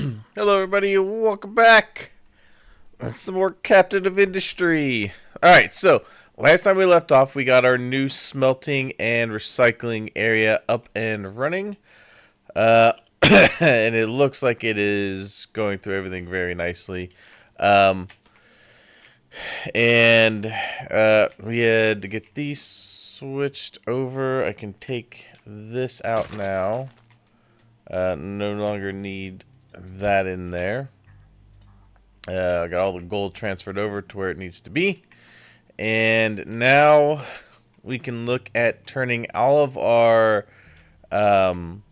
Hello, everybody. Welcome back. Some more Captain of Industry. All right. So last time we left off, we got our new smelting and recycling area up and running, uh, and it looks like it is going through everything very nicely. Um, and we had to get these switched over. I can take this out now. No longer need that in there. I got all the gold transferred over to where it needs to be. And now we can look at turning all of our um,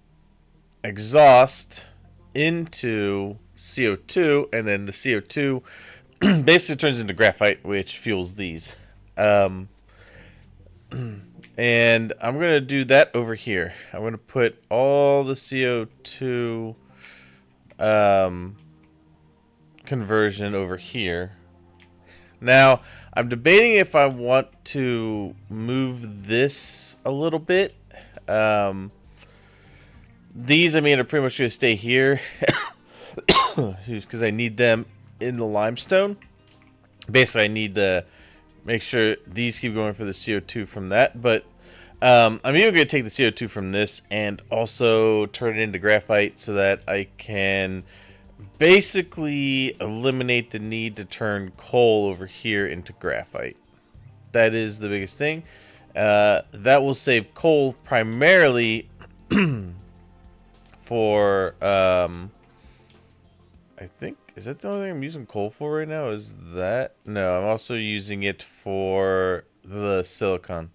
exhaust into CO2. And then the CO2 basically turns into graphite, which fuels these. Um, and I'm going to do that over here. I'm going to put all the CO2 um, conversion over here. Now, I'm debating if I want to move this a little bit. These, I mean, are pretty much going to stay here because I need them in the limestone. Basically, I need to make sure these keep going for the CO2 from that. But I'm even going to take the CO2 from this and also turn it into graphite so that I can basically eliminate the need to turn coal over here into graphite. That is the biggest thing. That will save coal primarily for, I think, is that the only thing I'm using coal for right now? Is that? No, I'm also using it for the silicon.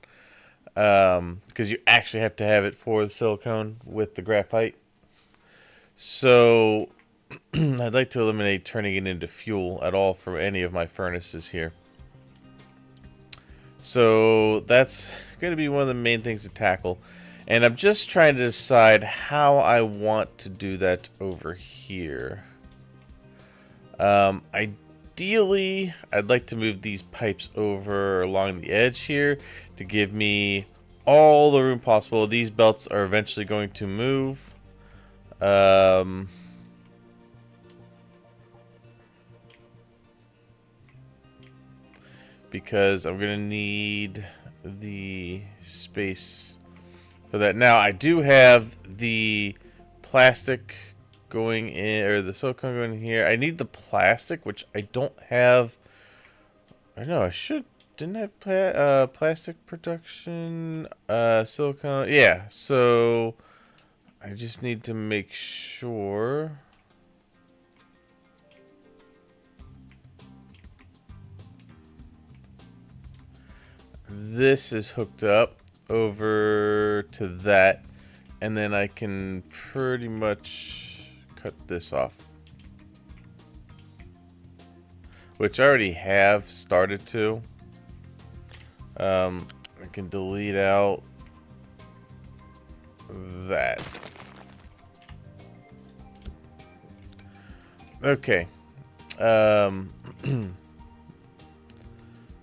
Because you actually have to have it for the silicone with the graphite. So I'd like to eliminate turning it into fuel at all for any of my furnaces here. So that's going to be one of the main things to tackle. And I'm just trying to decide how I want to do that over here. Ideally, I'd like to move these pipes over along the edge here to give me all the room possible. These belts are eventually going to move. Because I'm going to need the space for that. Now, I do have the plastic going in, or the silicone going in here. I need the plastic, which I don't have. I know I should. Didn't have plastic production, silicone. Yeah, so I just need to make sure. This is hooked up over to that, and then I can pretty much cut this off, which I already have started to. I can delete out that. Okay.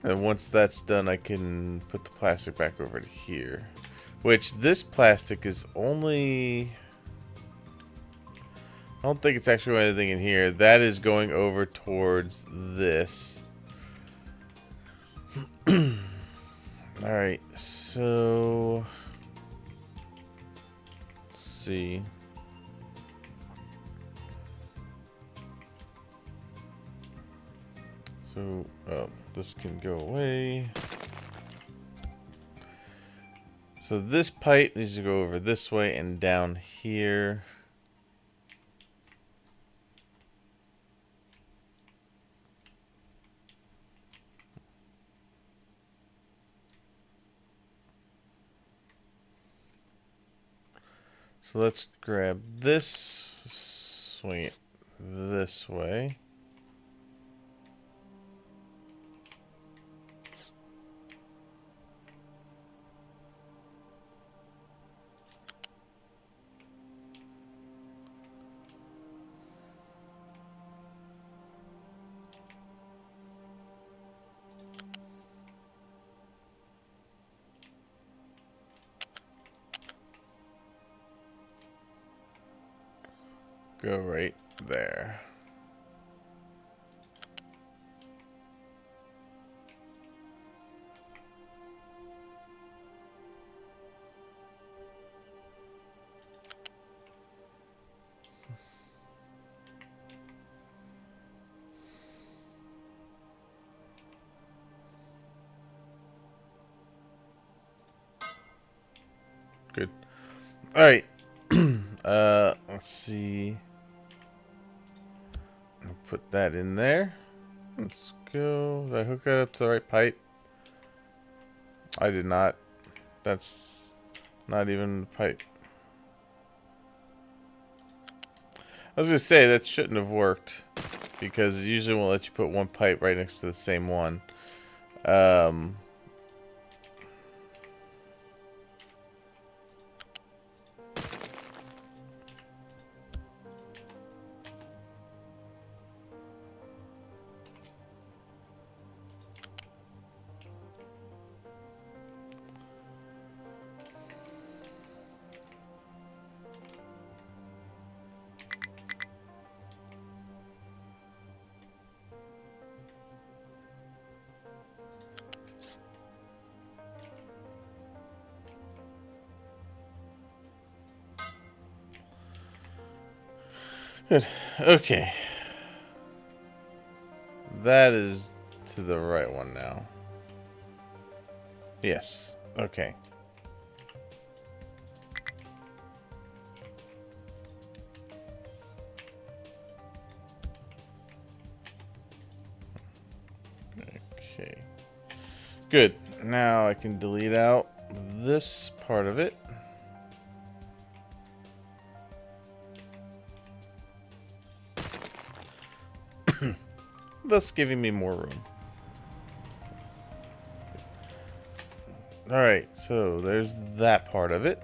And once that's done, I can put the plastic back over to here. Which, this plastic is only... I don't think it's actually anything in here. That is going over towards this. Alright, so... Let's see. So, this can go away. So this pipe needs to go over this way and down here. So let's grab this, swing it this way. go right there. Good. All right. Let's see. I'll put that in there. Let's go. Did I hook it up to the right pipe? I did not. That's not even the pipe. I was gonna say that shouldn't have worked because it usually won't let you put one pipe right next to the same one. Good. Okay. That is to the right one now. Yes. Okay. Okay. Good. Now I can delete out this part of it. Thus giving me more room. Alright, so there's that part of it.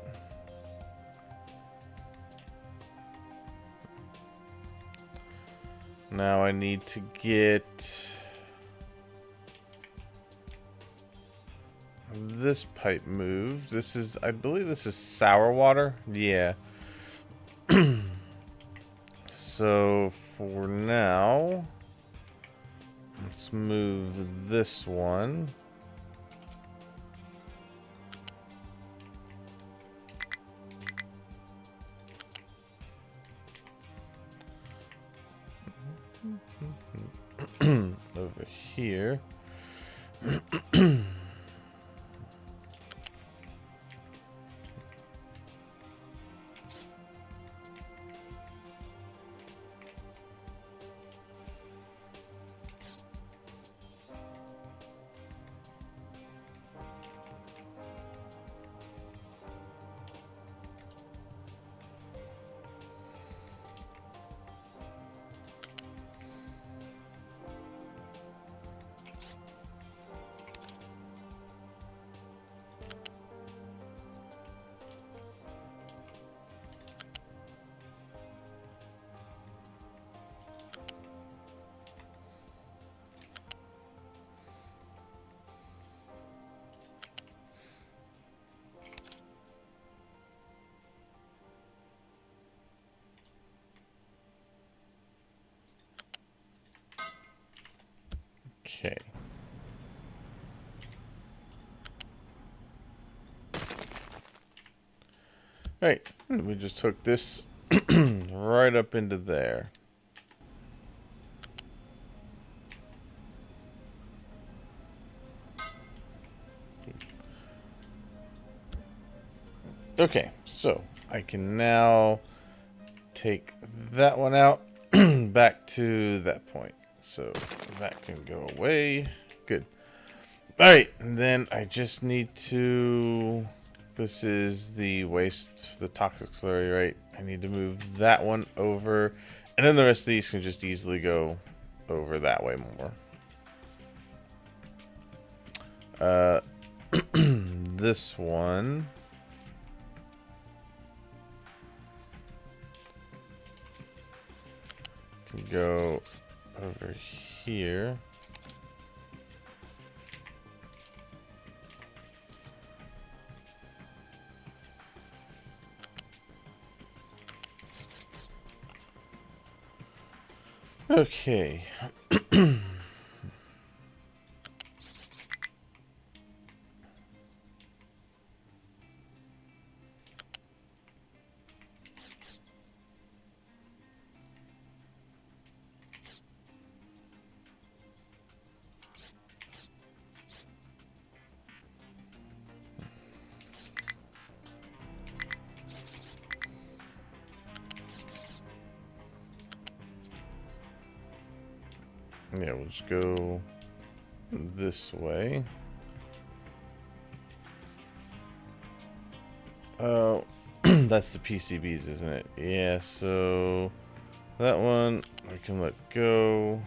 Now I need to get this pipe moved. This is, I believe this is sour water. Yeah. So for now, let's move this one. Over here. Okay. Alright, we just hook this right up into there. Okay, so I can now take that one out back to that point. So that can go away. Good. Alright, and then I just need to... This is the waste, the toxic slurry, right? I need to move that one over. And then the rest of these can just easily go over that way more. This one... can go over here. Okay. Yeah, we'll just go this way. Oh, that's the PCBs, isn't it? Yeah, so that one I can let go.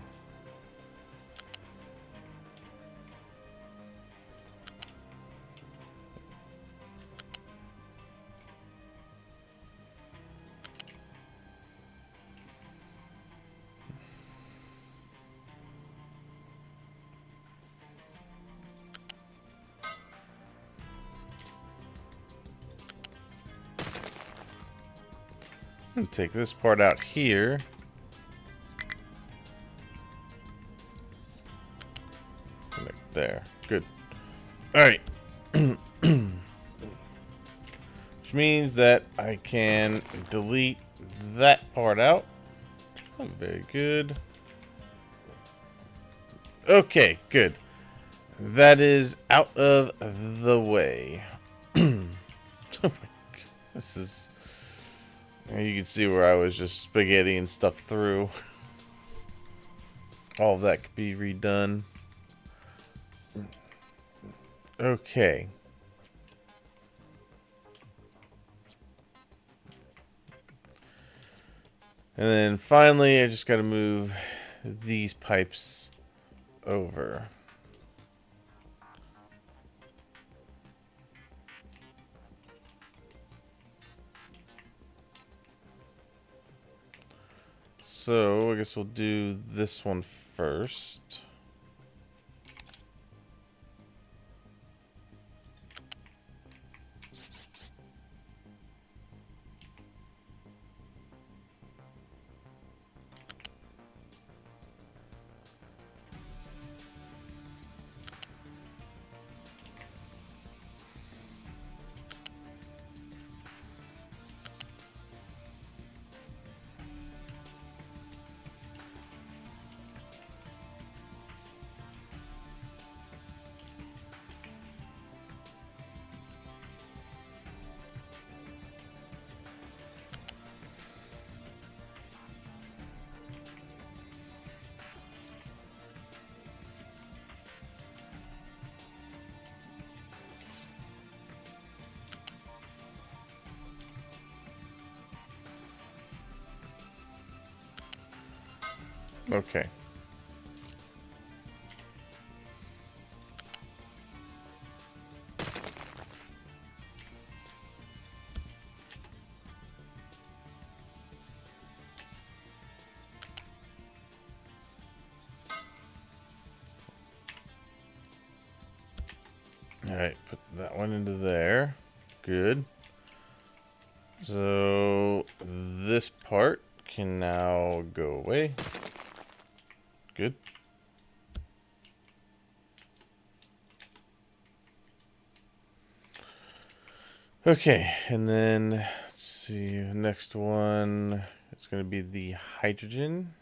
And take this part out here. Connect there. Good. Alright. Which means that I can delete that part out. Oh, very good. Okay, good. That is out of the way. Oh my God. This is... You can see where I was just spaghetti and stuff through. All of that could be redone. Okay. And then finally, I just got to move these pipes over. So, I guess we'll do this one first. Okay. Alright, put that one into there. Good. So, this part can now go away. Good. Okay, and then, let's see, next one is going to be the hydrogen.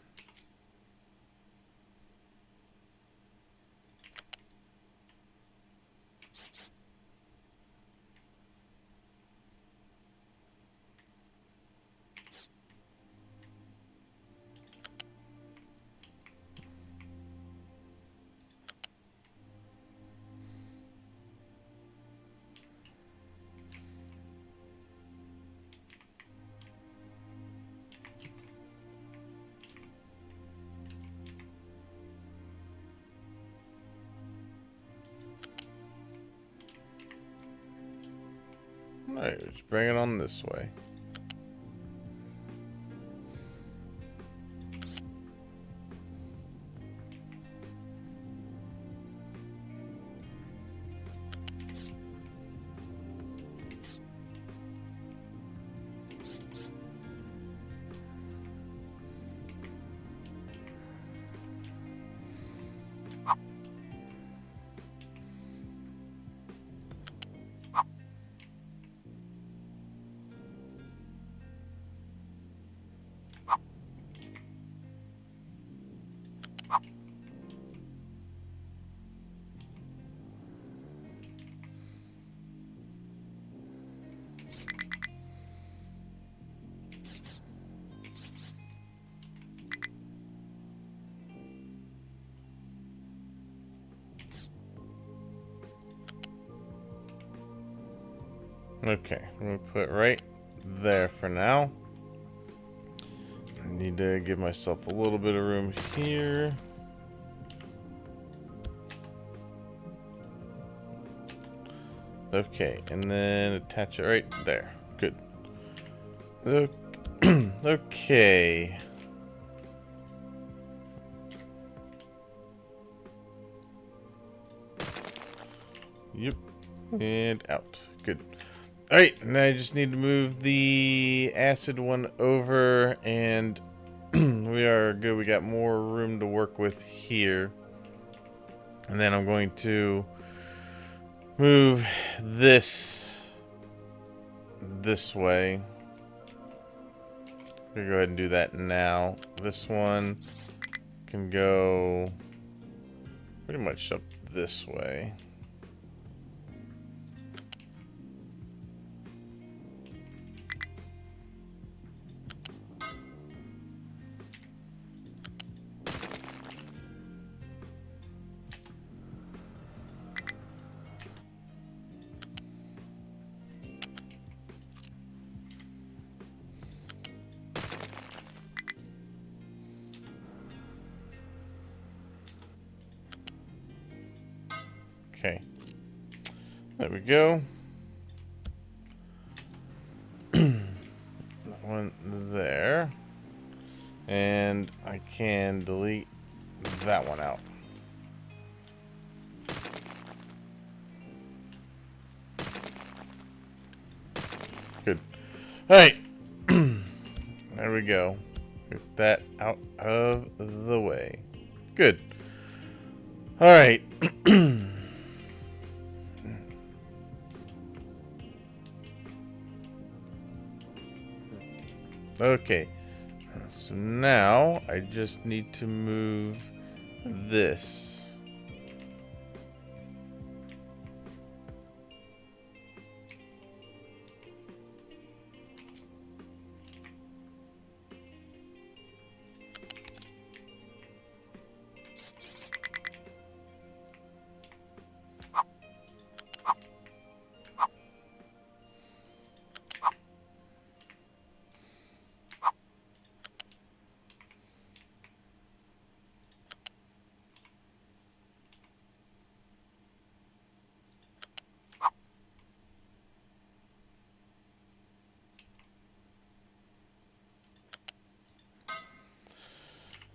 Alright, let's bring it on this way. Okay, I'm gonna put right there for now. I need to give myself a little bit of room here. Okay, and then attach it right there. Good. Okay. Yep. And out. Good. Alright, now I just need to move the acid one over, and we are good. We got more room to work with here. And then I'm going to move this way. I'm gonna go ahead and do that now. This one can go pretty much up this way. Okay. There we go. That one there. And I can delete that one out. Good. Alright. There we go. Get that out of the way. Good. Alright. Okay. So now I just need to move this.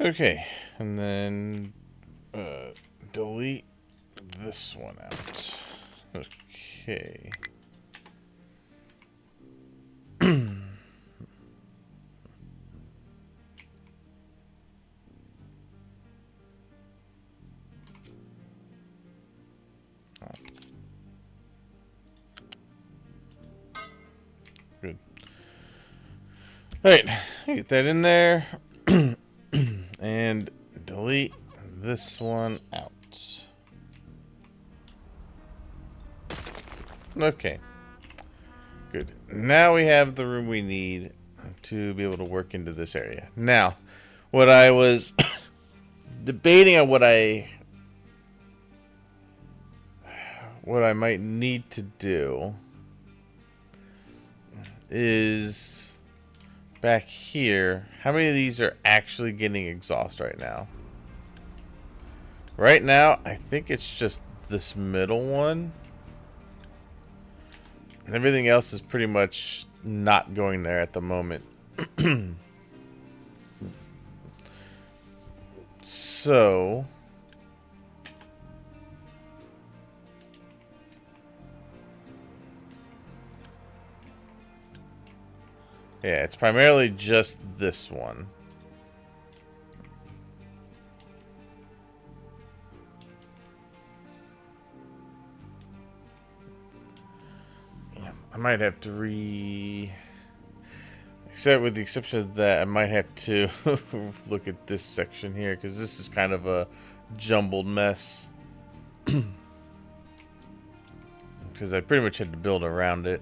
Okay, and then delete this one out. Okay. Good. Alright, get that in there. And delete this one out. Okay. Good. Now we have the room we need to be able to work into this area. Now, what I was debating on what I might need to do is back here. How many of these are actually getting exhaust right now? Right now, I think it's just this middle one. And everything else is pretty much not going there at the moment. So yeah, it's primarily just this one. Yeah, I might have to except with the exception of that, I might have to look at this section here, because this is kind of a jumbled mess. Because I pretty much had to build around it.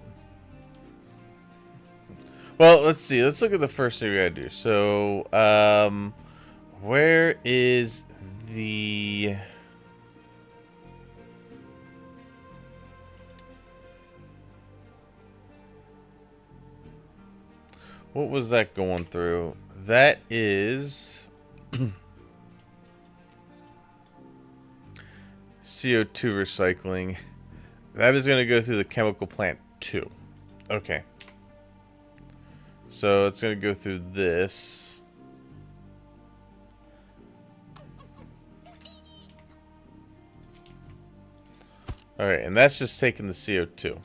Well, let's see. Let's look at the first thing we gotta do. So, where is the... What was that going through? That is CO2 recycling. That is going to go through the chemical plant too. Okay. So it's going to go through this. Alright, and that's just taking the CO2.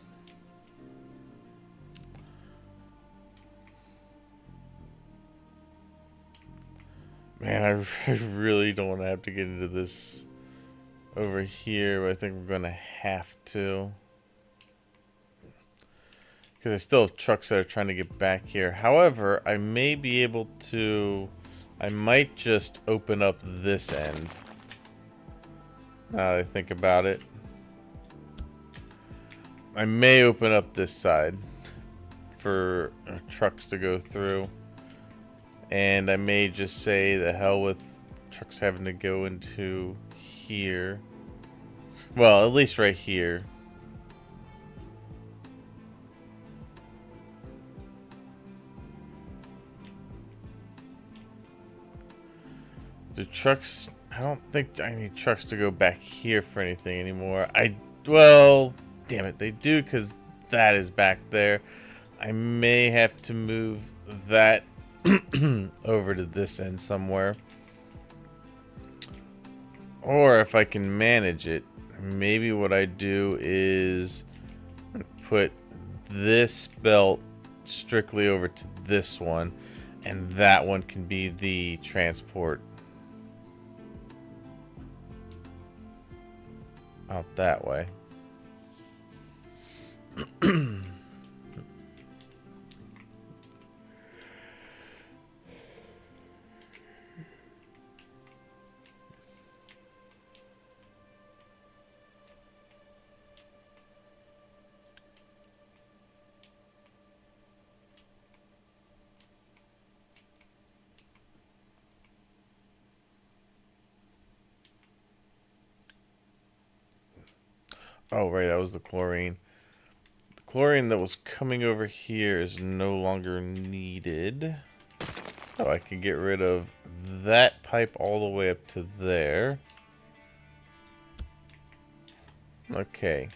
Man, I really don't want to have to get into this over here, but I think we're going to have to. Because I still have trucks that are trying to get back here. However, I may be able to... I might just open up this end. Now that I think about it. I may open up this side for trucks to go through. And I may just say the hell with trucks having to go into here. Well, at least right here. The trucks... I don't think I need trucks to go back here for anything anymore. Well, damn it, they do because that is back there. I may have to move that over to this end somewhere. Or if I can manage it, maybe what I do is put this belt strictly over to this one, and that one can be the transport out that way. Oh, right, that was the chlorine. The chlorine that was coming over here is no longer needed. Oh, I can get rid of that pipe all the way up to there. Okay.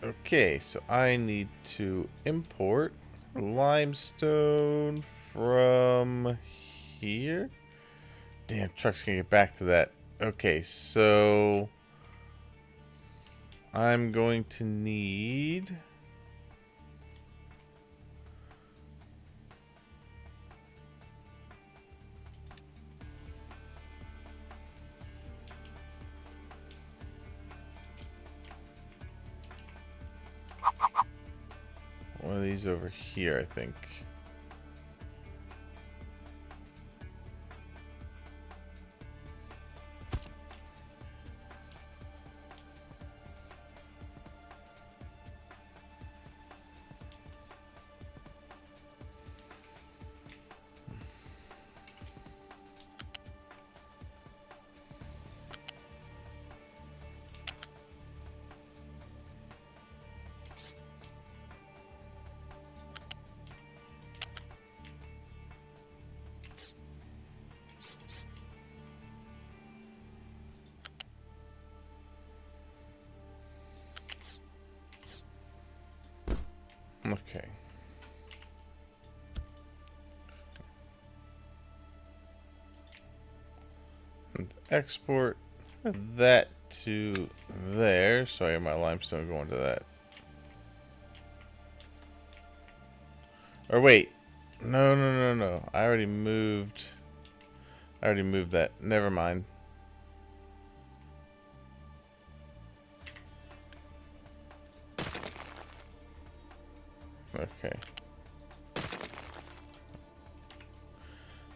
Okay, so I need to import limestone from here. Damn, trucks can get back to that. Okay, so I'm going to need... one of these over here, I think. Okay. And export that to there. So I have my limestone going to that. Or wait. No. I already moved that. Never mind. Okay.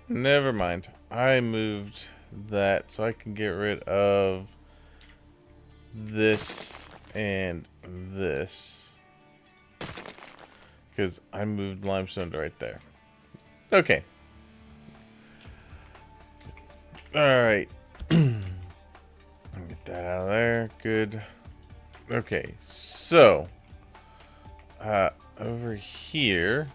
Never mind. I moved that so I can get rid of this and this. Because I moved limestone right there. Okay. Alright. Get that out of there. Good. Okay, so over here.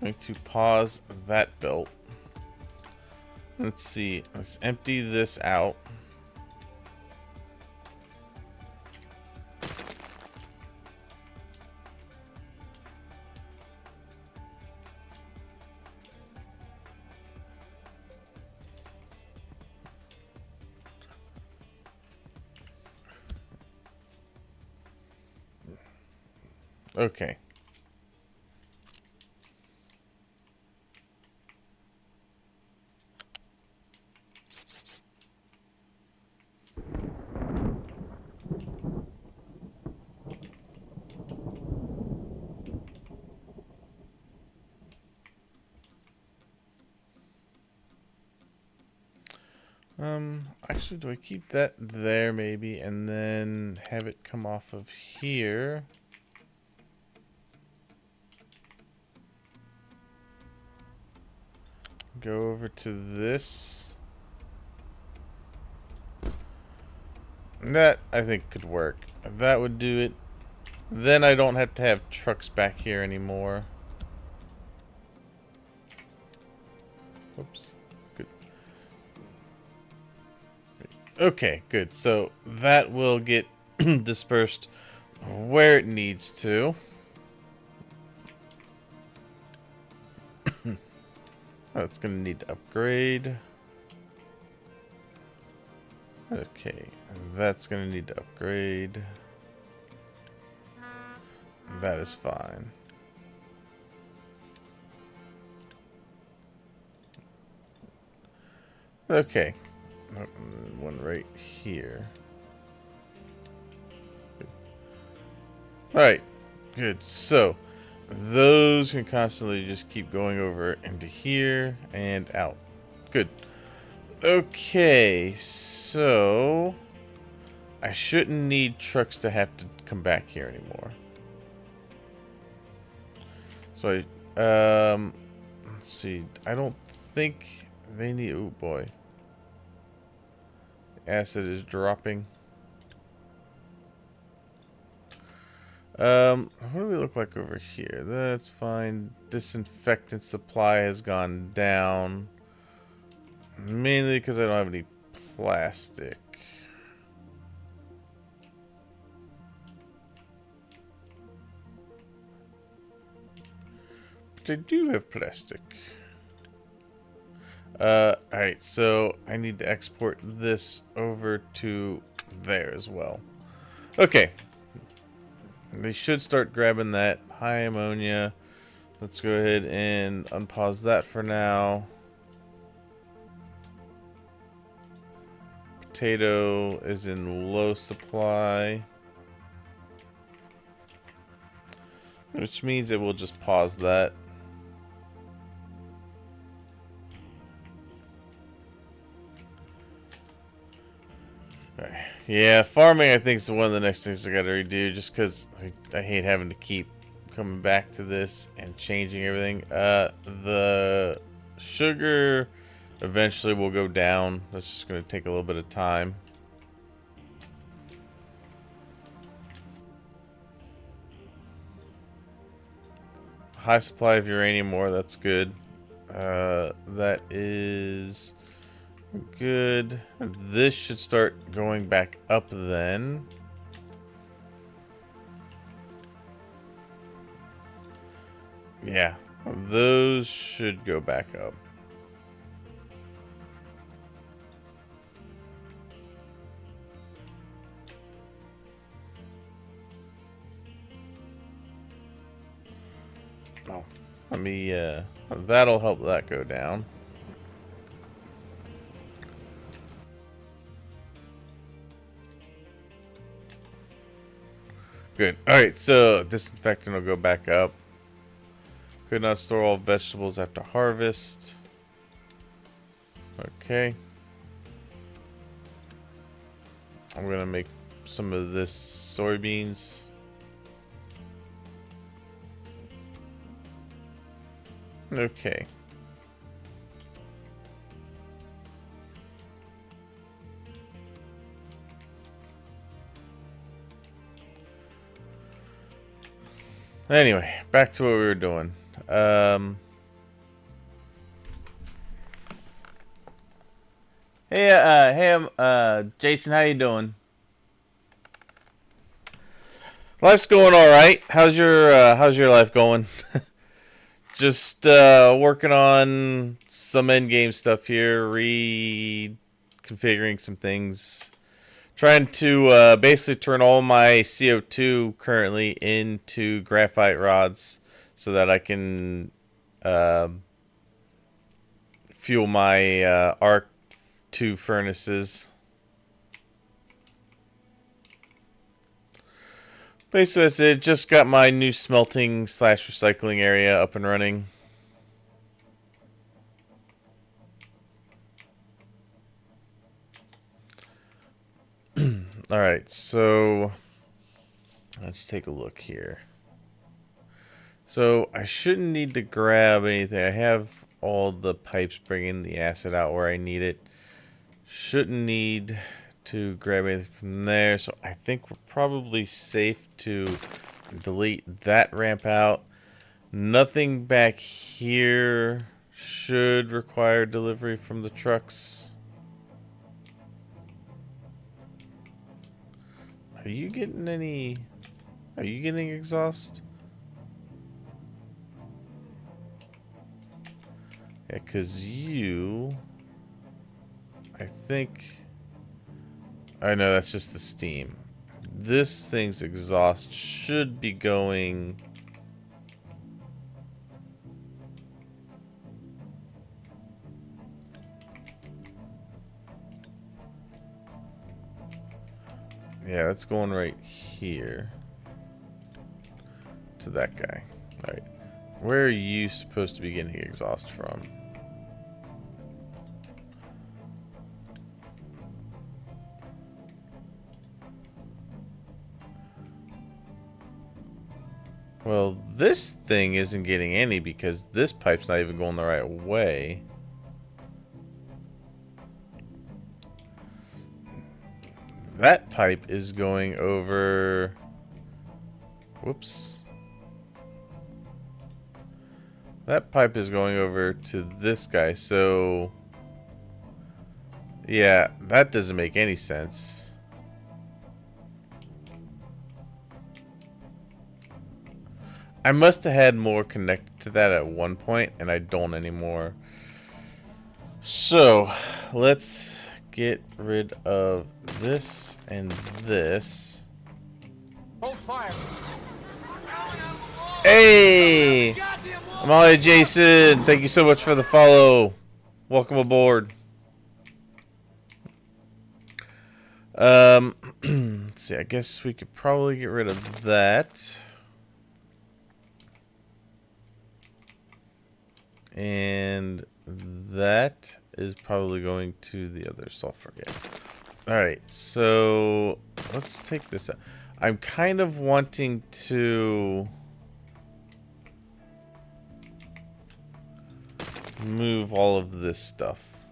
I'm going to pause that built. Let's see. Let's empty this out. Okay. Actually, do I keep that there maybe and then have it come off of here? Go over to this. That, I think, could work. That would do it. Then I don't have to have trucks back here anymore. Whoops. Good. Okay, good. So that will get dispersed where it needs to. That's going to need to upgrade. Okay, that's going to need to upgrade. That is fine. Okay. One right here. Alright, good. So, those can constantly just keep going over into here and out. Good. Okay, so I shouldn't need trucks to have to come back here anymore. So let's see. I don't think they need. Oh boy, acid is dropping. What do we look like over here? That's fine. Disinfectant supply has gone down. Mainly because I don't have any plastic. But I do have plastic. Alright, so I need to export this over to there as well. Okay. They should start grabbing that high ammonia. Let's go ahead and unpause that for now. Potato is in low supply, which means it will just pause that. Yeah, farming I think is one of the next things I gotta redo, just because I hate having to keep coming back to this and changing everything. The sugar eventually will go down. That's just going to take a little bit of time. High supply of uranium ore, that's good. That is good. This should start going back up then. Yeah, those should go back up. Oh, let me, that'll help that go down. Good. Alright, so disinfectant will go back up. Could not store all vegetables after harvest. Okay. I'm gonna make some of this soybeans. Okay. Anyway, back to what we were doing. Hey, Jason, how you doing? Life's going all right. How's your life going? Just working on some end game stuff here, reconfiguring some things. Trying to basically turn all my CO2 currently into graphite rods so that I can fuel my arc 2 furnaces. Basically, that's it. Just got my new smelting / recycling area up and running. Alright, so let's take a look here. So I shouldn't need to grab anything. I have all the pipes bringing the acid out where I need it. Shouldn't need to grab anything from there. So I think we're probably safe to delete that ramp out. Nothing back here should require delivery from the trucks. Are you getting any... Are you getting exhaust? Yeah, because you... I think... I know, that's just the steam. This thing's exhaust should be going... Yeah, that's going right here. To that guy. Alright. Where are you supposed to be getting exhaust from? Well, this thing isn't getting any because this pipe's not even going the right way. That pipe is going over... Whoops. That pipe is going over to this guy, so... Yeah, that doesn't make any sense. I must have had more connected to that at one point, and I don't anymore. So, let's get rid of this and this. Hold fire. Hey! I'm Ollie Jason. Thank you so much for the follow. Welcome aboard. Let's see. I guess we could probably get rid of that. And that is probably going to the other sulfur again. Alright, so let's take this out. I'm kind of wanting to move all of this stuff.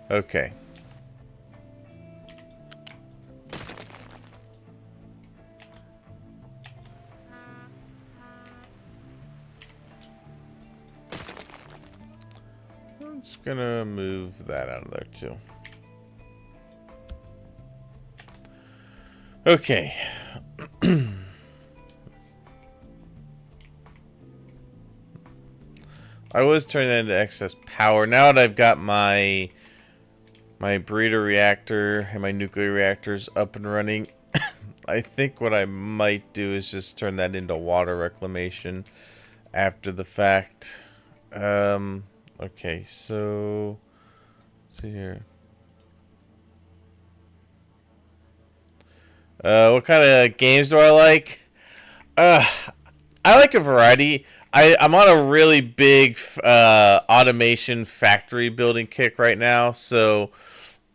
Okay. I'm just gonna move that out of there too. Okay. I was turning that into excess power. Now that I've got my breeder reactor and my nuclear reactors up and running, I think what I might do is just turn that into water reclamation after the fact. Okay, so let's see here. What kind of games do I like? Uh, I like a variety. I'm on a really big automation factory building kick right now, so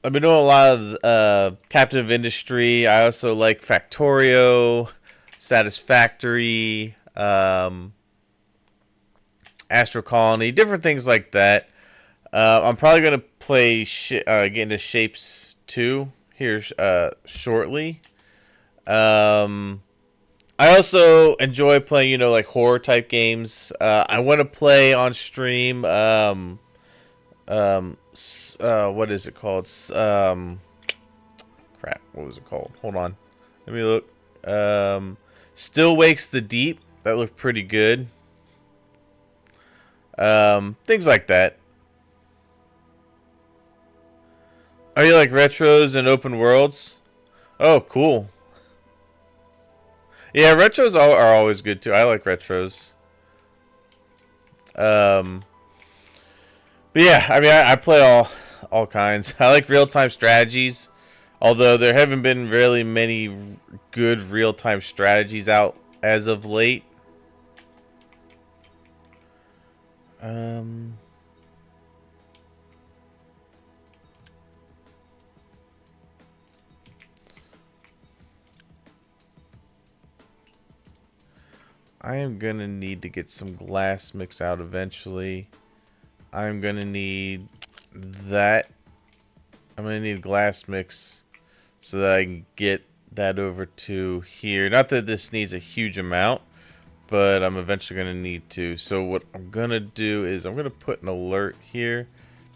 I've been doing a lot of Captive Industry. I also like Factorio, Satisfactory, Astro Colony, different things like that. I'm probably gonna play get into Shapes 2 here shortly. Um, I also enjoy playing, like horror type games. I want to play on stream. What is it called? Crap. What was it called? Hold on. Let me look. Still Wakes the Deep. That looked pretty good. Things like that. Are you like retros and open worlds? Oh, cool. Yeah, retros are always good too. I like retros. Um, but yeah, I mean, I play all kinds. I like real time strategies, although there haven't been really many good real time strategies out as of late. Um, I am gonna need to get some glass mix out eventually. I'm gonna need that. I'm gonna need glass mix so that I can get that over to here. Not that this needs a huge amount, but I'm eventually gonna need to. So what I'm gonna do is I'm gonna put an alert here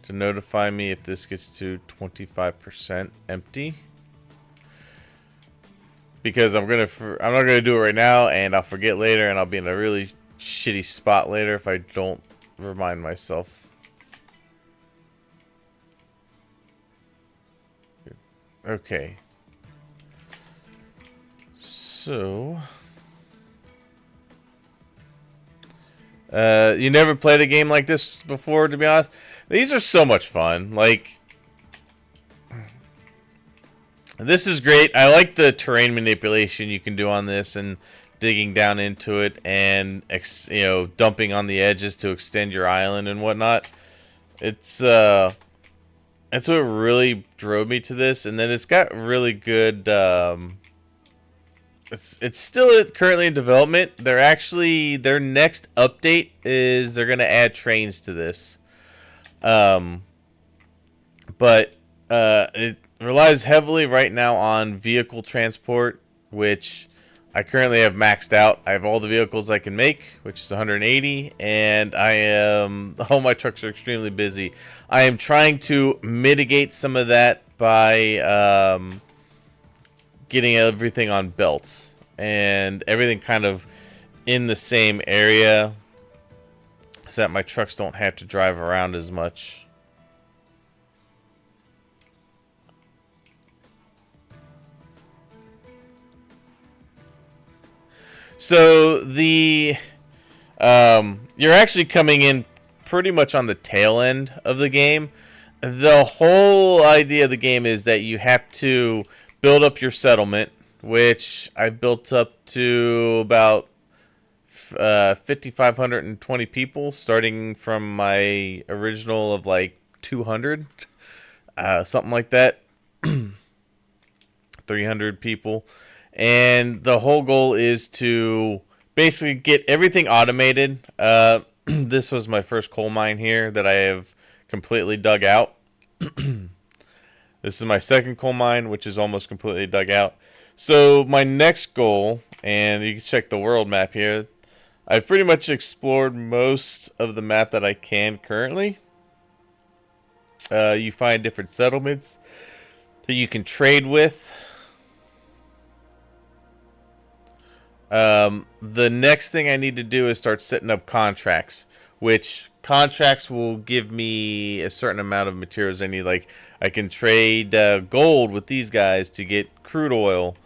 to notify me if this gets to 25% empty. Because I'm not gonna do it right now, and I'll forget later, and I'll be in a really shitty spot later if I don't remind myself. Okay. So, you never played a game like this before, to be honest? These are so much fun. Like, this is great. I like the terrain manipulation you can do on this and digging down into it and, dumping on the edges to extend your island and whatnot. It's, that's what really drove me to this. And then it's got really good, it's still currently in development. Their next update is they're going to add trains to this. Um, but it relies heavily right now on vehicle transport, which I currently have maxed out. I have all the vehicles I can make, which is 180, and all my trucks are extremely busy. I am trying to mitigate some of that by getting everything on belts and everything kind of in the same area so that my trucks don't have to drive around as much. So you're actually coming in pretty much on the tail end of the game. The whole idea of the game is that you have to build up your settlement, which I built up to about 5,520 people, starting from my original of like 200, something like that. 300 people. And the whole goal is to basically get everything automated. This was my first coal mine here that I have completely dug out. This is my second coal mine, which is almost completely dug out. So my next goal, and you can check the world map here, I've pretty much explored most of the map that I can currently. You find different settlements that you can trade with. The next thing I need to do is start setting up contracts, which contracts will give me a certain amount of materials I need. Like, I can trade gold with these guys to get crude oil,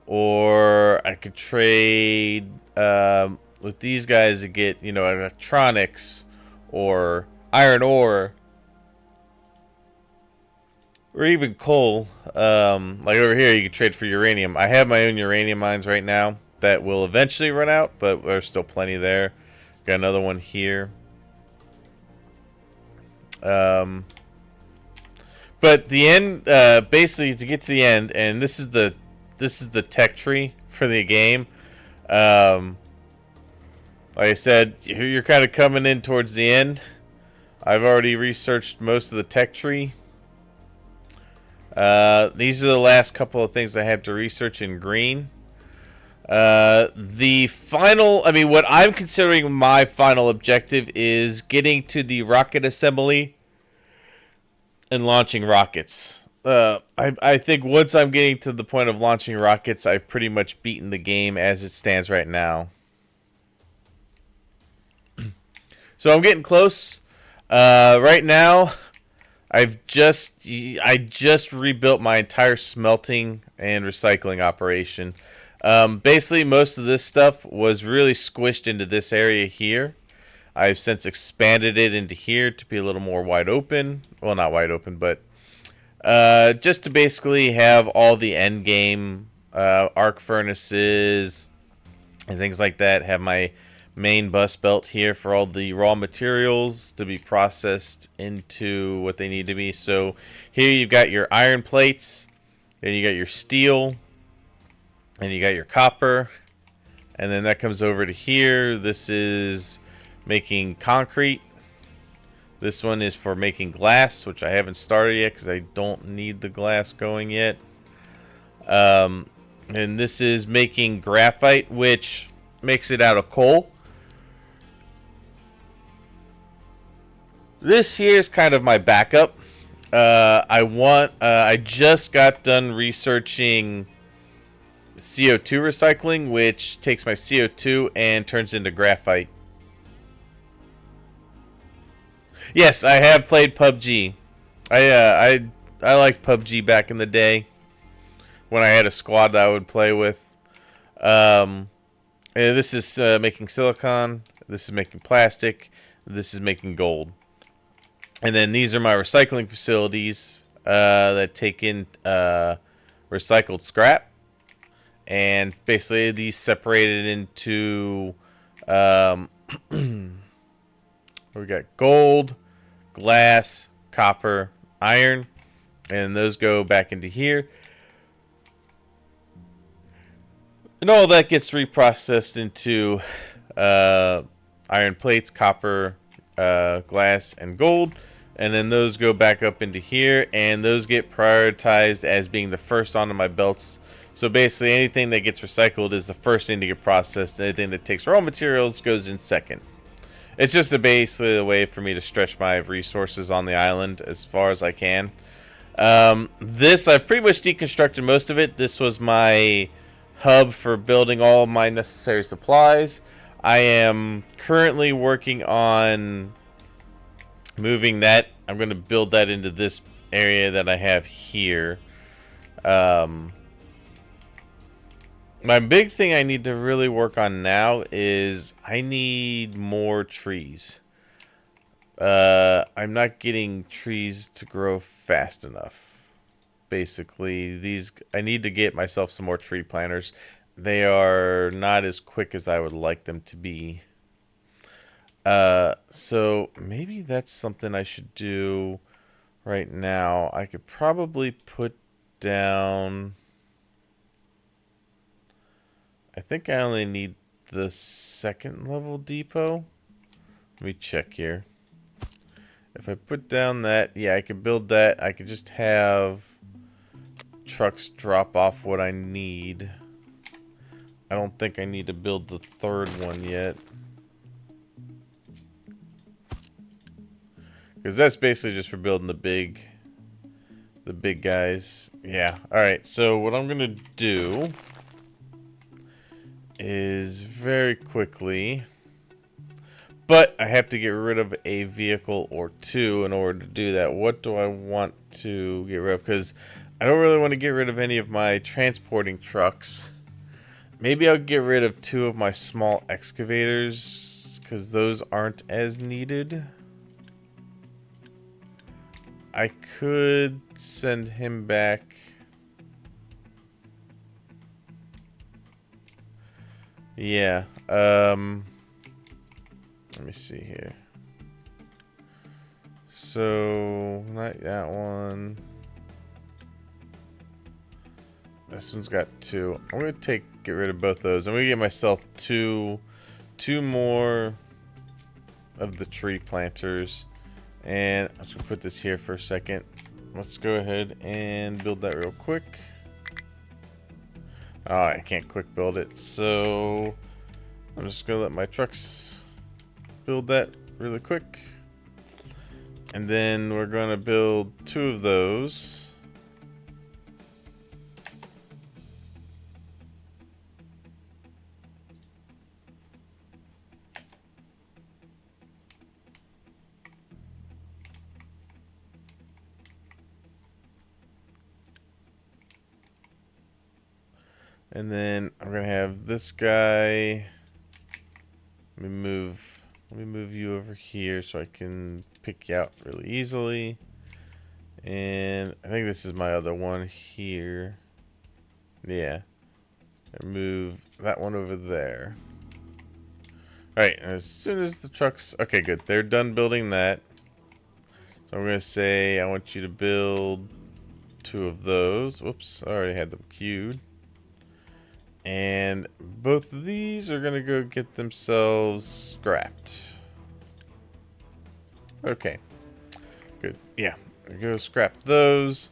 or I could trade with these guys to get, electronics or iron ore. or even coal. Like over here, you can trade for uranium. I have my own uranium mines right now that will eventually run out, but there's still plenty there. Got another one here. But the end, basically, to get to the end, and this is the tech tree for the game. Like I said, you're kind of coming in towards the end. I've already researched most of the tech tree. These are the last couple of things I have to research in green. The final, I mean, what I'm considering my final objective is getting to the rocket assembly and launching rockets. I think once I'm getting to the point of launching rockets, I've pretty much beaten the game as it stands right now. So I'm getting close. Right now, I just rebuilt my entire smelting and recycling operation. Basically, most of this stuff was really squished into this area here. I've since expanded it into here to be a little more wide open. Well, not wide open, but just to basically have all the end game arc furnaces and things like that. Have my main bus belt here for all the raw materials to be processed into what they need to be. So here you've got your iron plates, and you got your steel, and you got your copper, and then that comes over to here. This is making concrete. This one is for making glass, which I haven't started yet because I don't need the glass going yet. And this is making graphite, which makes it out of coal. This here is kind of my backup. I just got done researching CO2 recycling, which takes my CO2 and turns into graphite. Yes, I have played PUBG. I liked PUBG back in the day when I had a squad that I would play with. And this is making silicon. This is making plastic. This is making gold. And then these are my recycling facilities that take in recycled scrap. And basically these separated into we got gold, glass, copper, iron, and those go back into here. And all that gets reprocessed into iron plates, copper, glass, and gold. And then those go back up into here, and those get prioritized as being the first onto my belts. So basically anything that gets recycled is the first thing to get processed. Anything that takes raw materials goes in second. It's just basically a way for me to stretch my resources on the island as far as I can. This, I've pretty much deconstructed most of it. This was my hub for building all my necessary supplies. I am currently working on moving that. I'm going to build that into this area that I have here. My big thing I need to really work on now is I need more trees. I'm not getting trees to grow fast enough. Basically, I need to get myself some more tree planters. They are not as quick as I would like them to be. So maybe that's something I should do right now. I could probably put down... I think I only need the second level depot. Let me check here. If I put down that, yeah, I could build that. I could just have trucks drop off what I need. I don't think I need to build the third one yet. Because that's basically just for building the big guys. Yeah, alright, so what I'm going to do is very quickly, but I have to get rid of a vehicle or two in order to do that. What do I want to get rid of? Because I don't really want to get rid of any of my transporting trucks. Maybe I'll get rid of 2 of my small excavators because those aren't as needed. I could send him back. Yeah. Let me see here. So, not that one. This one's got 2. I'm gonna get rid of both those. I'm gonna get myself two more of the tree planters. And I'm just gonna put this here for a second. Let's go ahead and build that real quick. Oh, I can't quick build it, so I'm just gonna let my trucks build that really quick. And then we're gonna build 2 of those. And then I'm gonna have this guy. Let me move you over here so I can pick you out really easily. And I think this is my other one here. Yeah. And move that one over there. Alright, as soon as the trucks... Okay, good. They're done building that. So I'm going to say I want you to build 2 of those. Whoops, I already had them queued. And both of these are going to go get themselves scrapped. Okay. Good. Yeah. Go scrap those.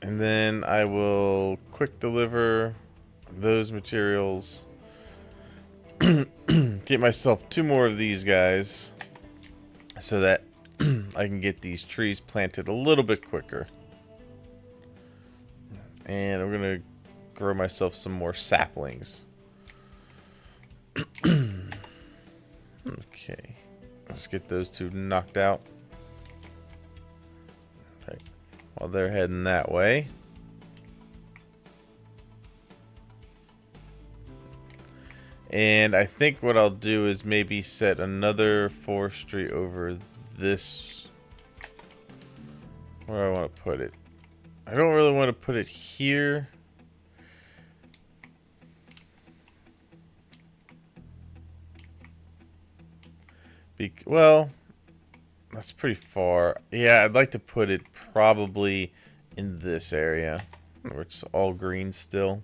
And then I will quick deliver those materials. Get myself 2 more of these guys. So that I can get these trees planted a little bit quicker. And I'm going to grow myself some more saplings. Okay. Let's get those 2 knocked out. Okay. While they're heading that way. And I think what I'll do is maybe set another forestry over this. Where I want to put it. I don't really want to put it here. Well, that's pretty far. Yeah, I'd like to put it probably in this area where it's all green still.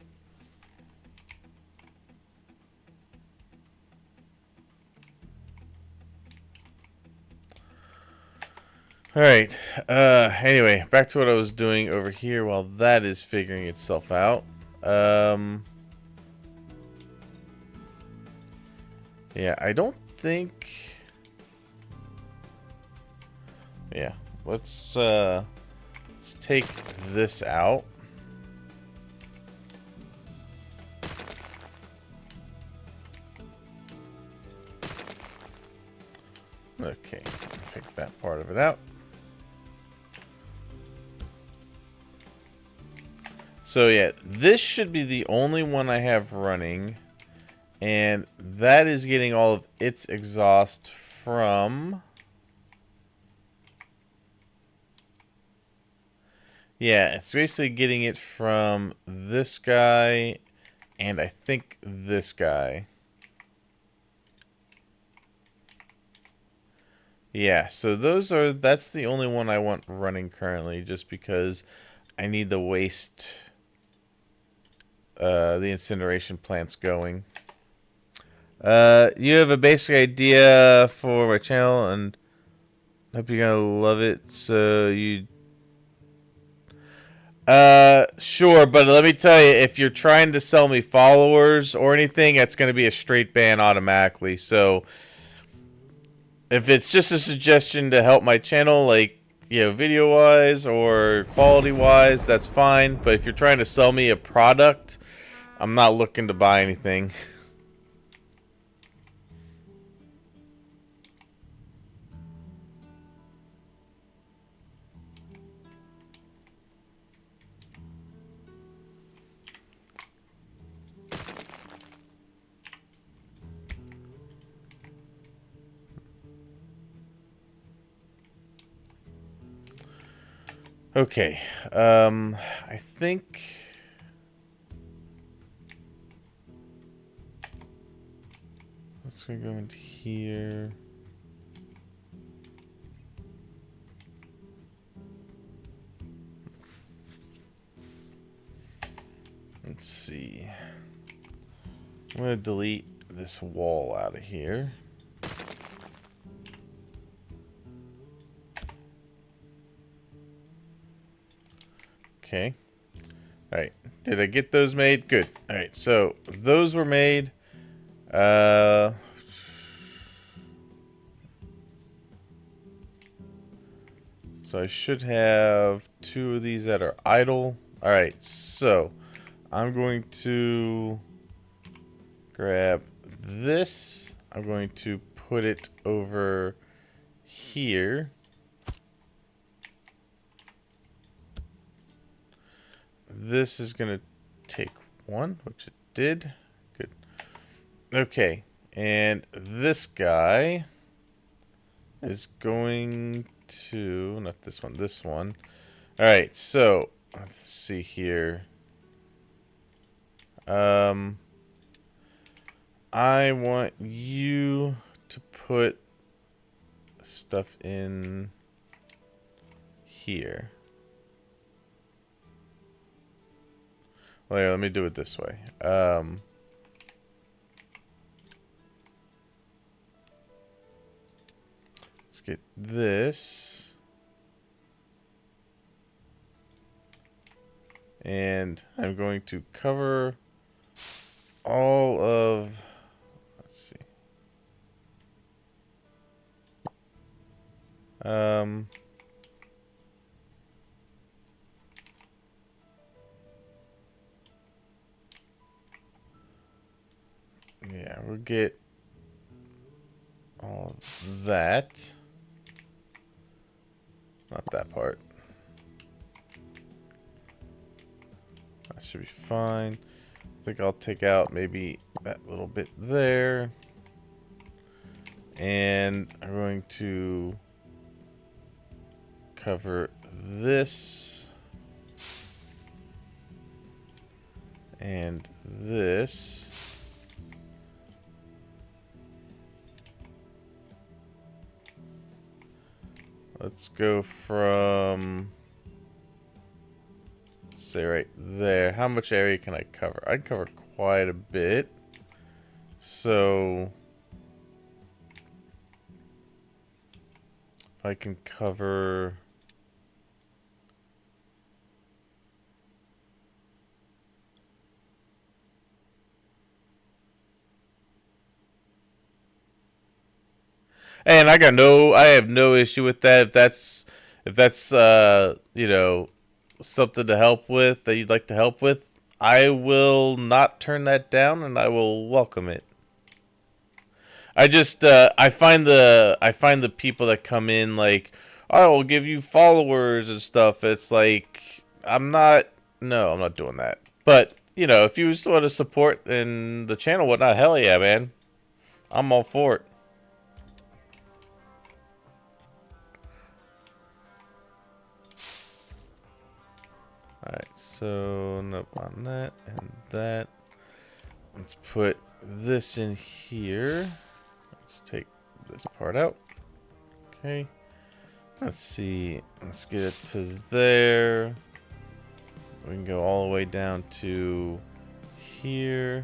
Alright, anyway, back to what I was doing over here while that is figuring itself out. Yeah, I don't think... Yeah, let's take this out. Okay, take that part of it out. So yeah, this should be the only one I have running. And that is getting all of its exhaust from... Yeah, it's basically getting it from this guy and I think this guy. Yeah, so that's the only one I want running currently just because I need the waste, the incineration plants going. You have a basic idea for my channel and hope you're gonna love it. So you... Sure, but let me tell you, if you're trying to sell me followers or anything, it's gonna be a straight ban automatically. So if it's just a suggestion to help my channel, like, you know, video-wise or quality-wise, that's fine. But if you're trying to sell me a product, I'm not looking to buy anything. Okay. I think let's go into here. Let's see. I'm gonna delete this wall out of here. Okay. Alright. Did I get those made? Good. Alright, so those were made. So I should have 2 of these that are idle. Alright, so I'm going to grab this. I'm going to put it over here. This is going to take 1, which it did. Good. Okay. And this guy is going to... Not this one, this one. Alright, so... Let's see here. I want you to put stuff in here. Well, here, let me do it this way. Let's get this. And I'm going to cover all of... Let's see. Yeah, we'll get all of that. Not that part. That should be fine. I think I'll take out maybe that little bit there. And I'm going to cover this. And this. Let's go from, say, right there. How much area can I cover? I can cover quite a bit. So if I can cover... And I have no issue with that. If that's you know, something to help with that you'd like to help with, I will not turn that down, and I will welcome it. I just I find the people that come in like, I will give you followers and stuff. It's like, I'm not doing that. But you know, if you want to support in the channel, whatnot, hell yeah, man, I'm all for it. Alright, so nope on that and that. Let's put this in here. Let's take this part out. Okay. Let's see. Let's get it to there. We can go all the way down to here.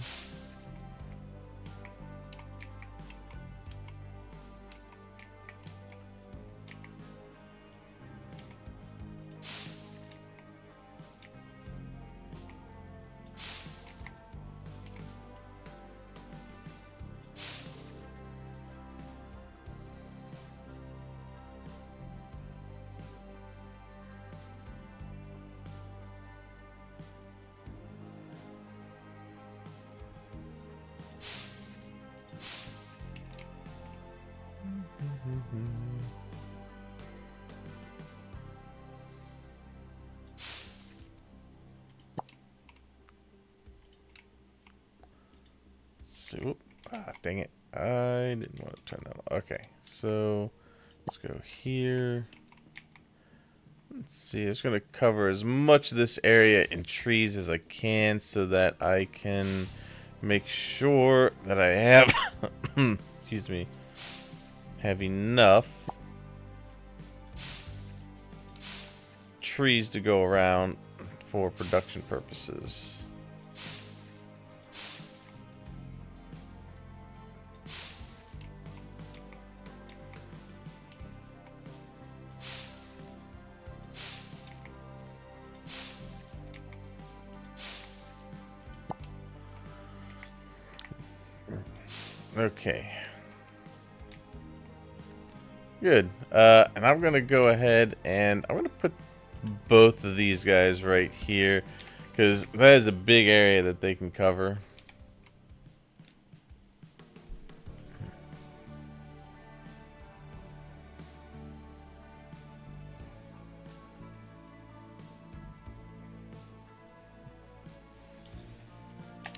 So, dang it. I didn't want to turn that on. Okay, so let's go here. See, I'm just going to cover as much of this area in trees as I can so that I can make sure that I have, excuse me, have enough trees to go around for production purposes. Okay. Good. And I'm going to go ahead and I'm going to put both of these guys right here because that is a big area that they can cover.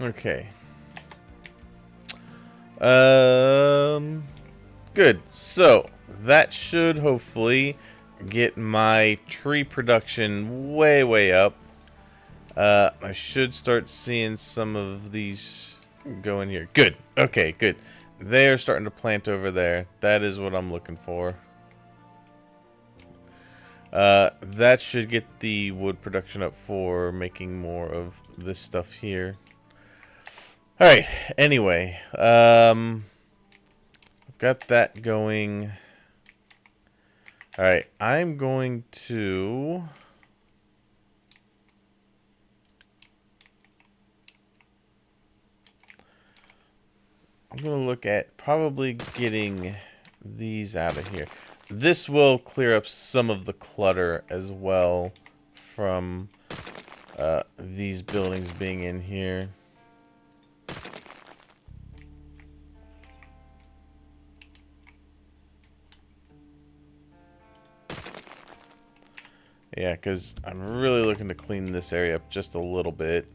Okay. Good. So that should hopefully get my tree production way up. I should start seeing some of these go in here. Good. Okay, good. They're starting to plant over there. That is what I'm looking for. That should get the wood production up for making more of this stuff here. Alright, anyway. I've got that going. Alright, I'm going to... I'm going to look at probably getting these out of here. This will clear up some of the clutter as well from these buildings being in here. Yeah, because I'm really looking to clean this area up just a little bit.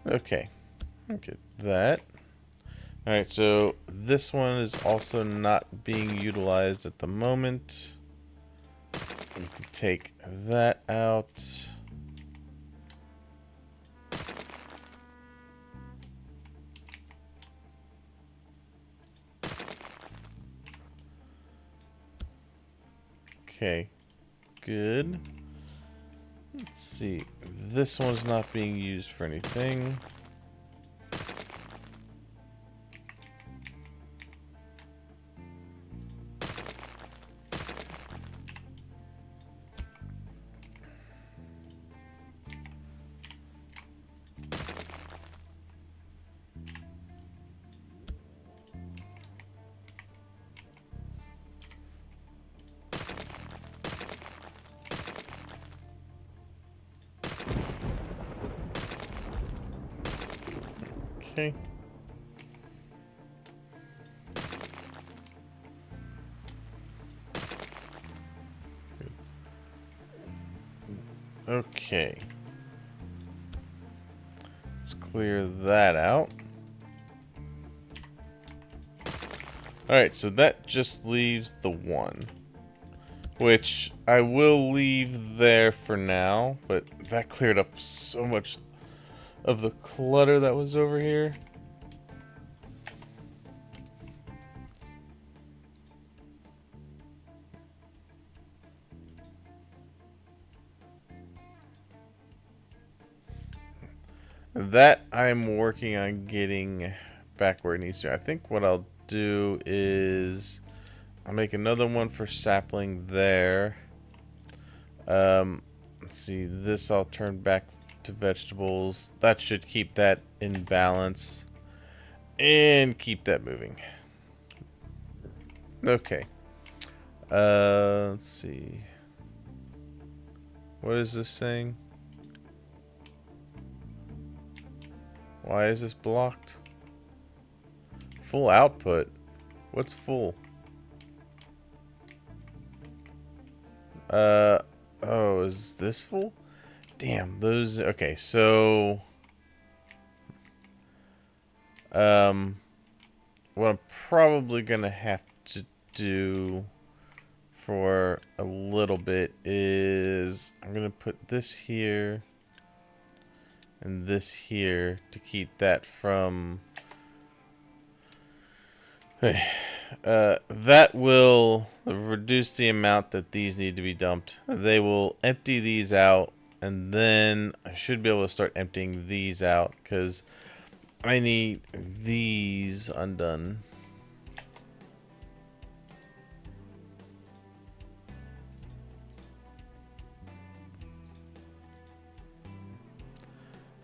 Okay, get that. Alright, so this one is also not being utilized at the moment. We can take that out. Okay, good. Let's see. This one's not being used for anything. Okay. Okay. Let's clear that out. Alright, so that just leaves the one. Which I will leave there for now, but that cleared up so much of the clutter that was over here. That I'm working on getting back where it needs to. I think what I'll do is I'll make another one for sapling there. Let's see, this I'll turn back to vegetables. That should keep that in balance and keep that moving. Okay. Let's see. What is this saying? Why is this blocked? Full output? What's full? Oh, is this full? Damn, those, okay, so, what I'm probably going to have to do for a little bit is I'm going to put this here and this here to keep that from... that will reduce the amount that these need to be dumped. They will empty these out, and then I should be able to start emptying these out because I need these undone.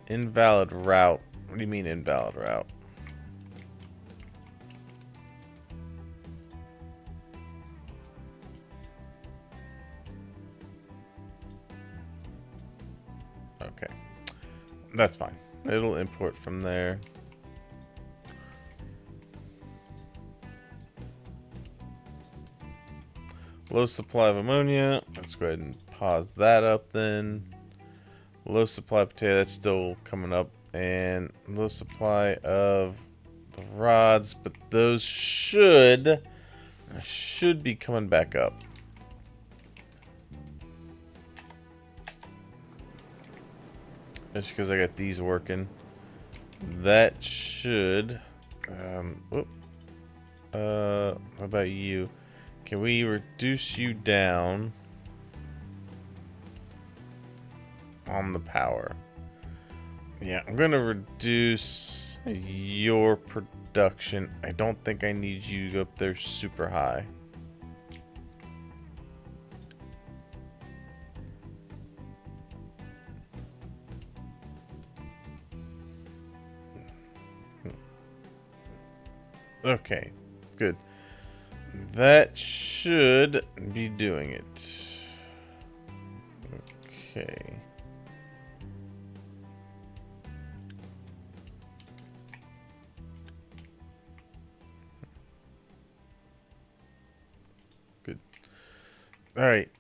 Invalid route. What do you mean invalid route? Okay. That's fine. It'll import from there. Low supply of ammonia. Let's go ahead and pause that up then. Low supply of potato. That's still coming up. And low supply of the rods. But those should be coming back up. That's because I got these working. That should... how about you? Can we reduce you down on the power? Yeah, I'm going to reduce your production. I don't think I need you to go up there super high. Okay, good. That should be doing it. Okay. Good. Alright.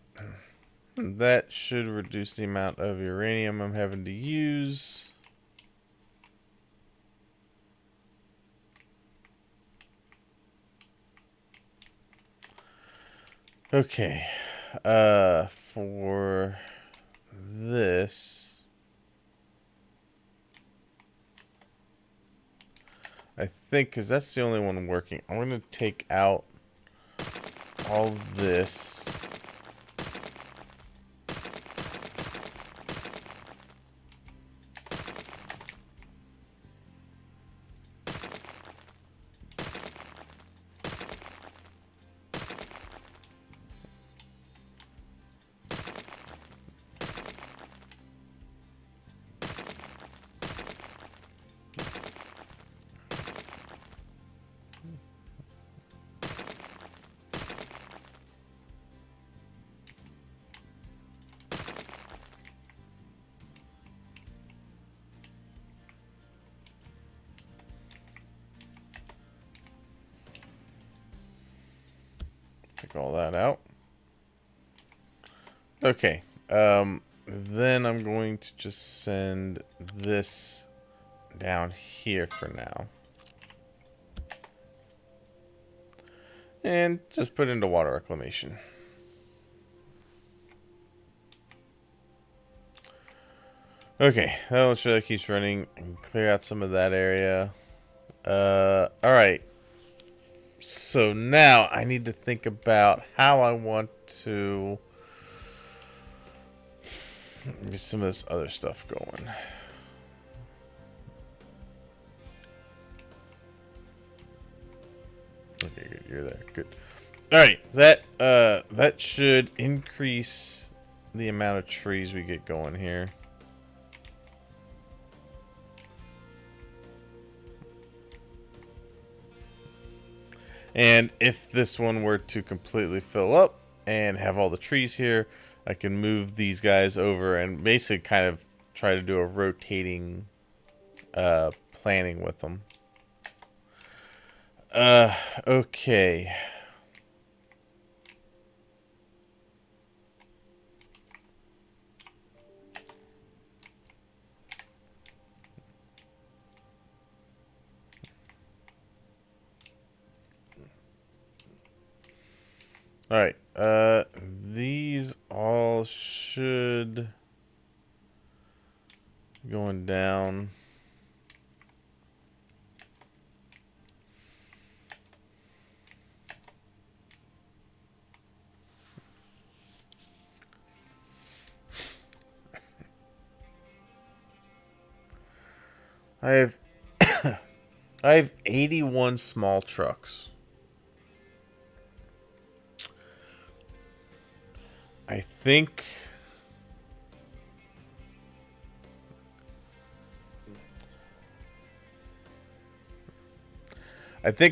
That should reduce the amount of uranium I'm having to use. Okay, for this, I think, because that's the only one working, I'm going to take out all this. Take all that out. Okay. Then I'm going to just send this down here for now. And just put into water reclamation. Okay, that'll ensure that keeps running and clear out some of that area. Alright. So now I need to think about how I want to get some of this other stuff going. Okay, good. You're there. Good. Alright, that should increase the amount of trees we get going here. And if this one were to completely fill up and have all the trees here, I can move these guys over and basically kind of try to do a rotating planning with them. Okay. Alright, these all should going down. I have I have 81 small trucks. I think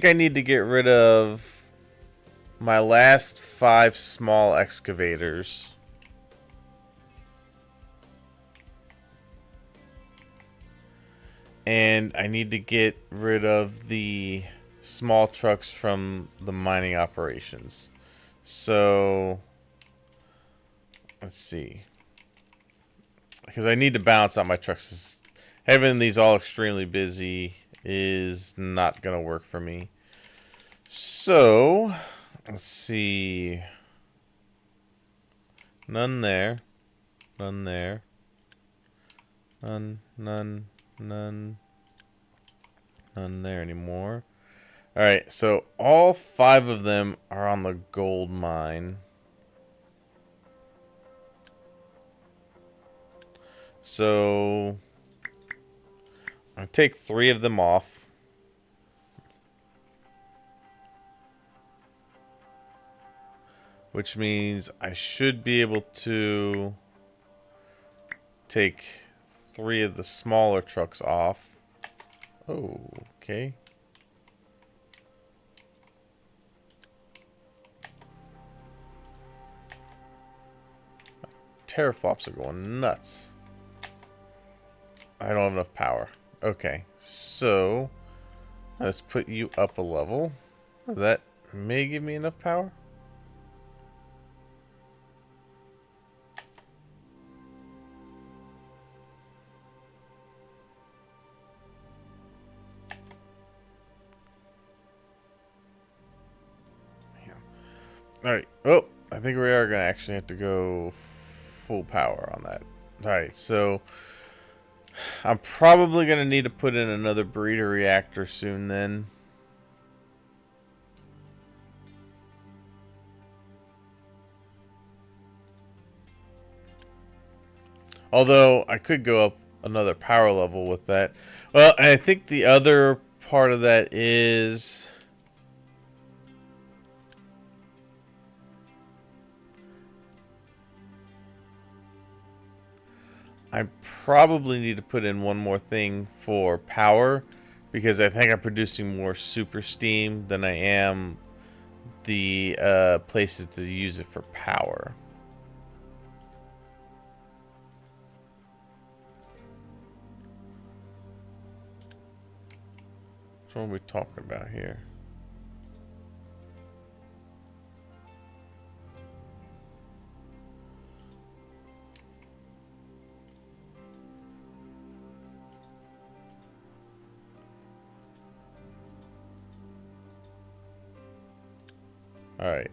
I need to get rid of my last 5 small excavators. And I need to get rid of the small trucks from the mining operations. So, let's see. Because I need to balance out my trucks. Having these all extremely busy is not going to work for me. So, let's see. None there. None there. None, none, none. None there anymore. Alright, so all 5 of them are on the gold mine. So I'll take 3 of them off. Which means I should be able to take 3 of the smaller trucks off. Oh, okay. Teraflops are going nuts. I don't have enough power. Okay, so let's put you up a level. That may give me enough power. Alright. Oh, I think we are going to actually have to go full power on that. Alright, so I'm probably going to need to put in another breeder reactor soon then. Although, I could go up another power level with that. Well, and I think the other part of that is... I probably need to put in one more thing for power, because I think I'm producing more super steam than I am the places to use it for power. So what are we talking about here? Alright.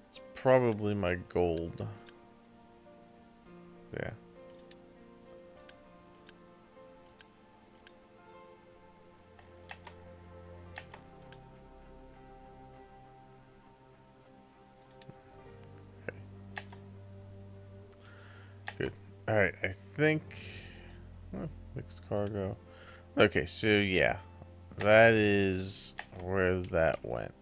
It's probably my gold. Yeah. Okay. Good. Alright, I think... mixed cargo. Okay, so yeah. That is where that went.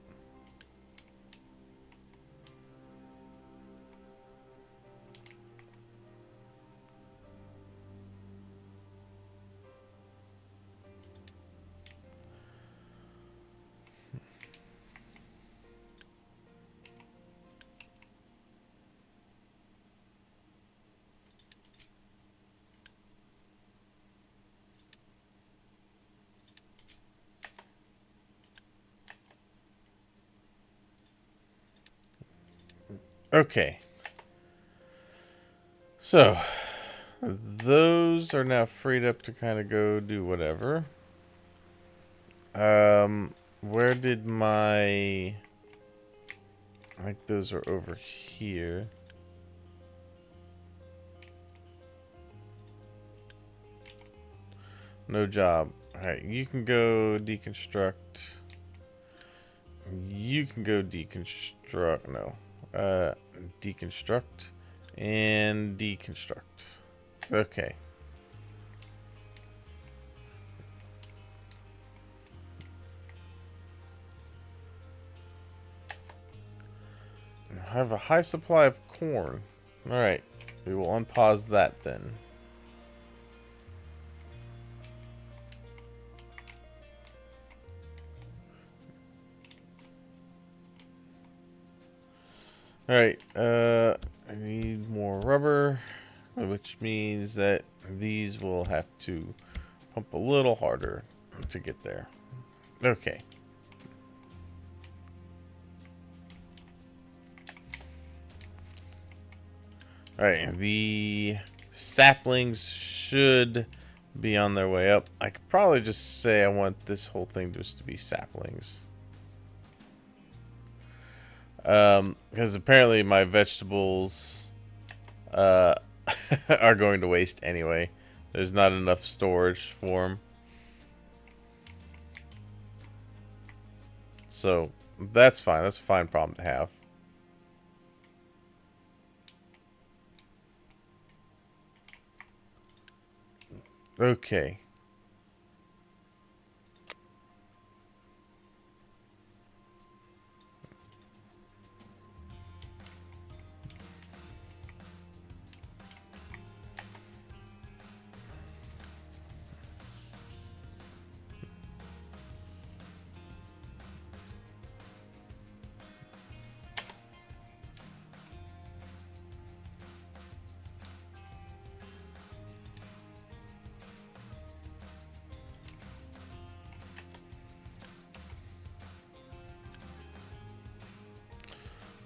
Okay. So, those are now freed up to kind of go do whatever. Where did my... I think those are over here. No job. Alright, you can go deconstruct. You can go deconstruct. No. Deconstruct. And deconstruct. Okay. I have a high supply of corn. Alright. We will unpause that then. Alright, I need more rubber, which means that these will have to pump a little harder to get there. Okay. Alright, the saplings should be on their way up. I could probably just say I want this whole thing just to be saplings. Because apparently my vegetables are going to waste anyway. There's not enough storage for them. So that's fine. That's a fine problem to have. Okay.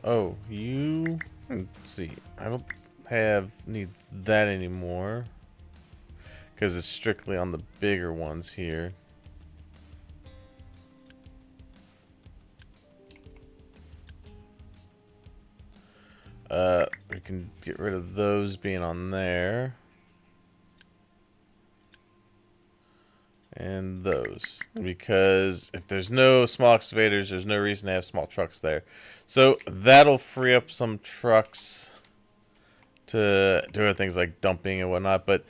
Oh, you... Let's see. I don't need that anymore. Because it's strictly on the bigger ones here. We can get rid of those being on there. And those. Because if there's no small excavators, there's no reason to have small trucks there. So that'll free up some trucks to do other things like dumping and whatnot. But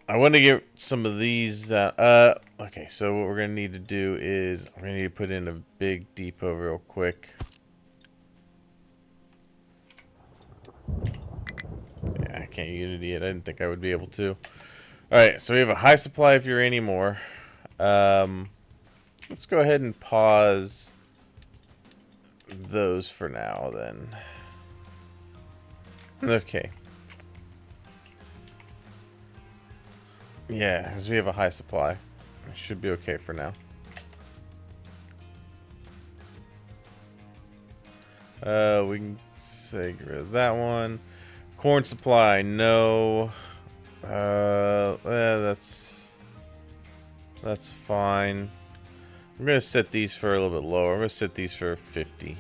I want to get some of these. Okay, so what we're going to need to do is we're going to need to put in a big depot real quick. Yeah, I can't Unity it. I didn't think I would be able to. Alright, so we have a high supply of uranium ore. Let's go ahead and pause those for now then. Okay. Yeah, because we have a high supply. It should be okay for now. We can say get rid of that one. Corn supply, no. That's fine. I'm gonna set these for a little bit lower. I'm gonna set these for 50.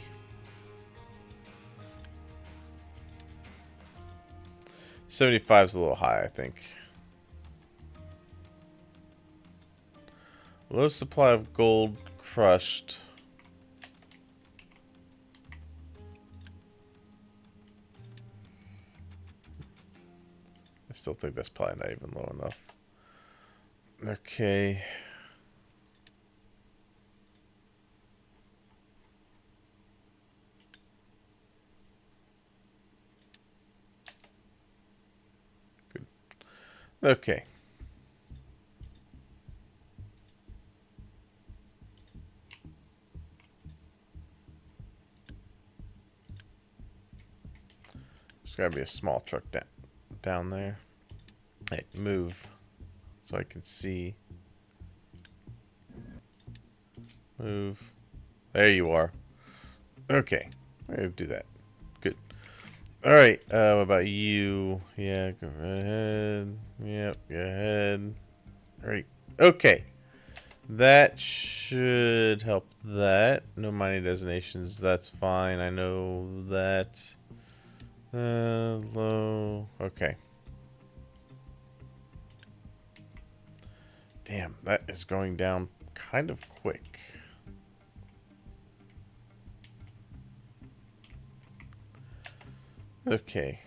$75 is a little high, I think. Low supply of gold crushed. I still think that's probably not even low enough. Okay. Good. Okay. There's gotta be a small truck down there. Hey, move so I can see. Move. There you are. Okay. I'm gonna do that. Good. All right. What about you? Yeah, go ahead. Yep, go ahead. All right. Okay. That should help that. No mining designations. That's fine. I know that. Low. Okay. Damn, that is going down kind of quick. Okay.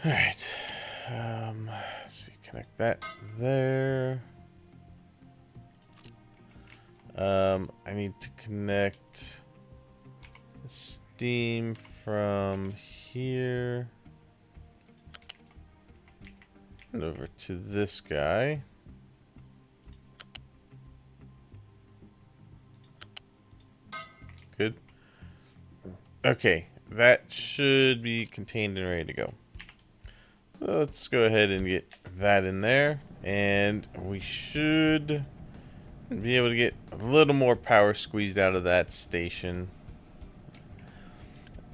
All right. So you connect that there. I need to connect steam from here and over to this guy. Good. Okay, that should be contained and ready to go. Let's go ahead and get that in there, and we should be able to get a little more power squeezed out of that station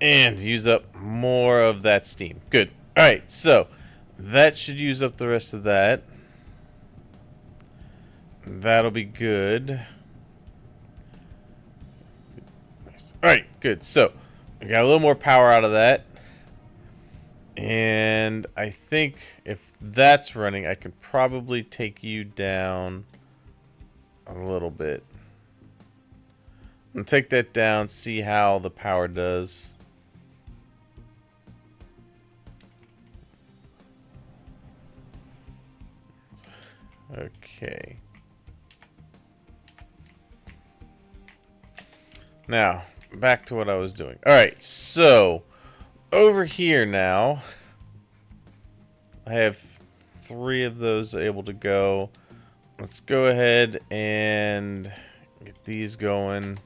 and use up more of that steam. Good. All right, so that should use up the rest of that. That'll be good. Nice. All right, good. So we got a little more power out of that. And I think if that's running, I could probably take you down a little bit. And take that down, see how the power does. Okay. Now, back to what I was doing. Alright, so over here now, I have 3 of those able to go. Let's go ahead and get these going.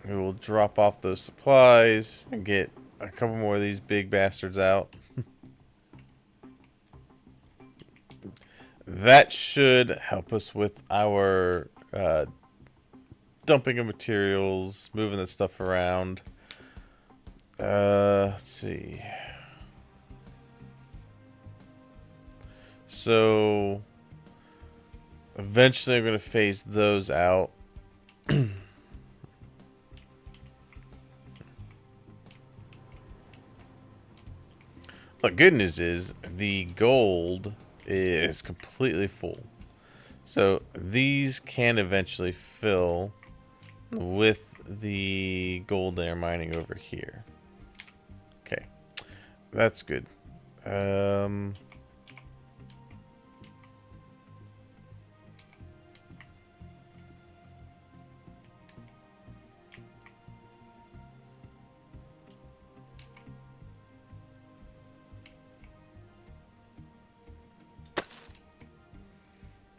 We will drop off those supplies and get a couple more of these big bastards out. That should help us with our dumping of materials, moving the stuff around. Let's see. So eventually I'm going to phase those out. The good news is the gold is completely full. So these can eventually fill with the gold they're mining over here. Okay, that's good.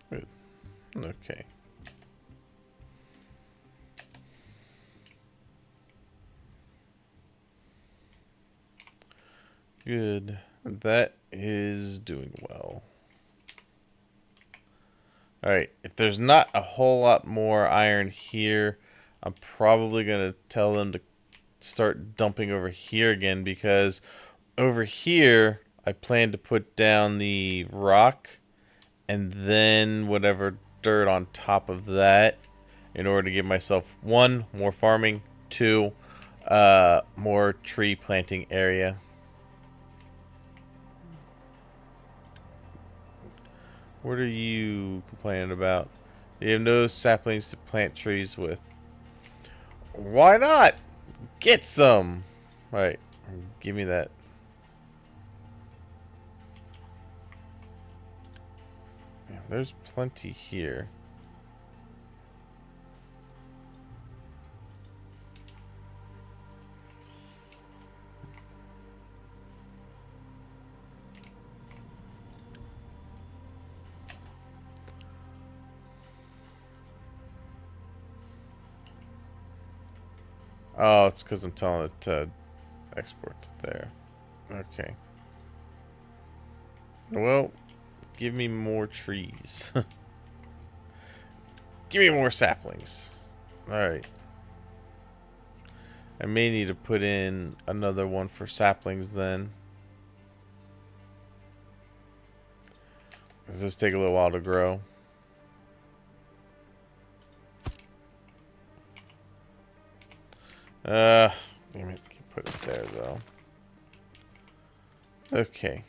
Good. Okay. Good. That is doing well. Alright, if there's not a whole lot more iron here, I'm probably going to tell them to start dumping over here again, because over here I plan to put down the rock and then whatever dirt on top of that in order to give myself 1, more farming, 2, more tree planting area. What are you complaining about? You have no saplings to plant trees with. Why not? Get some! Alright, give me that. Yeah, there's plenty here. Oh, it's because I'm telling it to export to there. Okay. Well, give me more trees. Give me more saplings. Alright. I may need to put in another one for saplings then. Those take a little while to grow. Damn it. Put it there though. Okay.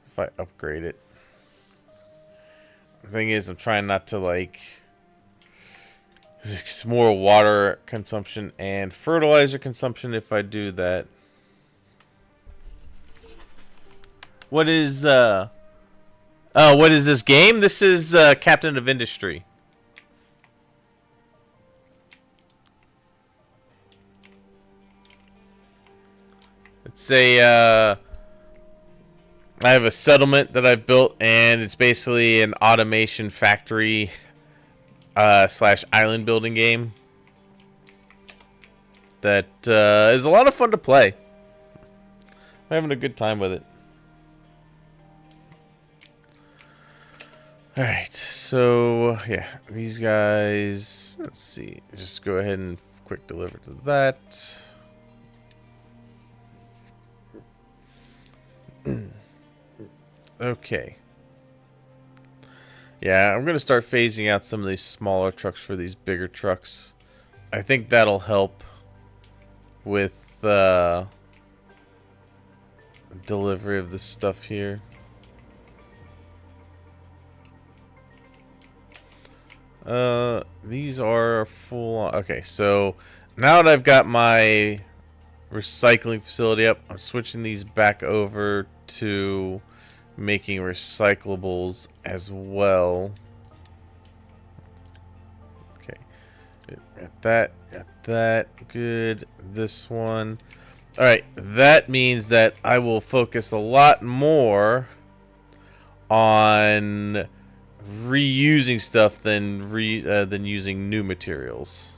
If I upgrade it. The thing is, I'm trying not to like... It's more water consumption and fertilizer consumption if I do that. What is what is this game? This is Captain of Industry. It's a I have a settlement that I've built, and it's basically an automation factory slash island building game that is a lot of fun to play. I'm having a good time with it. Alright, so yeah, these guys, let's see, just go ahead and quick deliver to that. Okay. Yeah, I'm going to start phasing out some of these smaller trucks for these bigger trucks. I think that'll help with delivery of this stuff here. These are full on. Okay, so now that I've got my recycling facility up, I'm switching these back over to making recyclables as well. Okay, got that, good. This one. All right, that means that I will focus a lot more on reusing stuff than using new materials.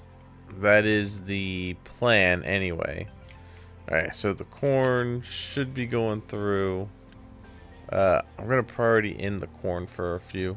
That is the plan anyway. Alright, so the corn should be going through. I'm gonna priority in the corn for a few.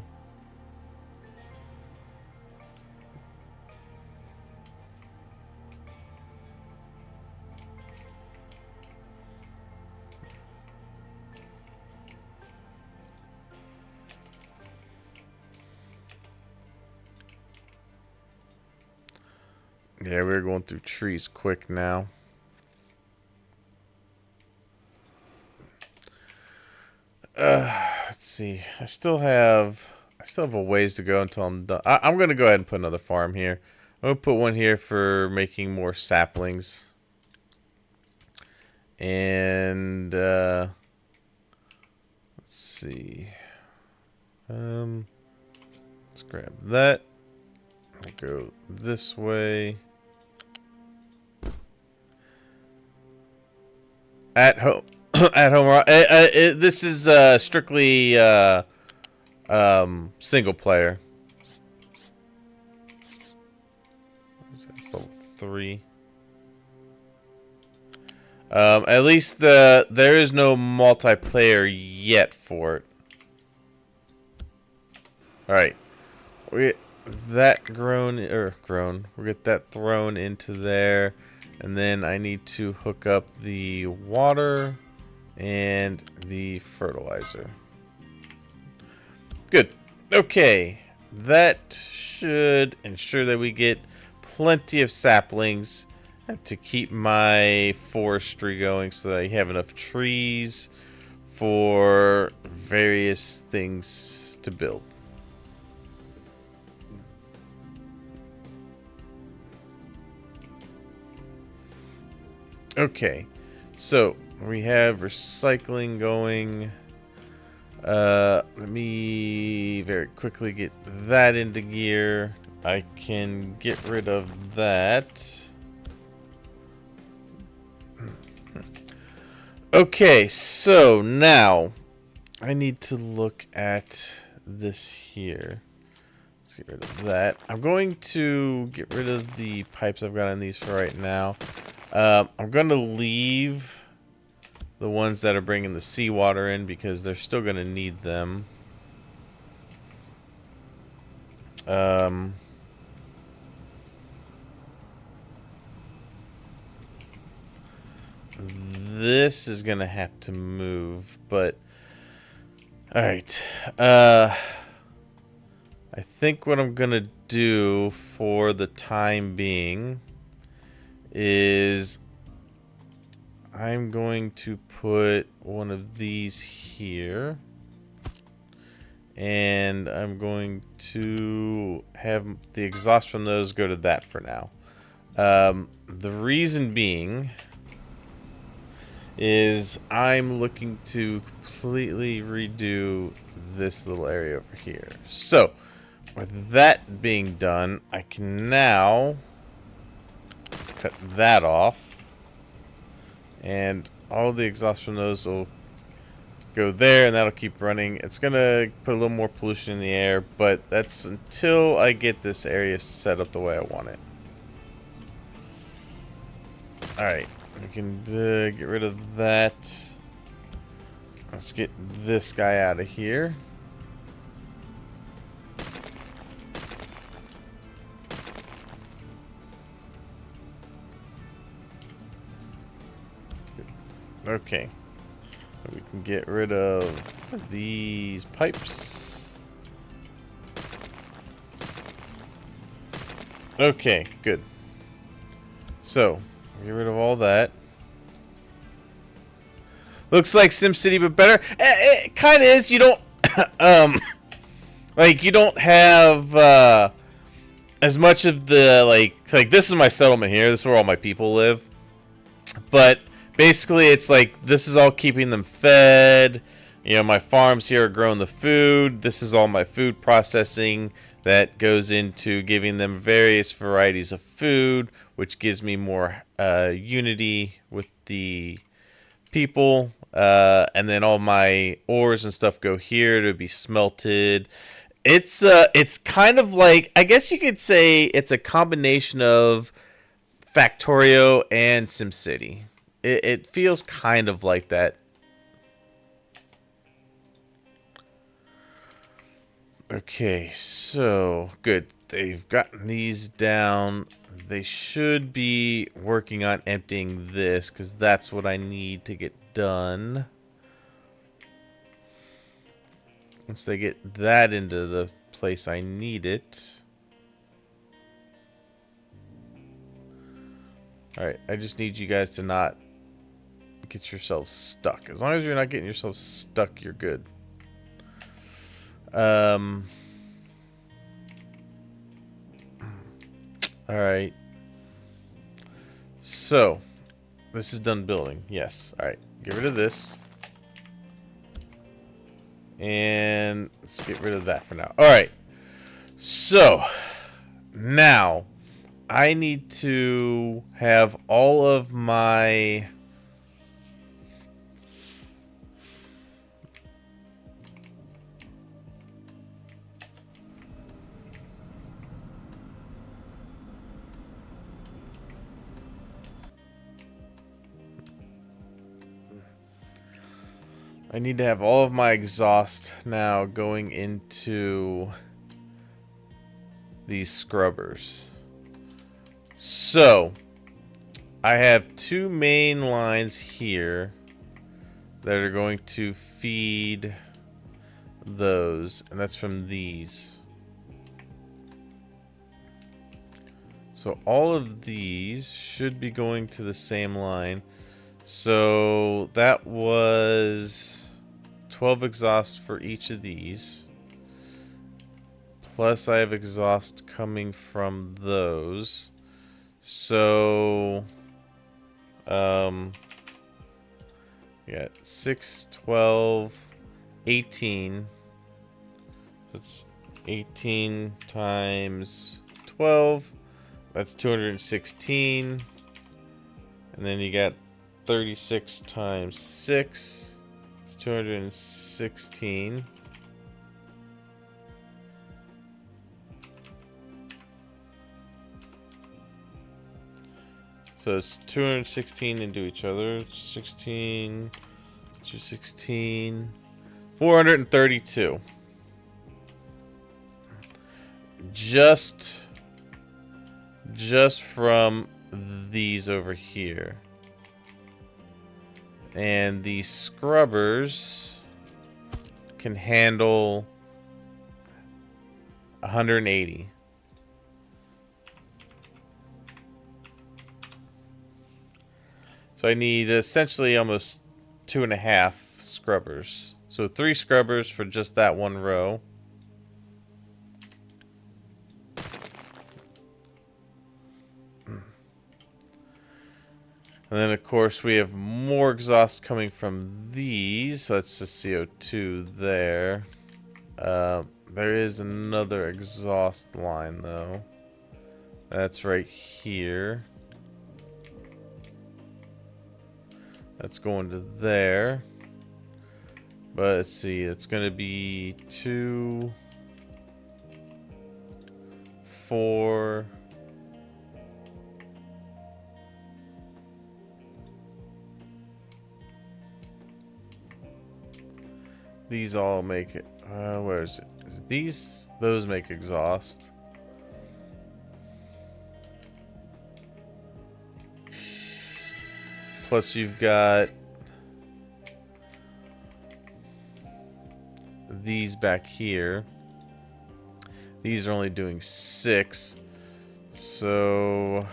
Yeah, we're going through trees quick now. Let's see. I still have a ways to go until I'm done. I'm gonna go ahead and put another farm here. I'm gonna put one here for making more saplings. And let's see. Let's grab that. I'll go this way. At home. At home. This is strictly single player. That's level 3. At least there is no multiplayer yet for it. All right, we get that grown. We get that thrown into there, and then I need to hook up the water and the fertilizer. Good. Okay, that should ensure that we get plenty of saplings to keep my forestry going, so that I have enough trees for various things to build. Okay, so we have recycling going. Let me very quickly get that into gear. I can get rid of that. Okay, so now I need to look at this here. Let's get rid of that. I'm going to get rid of the pipes I've got on these for right now. I'm going to leave the ones that are bringing the seawater in because they're still going to need them. This is going to have to move, but... Alright. I think what I'm going to do for the time being is I'm going to put one of these here. And I'm going to have the exhaust from those go to that for now. The reason being is I'm looking to completely redo this little area over here. So, with that being done, I can now cut that off. And all the exhaust from those will go there, and that'll keep running. It's gonna put a little more pollution in the air, but that's until I get this area set up the way I want it. Alright, we can get rid of that. Let's get this guy out of here. Okay. We can get rid of these pipes. Okay, good. So, get rid of all that. Looks like SimCity, but better. It kind of is. You don't, like, you don't have as much of the like. This is my settlement here. This is where all my people live. But basically, it's like this is all keeping them fed. You know, my farms here are growing the food. This is all my food processing that goes into giving them various varieties of food, which gives me more unity with the people. And then all my ores and stuff go here to be smelted. It's kind of like, I guess you could say it's a combination of Factorio and SimCity. It feels kind of like that. Okay, so good. They've gotten these down. They should be working on emptying this because that's what I need to get done. Once they get that into the place I need it. Alright, I just need you guys to not get yourselves stuck. As long as you're not getting yourselves stuck, you're good. Alright. So, this is done building. Yes. Alright, get rid of this. And let's get rid of that for now. Alright. So, now, I need to have all of my... I need to have all of my exhaust now going into these scrubbers. So, I have two main lines here that are going to feed those, and that's from these. So all of these should be going to the same line. So that was 12 exhaust for each of these. Plus I have exhaust coming from those. So we got 6, 12, 18. So it's 18 times 12. That's 216. And then you got 36 times 6. It's 216. So it's 216 into each other. 16, 216, 432. Just from these over here. And the scrubbers can handle 180. So I need essentially almost 2.5 scrubbers. So 3 scrubbers for just that one row. And then, of course, we have more exhaust coming from these. So that's the CO2 there. There is another exhaust line, though. That's right here. That's going to there. But let's see, it's going to be 2, 4... These all make it. Where is it? Is it these? Those make exhaust. Plus, you've got these back here. These are only doing 6. So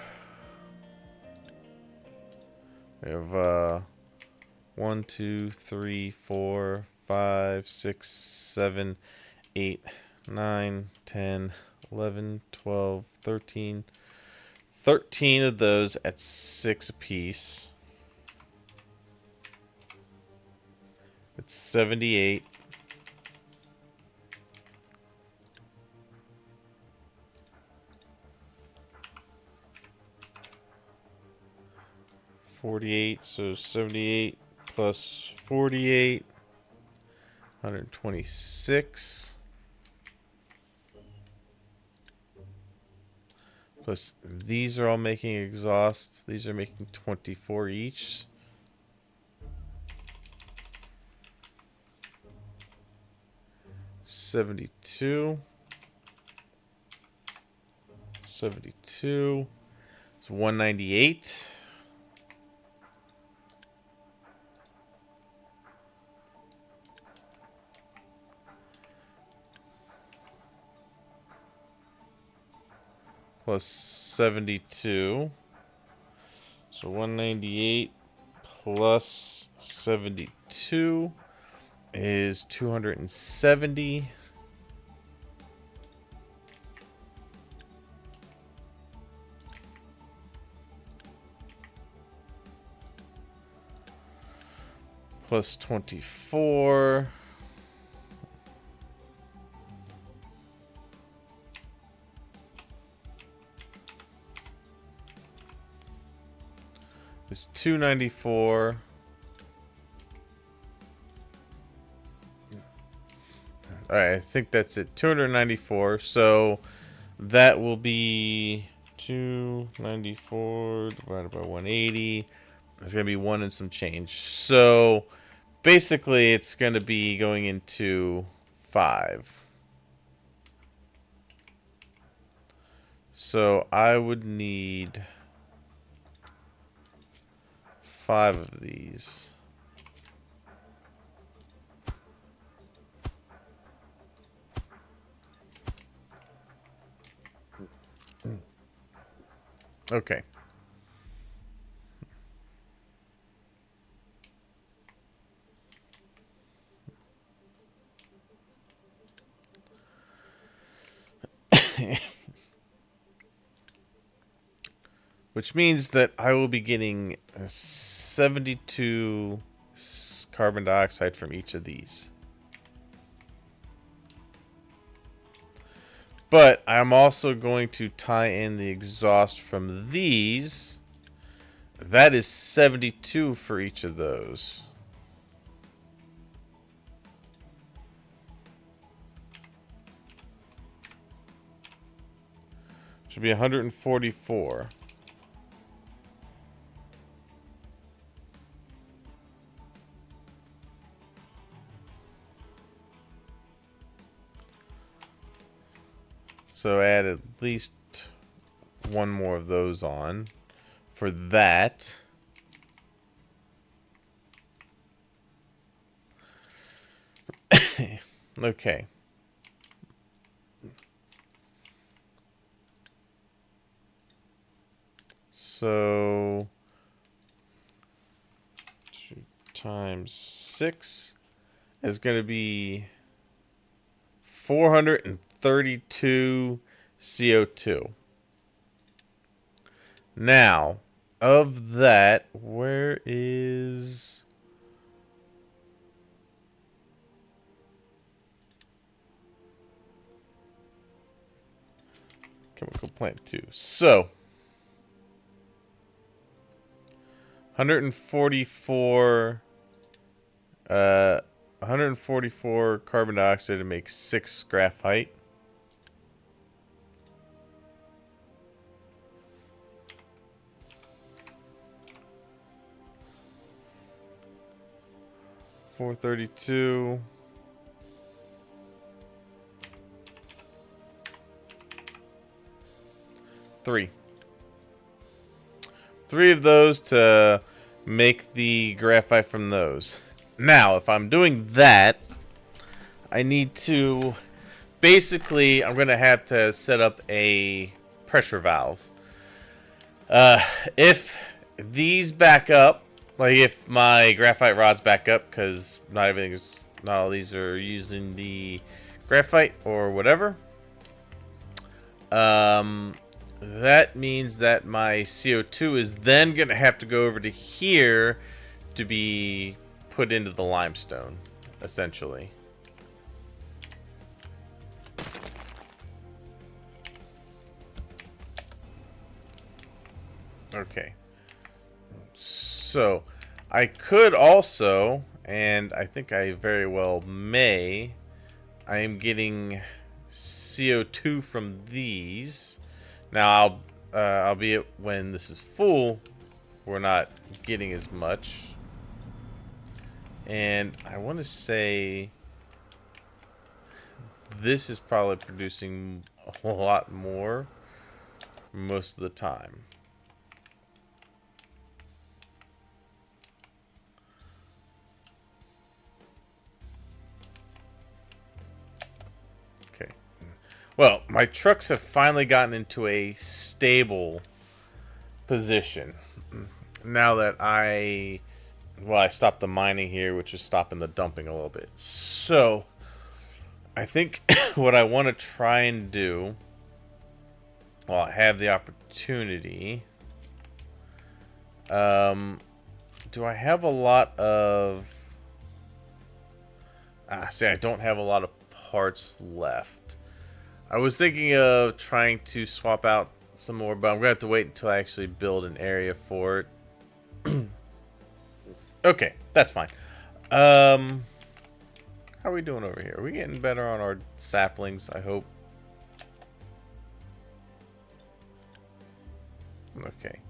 we have 1, 2, 3, 4, 5, 6, 7, 8, 9, 10, 11, 12, 13. 13 of those at 6 apiece. It's 78. So 78 plus 48, 126. Plus these are all making exhaust. These are making 24 each. $72. It's 198. Plus 72. So 198 plus 72 is 270. Plus 24. Is 294. Alright, I think that's it. 294. So that will be 294 divided by 180. It's going to be 1 and some change. So basically it's going to be going into 5. So I would need 5 of these. Okay. Which means that I will be getting 72 carbon dioxide from each of these. But I'm also going to tie in the exhaust from these. That is 72 for each of those. Should be 144. So add at least one more of those on for that. Okay. So 2 times 6 is going to be 432 CO2. Now, of that, where is chemical plant 2? So, 144 uh 144 carbon dioxide to make 6 graphite. $432. 3. 3 of those to make the graphite from those. Now, if I'm doing that, I need to... Basically, I'm going to have to set up a pressure valve. If these back up, like if my graphite rods back up, because not all these are using the graphite or whatever, that means that my CO2 is then going to have to go over to here to be put into the limestone, essentially. Okay. So, I could also, and I think I very well may, I am getting CO2 from these. Now, albeit when this is full, we're not getting as much. And I want to say this is probably producing a lot more most of the time. Okay. Well, my trucks have finally gotten into a stable position. Now that I stopped the mining here, which is stopping the dumping a little bit. So, I think what I want to try and do, while I have the opportunity, do I have a lot of... see, I don't have a lot of parts left. I was thinking of trying to swap out some more, but I'm going to have to wait until I actually build an area for it. Okay, that's fine. How are we doing over here? Are we getting better on our saplings, I hope? Okay.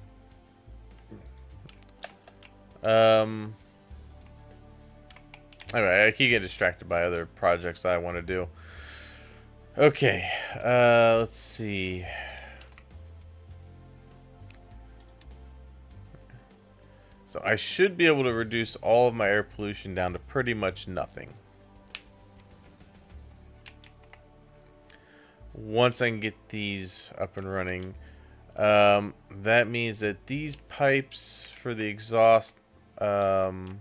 Anyway, I keep getting distracted by other projects that I want to do. Okay, let's see. So I should be able to reduce all of my air pollution down to pretty much nothing. Once I can get these up and running. That means that these pipes for the exhaust, and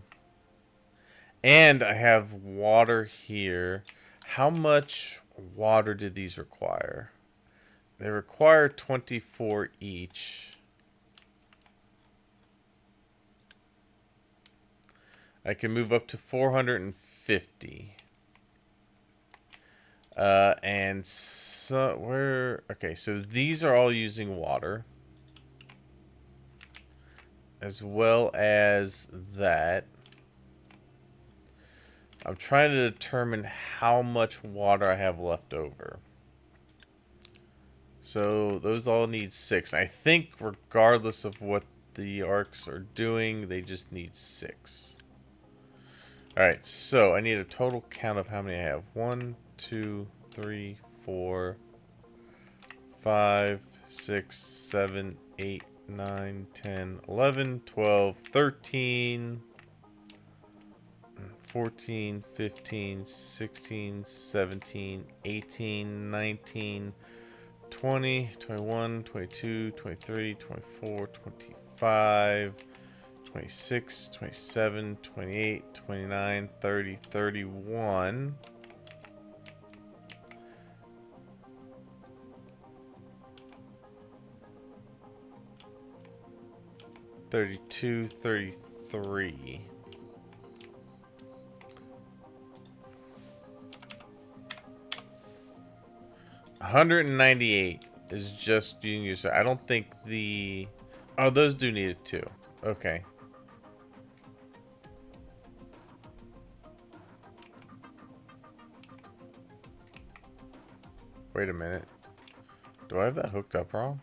I have water here. How much water do these require? They require 24 each. I can move up to 450. And so okay, so these are all using water. As well as that. I'm trying to determine how much water I have left over. So those all need 6. I think regardless of what the arcs are doing, they just need 6. Alright, so I need a total count of how many I have. 1, 2, 3, 4, 5, 6, 7, 8, 9, 10, 11, 12, 13, 14, 15, 16, 17, 18, 19, 20, 21, 22, 23, 24, 25, 26, 27, 28, 29, 30, 31. 32, 33. $198 is just being used. I don't think the... Oh, those do need it too. Okay. Wait a minute. Do I have that hooked up wrong?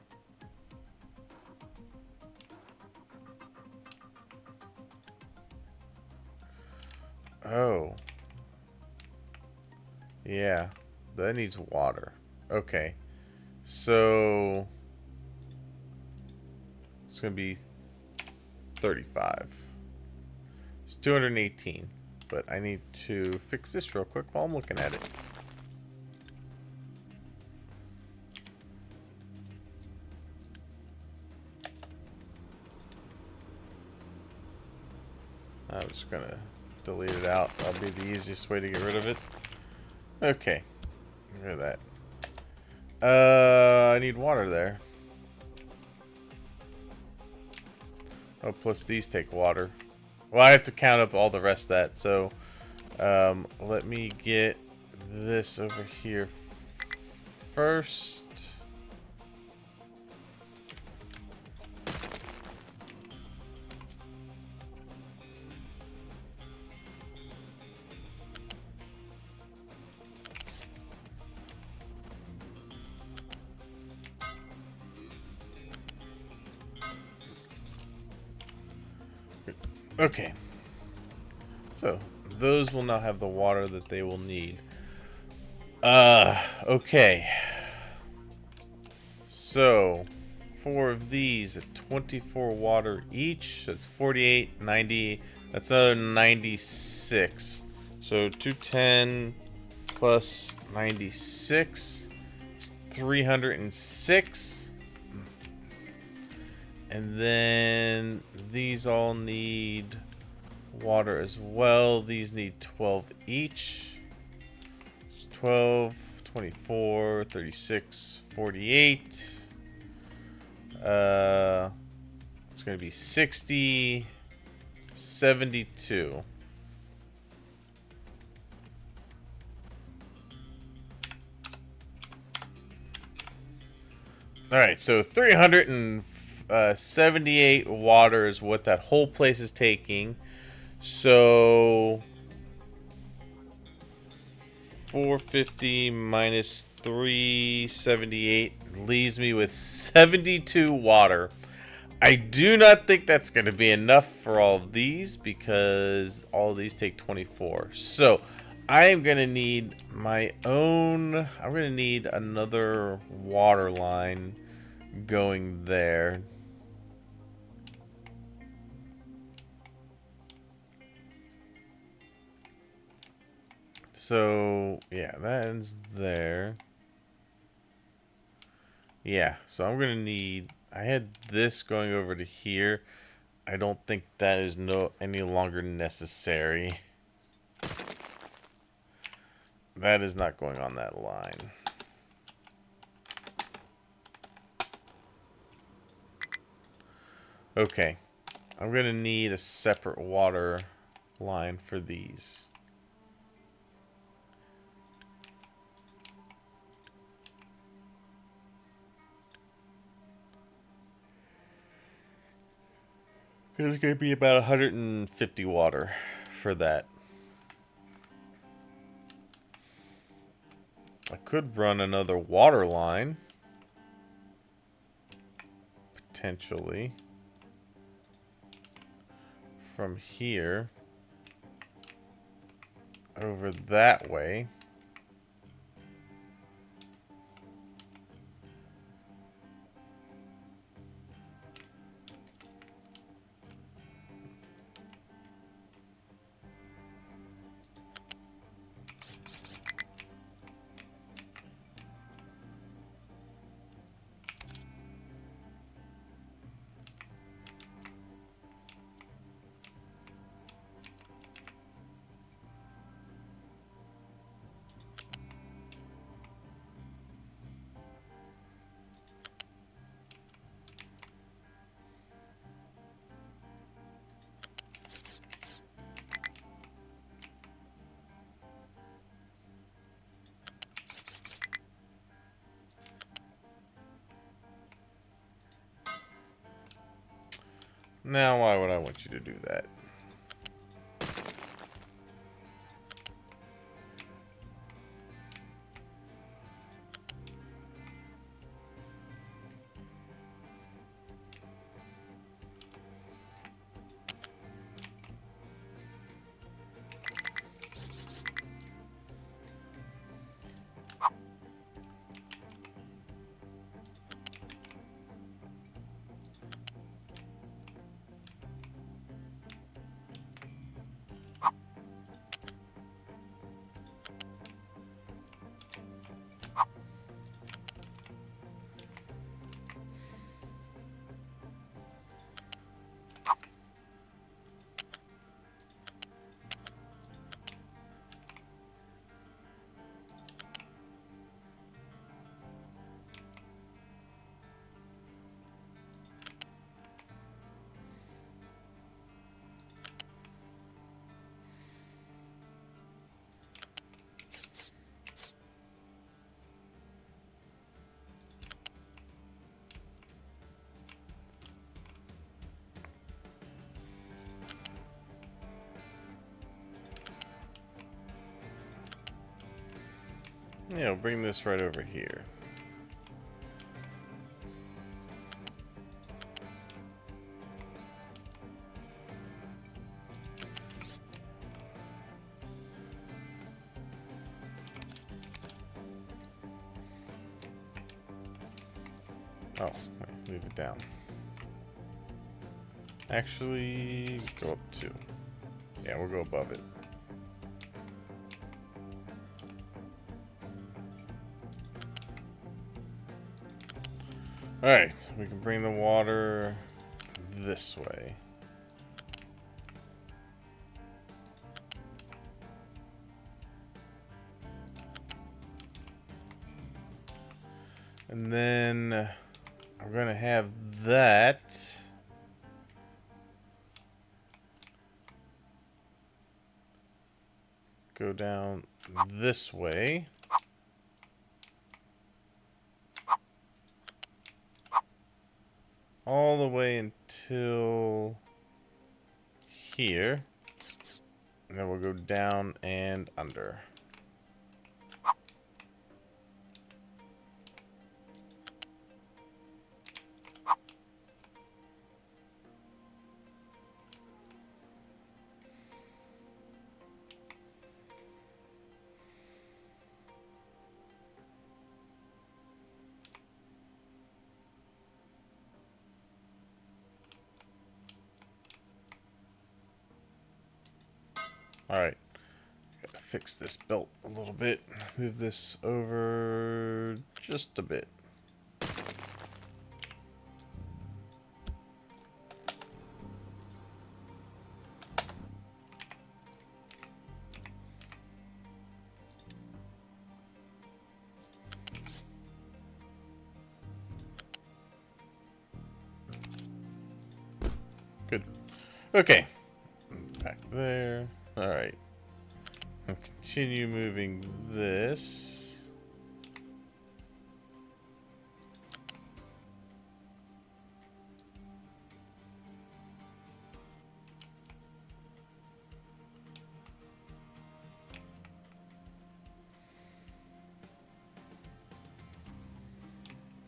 Oh. Yeah. That needs water. Okay. So... It's going to be 35. It's 218. But I need to fix this real quick while I'm looking at it. I'm just going to delete it out. That'll be the easiest way to get rid of it. Okay. Get rid of that. I need water there. Oh, plus these take water. Well, I have to count up all the rest of that, so let me get this over here first. Okay. So, those will now have the water that they will need. Okay. So, 4 of these at 24 water each. That's 48, 90. That's another 96. So, 210 plus 96 is 306. And then these all need water as well. These need 12 each. 12, 24, 36, 48. It's going to be 60, 72. Alright, so 378 water is what that whole place is taking. So 450 minus 378 leaves me with 72 water. I do not think that's going to be enough for all of these because all of these take 24. So I am going to need my own... I'm going to need another water line going there. So, yeah, that ends there. Yeah, so I'm going to need... I had this going over to here. I don't think that is any longer necessary. That is not going on that line. Okay. I'm going to need a separate water line for these. It's going to be about 150 water for that. I could run another water line. Potentially. From here. Over that way. Now, why would I want you to do that? Yeah, we'll bring this right over here. Oh, wait, move it down. Actually, go up 2. Yeah, we'll go above it. Alright, we can bring the water this way. And then we're going to have that go down this way. All the way until here. And then we'll go down and under. Alright. Gotta fix this belt a little bit. Move this over just a bit. Good. Okay. Back there. Alright. I'll continue moving this.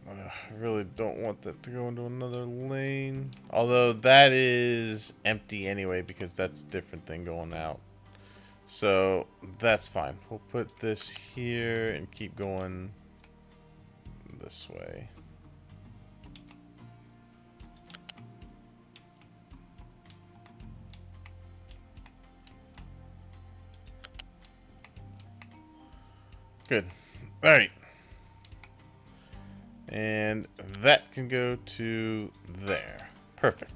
I really don't want that to go into another lane. Although that is empty anyway because that's a different thing going out. So that's fine. We'll put this here and keep going this way. Good. All right. And that can go to there. Perfect.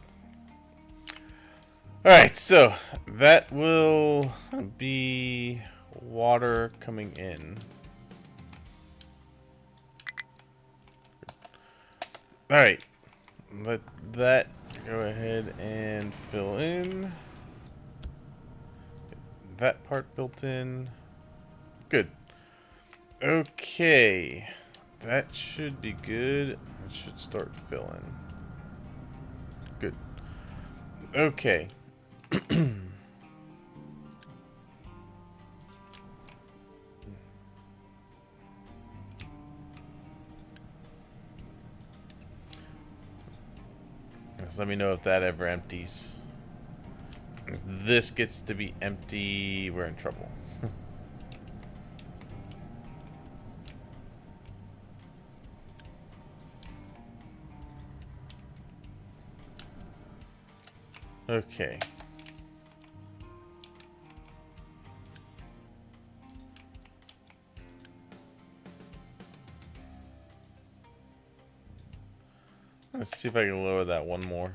Alright, so that will be water coming in. Alright, let that go ahead and fill in. Get that part built in. Good. Okay, that should be good. It should start filling. Good. Okay. Just let me know if that ever empties. If this gets to be empty, we're in trouble. Okay. Let's see if I can lower that one more.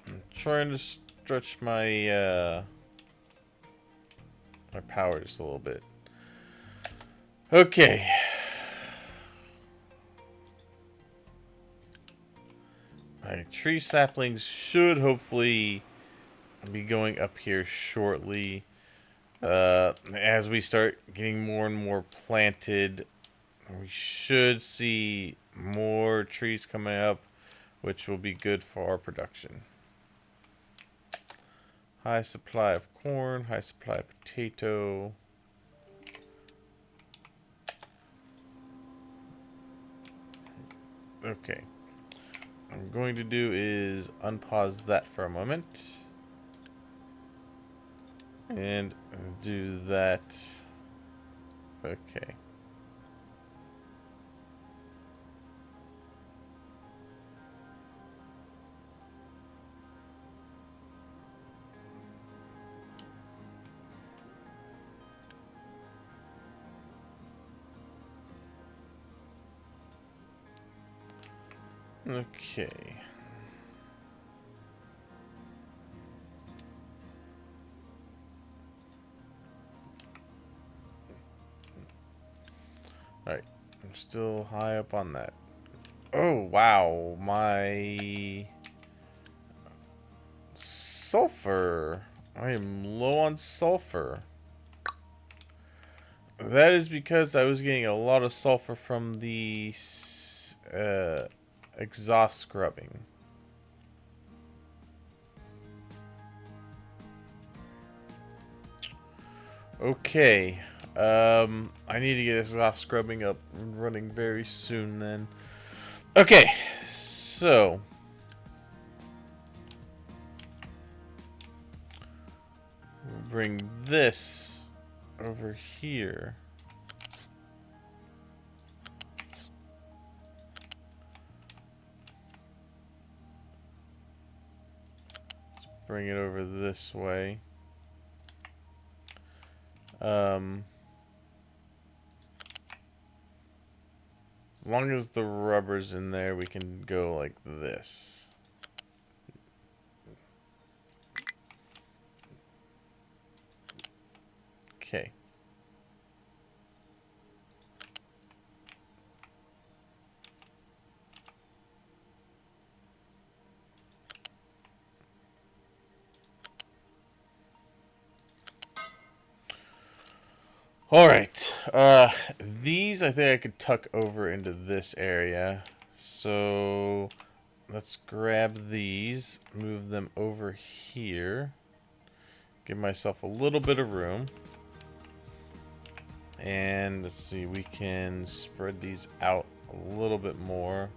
I'm trying to stretch my my power just a little bit. Okay. My tree saplings should hopefully be going up here shortly. As we start getting more and more planted, we should see more trees coming up, which will be good for our production. High supply of corn, high supply of potato. Okay. What I'm going to do is unpause that for a moment. And do that. Okay. Okay. Alright. I'm still high up on that. Oh, wow. My sulfur. I am low on sulfur. That is because I was getting a lot of sulfur from the exhaust scrubbing. Okay. I need to get exhaust scrubbing up and running very soon then. Okay. So. We'll bring this over here. Bring it over this way. As long as the rubber's in there, we can go like this. Okay. Alright. These I think I could tuck over into this area. So let's grab these, move them over here. Give myself a little bit of room. And let's see, we can spread these out a little bit more.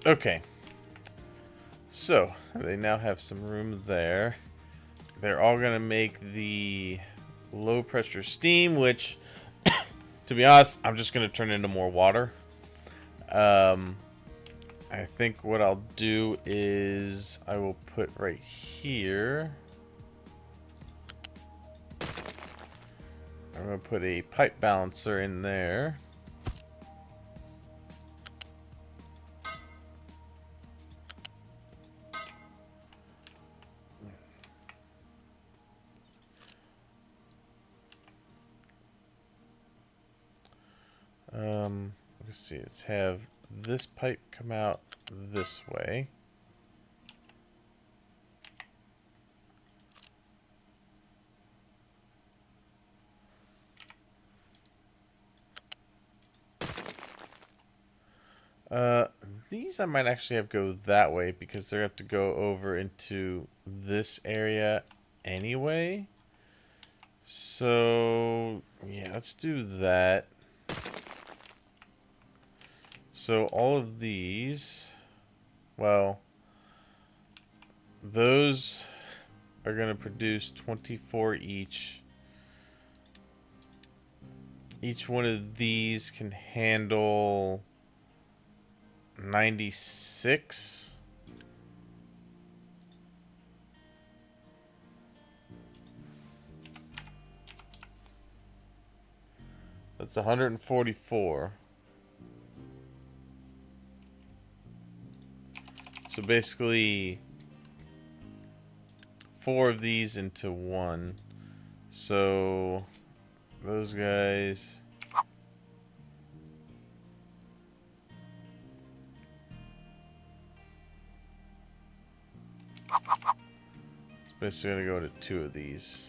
Okay. So, they now have some room there. They're all going to make the low pressure steam, which, to be honest, I'm just going to turn into more water. I think what I'll do is I will put right here. I'm going to put a pipe balancer in there. Let's see. Let's have this pipe come out this way. These I might actually have go that way because they have to go over into this area anyway. So, yeah, let's do that. So all of these, well, those are going to produce 24 each. Each one of these can handle 96. That's 144. So basically 4 of these into 1. So those guys, it's basically going to go to 2 of these.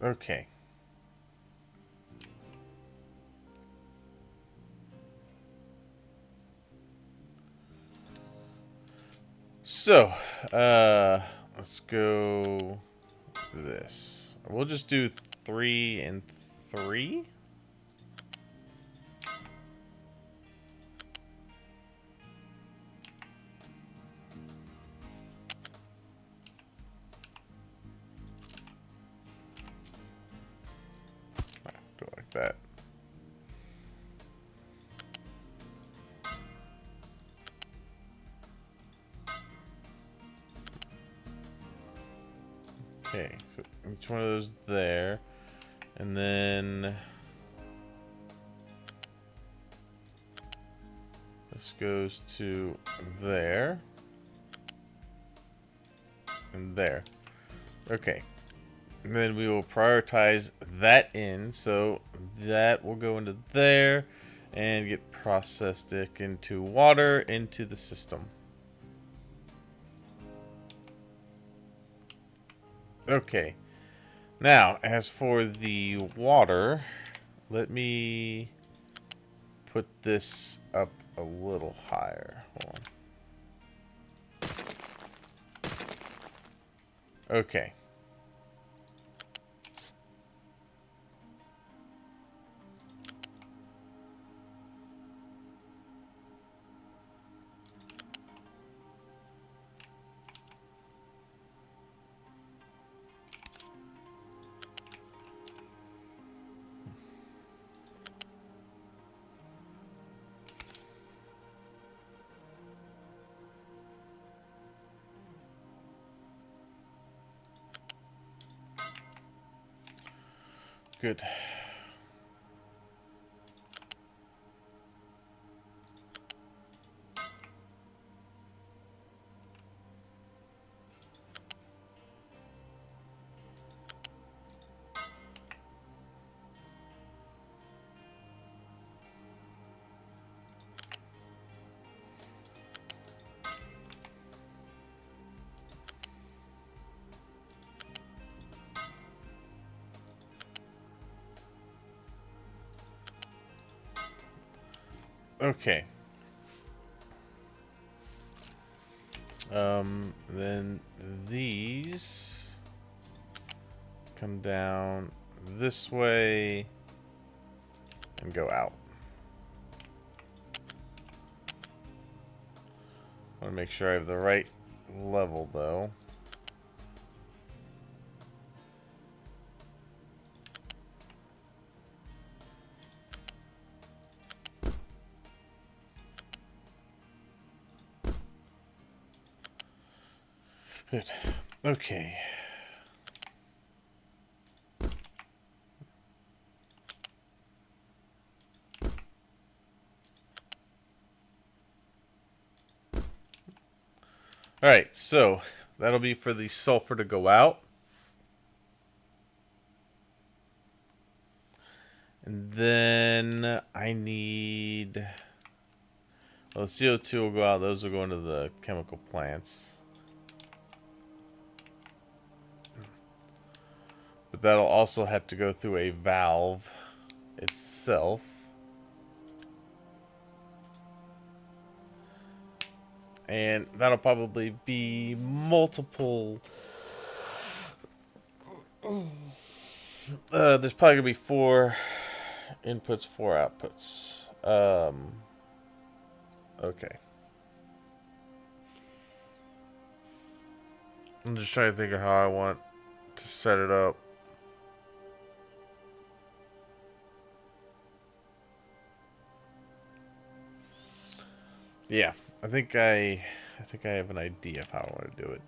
Okay. So, let's go this. We'll just do 3 and 3. Do it like that. Okay, so each one of those there. And then this goes to there. And there. Okay. And then we will prioritize that in. So that will go into there and get processed into water into the system. Okay. Now, as for the water, let me put this up a little higher. Hold on. Okay. Good. Okay. Then these come down this way and go out. I want to make sure I have the right level though. Good. Okay. Alright, so that'll be for the sulfur to go out. And then I need... Well, the CO2 will go out. Those will go into the chemical plants. But that'll also have to go through a valve itself. And that'll probably be multiple... there's probably going to be 4 inputs, 4 outputs. Okay. I'm just trying to think of how I want to set it up. Yeah, I think I have an idea of how I want to do it.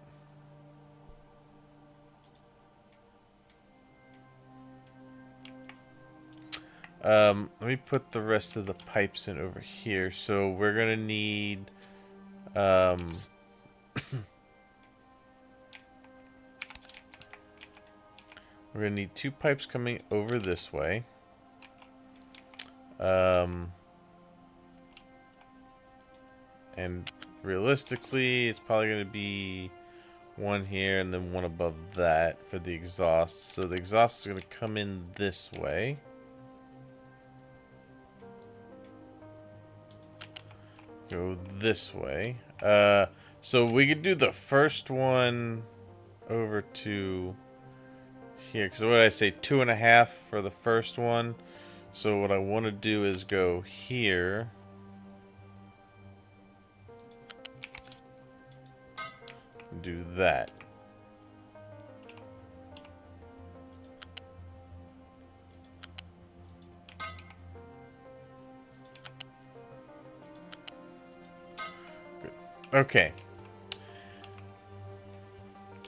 Let me put the rest of the pipes in over here. So we're gonna need we're gonna need 2 pipes coming over this way. And realistically, it's probably gonna be 1 here and then 1 above that for the exhaust. So the exhaust is gonna come in this way. Go this way. So we could do the first one over to here. Because what did I say? 2.5 for the first one. So what I want to do is go here. And do that. Good. Okay.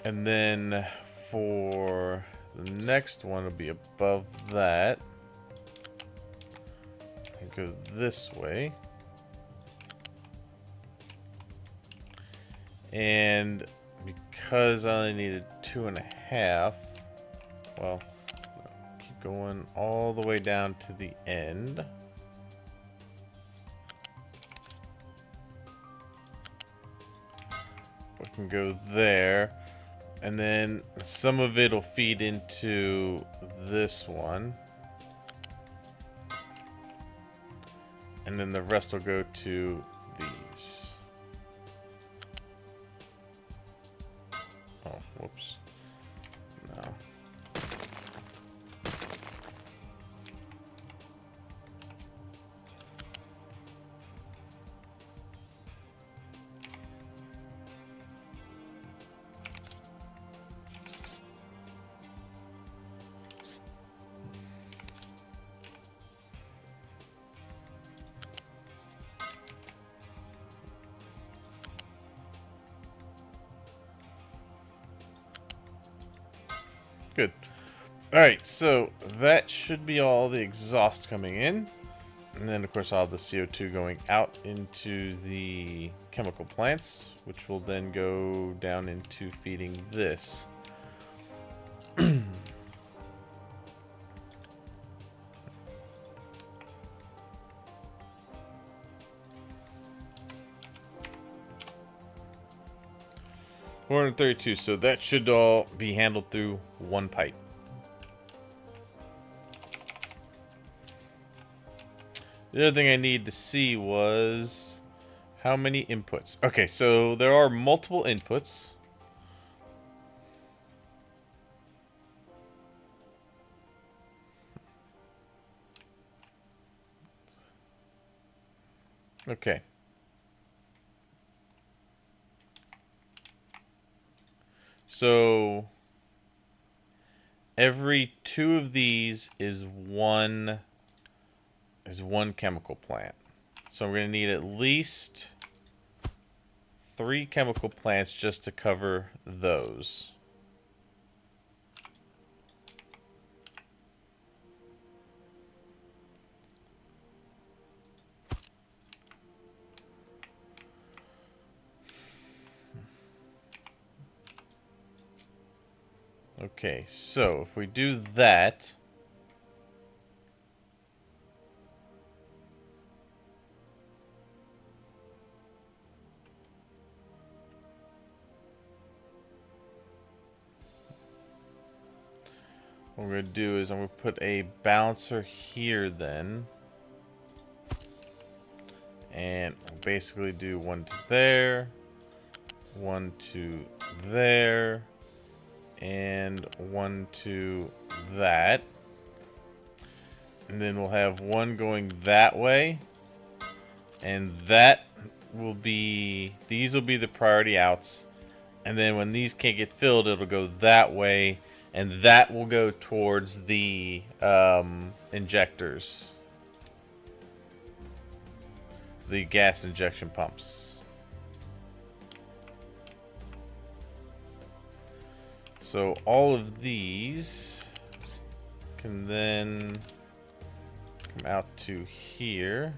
And then for the next one, it'll be above that. And go this way. And because I only needed 2.5, well, keep going all the way down to the end. We can go there. And then some of it will feed into this one. And then the rest will go to these. Oh, whoops. No. Good. Alright, so that should be all the exhaust coming in. And then, of course, I'll have the CO2 going out into the chemical plants, which will then go down into feeding this. 432, so that should all be handled through 1 pipe. The other thing I need to see was how many inputs. Okay, so there are multiple inputs. Okay. So every 2 of these is one chemical plant. So I'm going to need at least 3 chemical plants just to cover those. Okay, so if we do that, what we're going to do is I'm going to put a balancer here then. And we'll basically do one to there, one to there, and one to that. And then we'll have one going that way. And that will be, these will be the priority outs. And then when these can't get filled, it'll go that way. And that will go towards the injectors. The gas injection pumps. So all of these can then come out to here.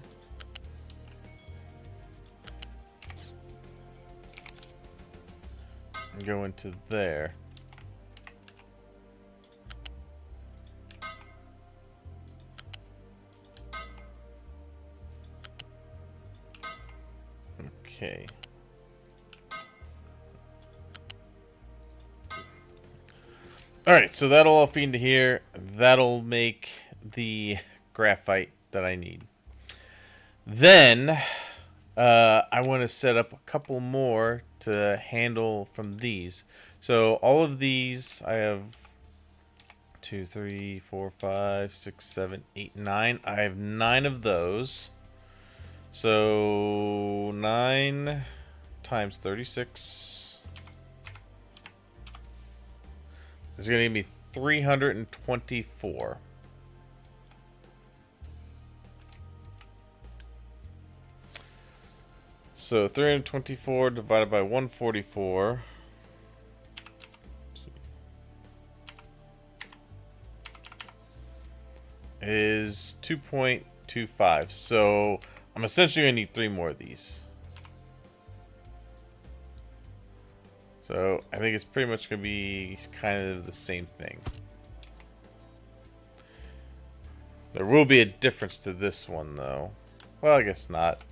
And go into there. Okay. Alright, so that'll all feed into here. That'll make the graphite that I need. Then, I want to set up a couple more to handle from these. So all of these, I have 2, 3, 4, 5, 6, 7, 8, 9. I have 9 of those. So 9 times 36 is going to give me 324. So 324 divided by 144 is 2.25. So I'm essentially going to need 3 more of these. So I think it's pretty much going to be kind of the same thing. There will be a difference to this one, though. Well, I guess not.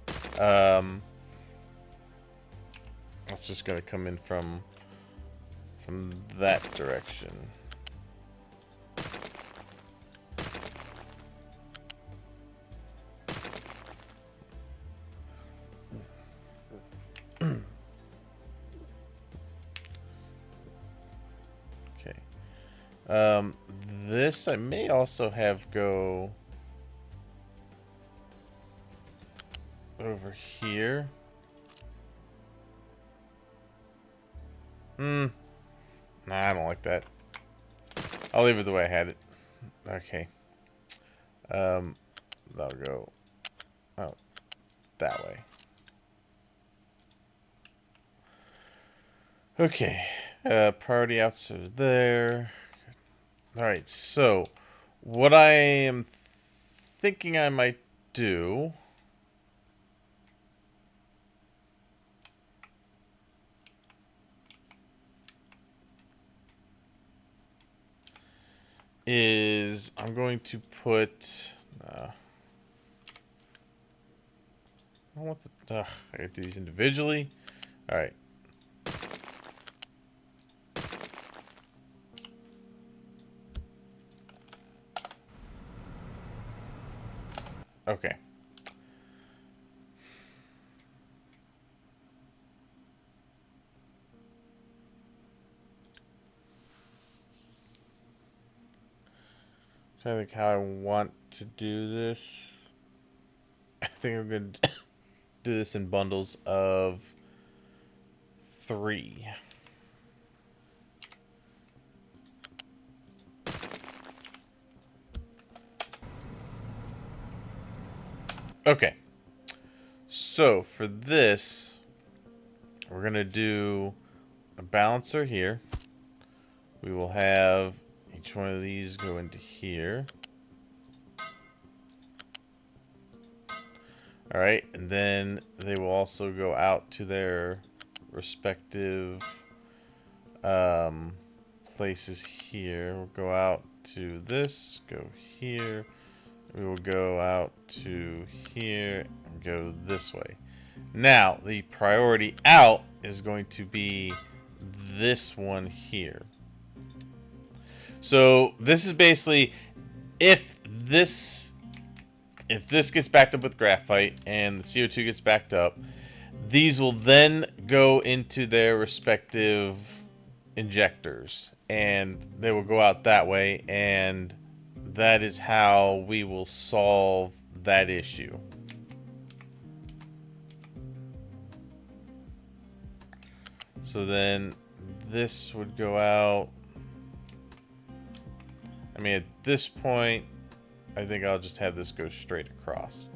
That's just going to come in from that direction. Okay. This I may also have go over here. Nah, I don't like that. I'll leave it the way I had it. Okay. That'll go that way. Okay. Priority outs are there. Alright, so what I am thinking I might do is I'm going to put I don't want the I gotta do these individually. Alright. Okay. So I think how I want to do this. I think I'm going to do this in bundles of 3. Okay. So for this, we're going to do a balancer here. We will have each one of these go into here. Alright, and then they will also go out to their respective places here. We'll go out to this, go here. We will go out to here and go this way. Now, the priority out is going to be this one here. So this is basically if this gets backed up with graphite and the CO2 gets backed up, these will then go into their respective injectors and they will go out that way, and that is how we will solve that issue. So then this would go out. I mean, at this point, I think I'll just have this go straight across.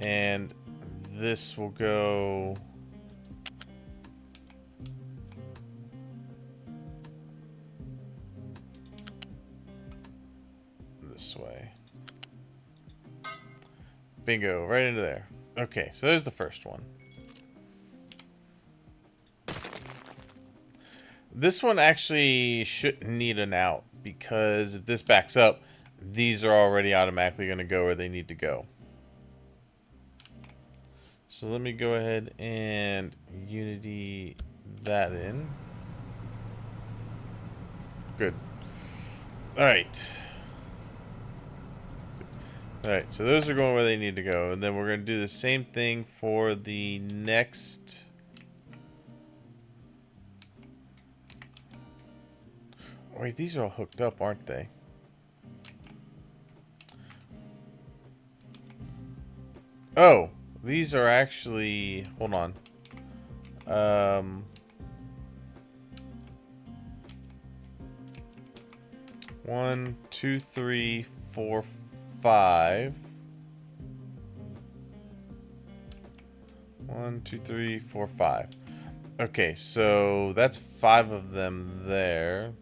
And this will go this way. Bingo, right into there. Okay, so there's the first one. This one actually shouldn't need an out, because if this backs up, these are already automatically going to go where they need to go. So let me go ahead and Unity that in. Good. Alright. Alright, so those are going where they need to go. And then we're going to do the same thing for the next. Wait, these are all hooked up, aren't they? Oh, these are actually... Hold on. 1, 2, 3, 4, 5. 1, 2, 3, 4, 5. Okay, so that's 5 of them there.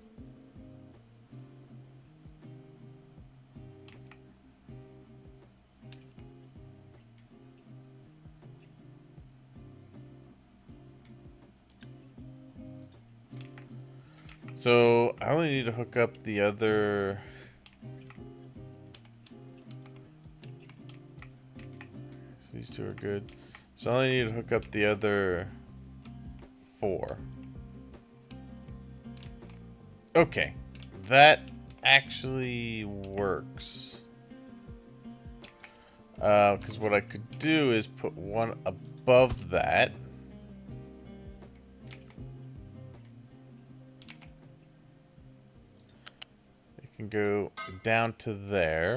So I only need to hook up the other. So these two are good. So I only need to hook up the other 4. Okay, that actually works. Because what I could do is put one above that. Can go down to there.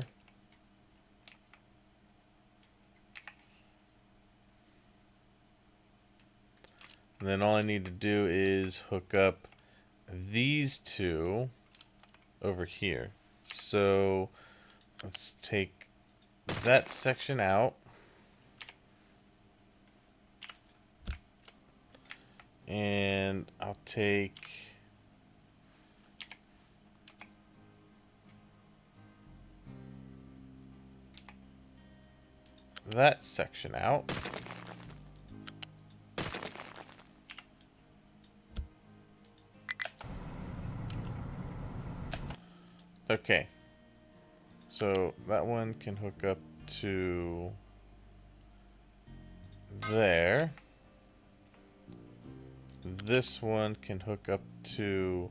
And then all I need to do is hook up these two over here. So let's take that section out. And I'll take that section out. Okay. So that one can hook up to there. This one can hook up to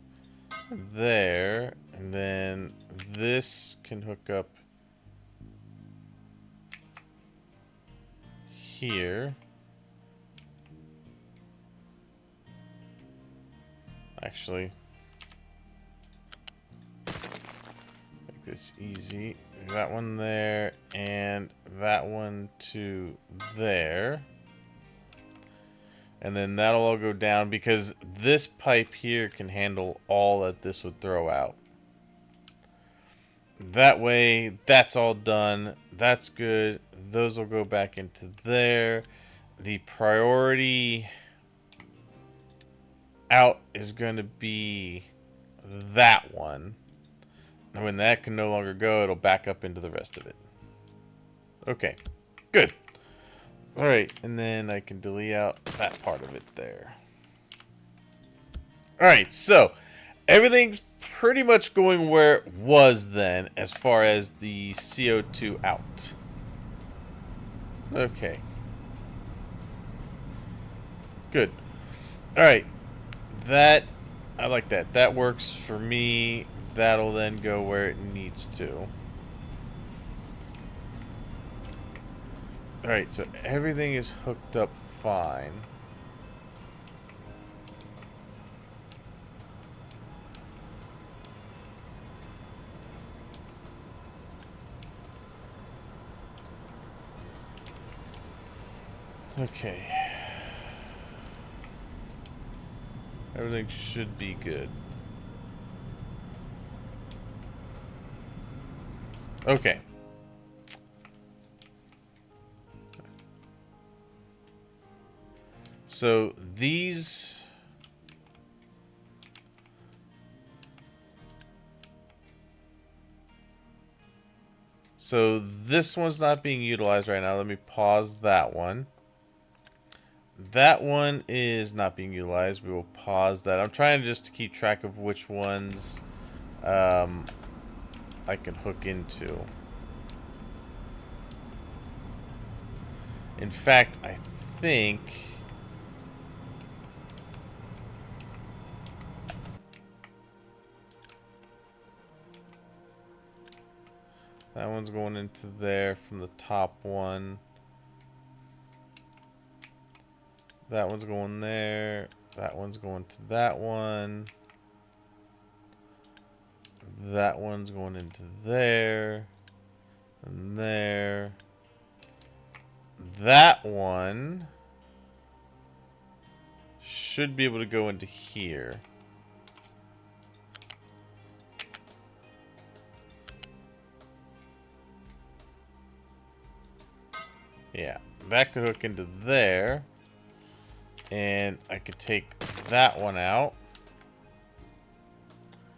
there. And then this can hook up here. Actually, make this easy. That one there and that one to there. And then that'll all go down because this pipe here can handle all that this would throw out. That way, that's all done. That's good. Those will go back into there. The priority out is going to be that one. And when that can no longer go, it'll back up into the rest of it. Okay, good. Alright, and then I can delete out that part of it there. Alright, so everything's pretty much going where it was then as far as the CO2 out. Okay. Good. Alright. That, I like that. That works for me. That'll then go where it needs to. Alright, so everything is hooked up fine. Okay. Everything should be good. Okay. So these... So this one's not being utilized right now. Let me pause that one. That one is not being utilized. We will pause that. I'm trying just to keep track of which ones I can hook into. In fact, I think... that one's going into there from the top one. That one's going there. That one's going to that one. That one's going into there. And there. That one should be able to go into here. Yeah, that could hook into there. And I could take that one out.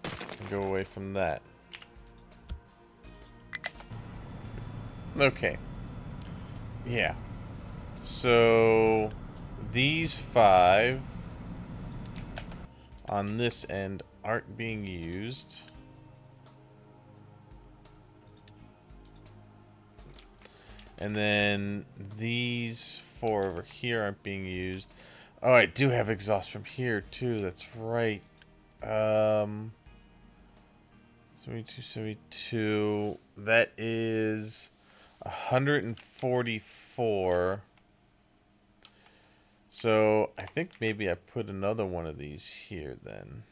And go away from that. Okay. Yeah. So these 5 on this end aren't being used. And then these 4 over here aren't being used. Oh, I do have exhaust from here too. That's right. 72, 72. That is 144. So I think maybe I put another one of these here then.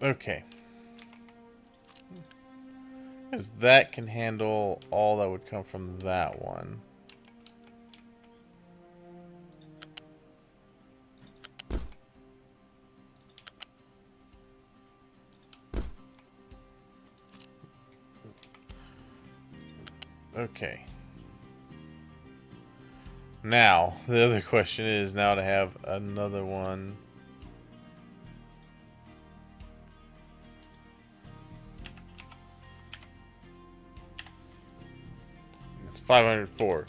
Okay. Because that can handle all that would come from that one. Okay. Now, the other question is now to have another one. It's 504.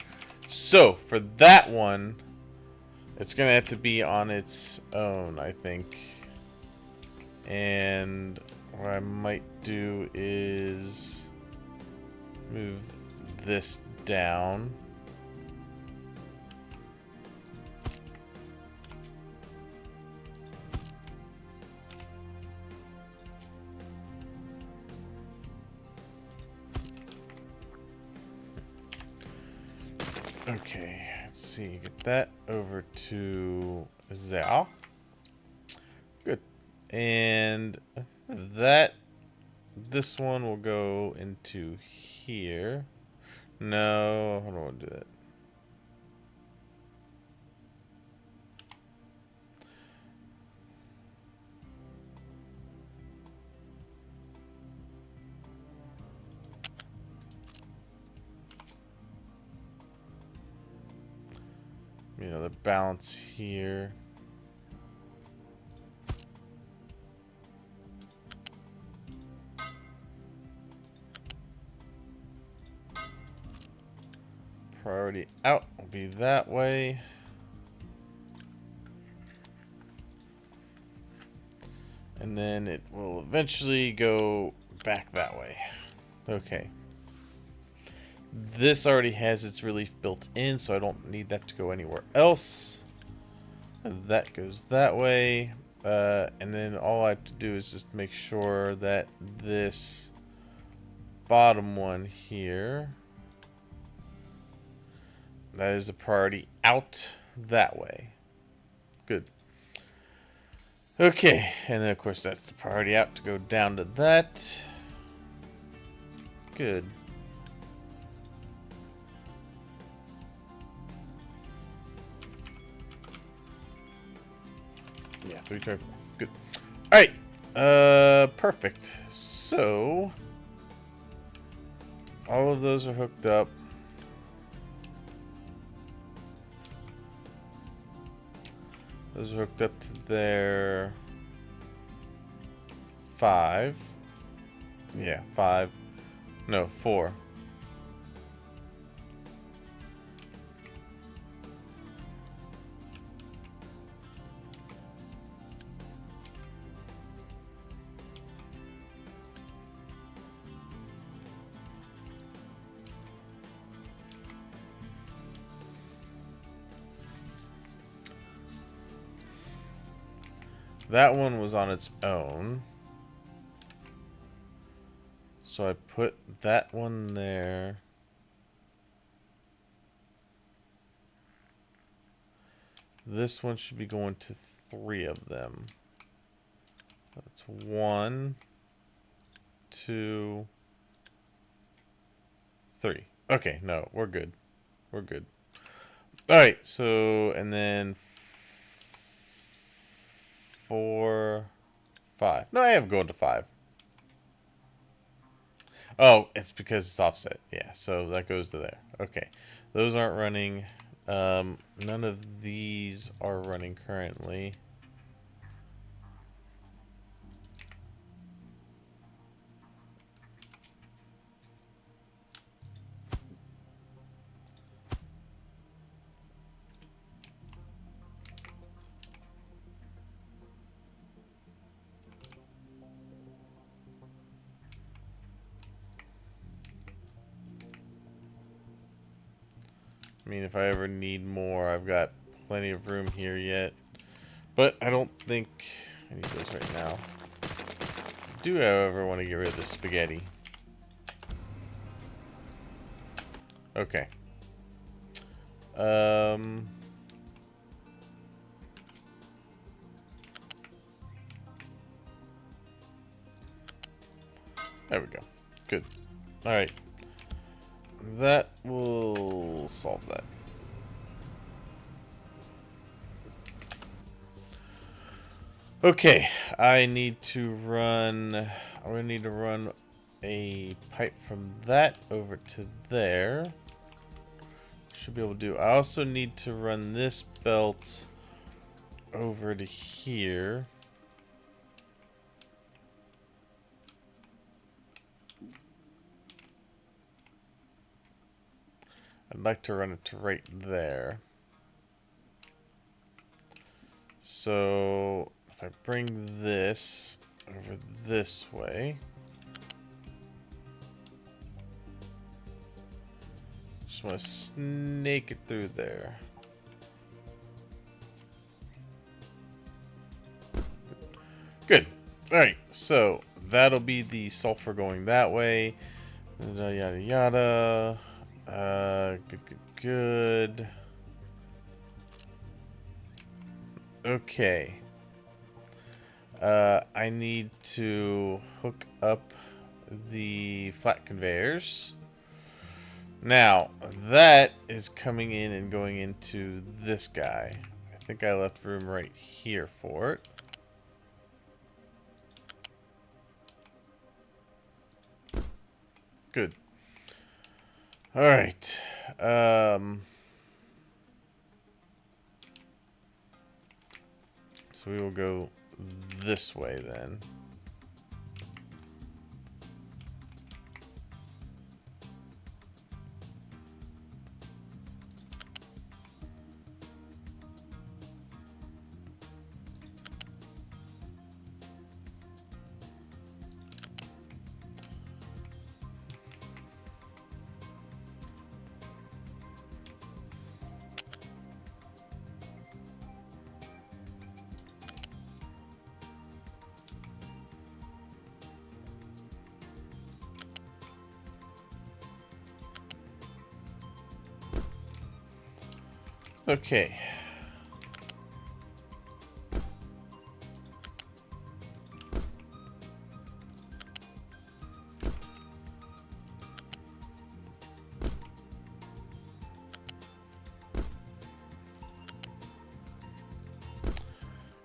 So, for that one, it's going to have to be on its own, I think. And what I might do is move this down. Okay, let's see. Get that over to there. Good. And that, this one will go into here. No, I don't want to do that. you know, the balance here. Priority out will be that way. And then it will eventually go back that way. Okay. This already has its relief built in, so I don't need that to go anywhere else. And that goes that way. And then all I have to do is just make sure that this bottom one here, that is a priority out that way. Good. Okay, and then of course that's the priority out to go down to that. Good. Yeah, 324. Good. Alright. Perfect. So all of those are hooked up. Those are hooked up to their 5. Yeah, 5. No, 4. That one was on its own. So I put that one there. This one should be going to 3 of them. That's 1, 2, 3. Okay, no, we're good. We're good. Alright, so, and then 4, 5. No, I have going to 5. Oh, it's because it's offset. Yeah, so that goes to there. Okay. Those aren't running. None of these are running currently. I mean, if I ever need more, I've got plenty of room here yet. But I don't think I need those right now. I do, however, want to get rid of the spaghetti. Okay. There we go. Good. Alright. That will solve that. Okay, I need to run. I'm gonna need to run a pipe from that over to there. Should be able to do. I also need to run this belt over to here. I'd like to run it to right there. So if I bring this over this way, just want to snake it through there. Good. Alright, so that'll be the sulfur going that way. Yada yada. Good. Okay. I need to hook up the flat conveyors. Now, that is coming in and going into this guy. I think I left room right here for it. Good. Alright. So we will go this way then. Okay.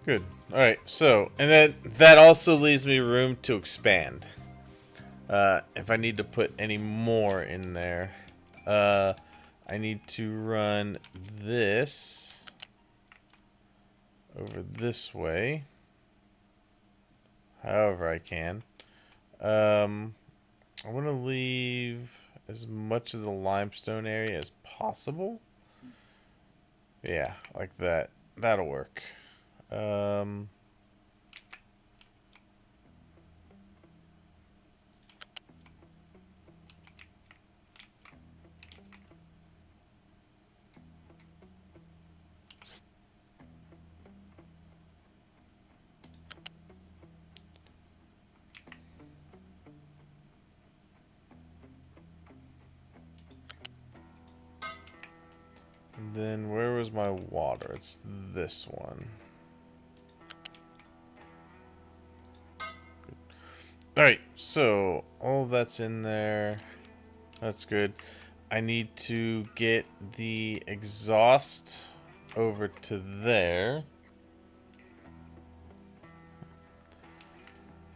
Good. All right. So, and then that also leaves me room to expand. If I need to put any more in there, I need to run this over this way. However I can. I want to leave as much of the limestone area as possible. Yeah, like that. That'll work. Um, then where was my water? It's this one. Alright, so all that's in there. That's good. I need to get the exhaust over to there.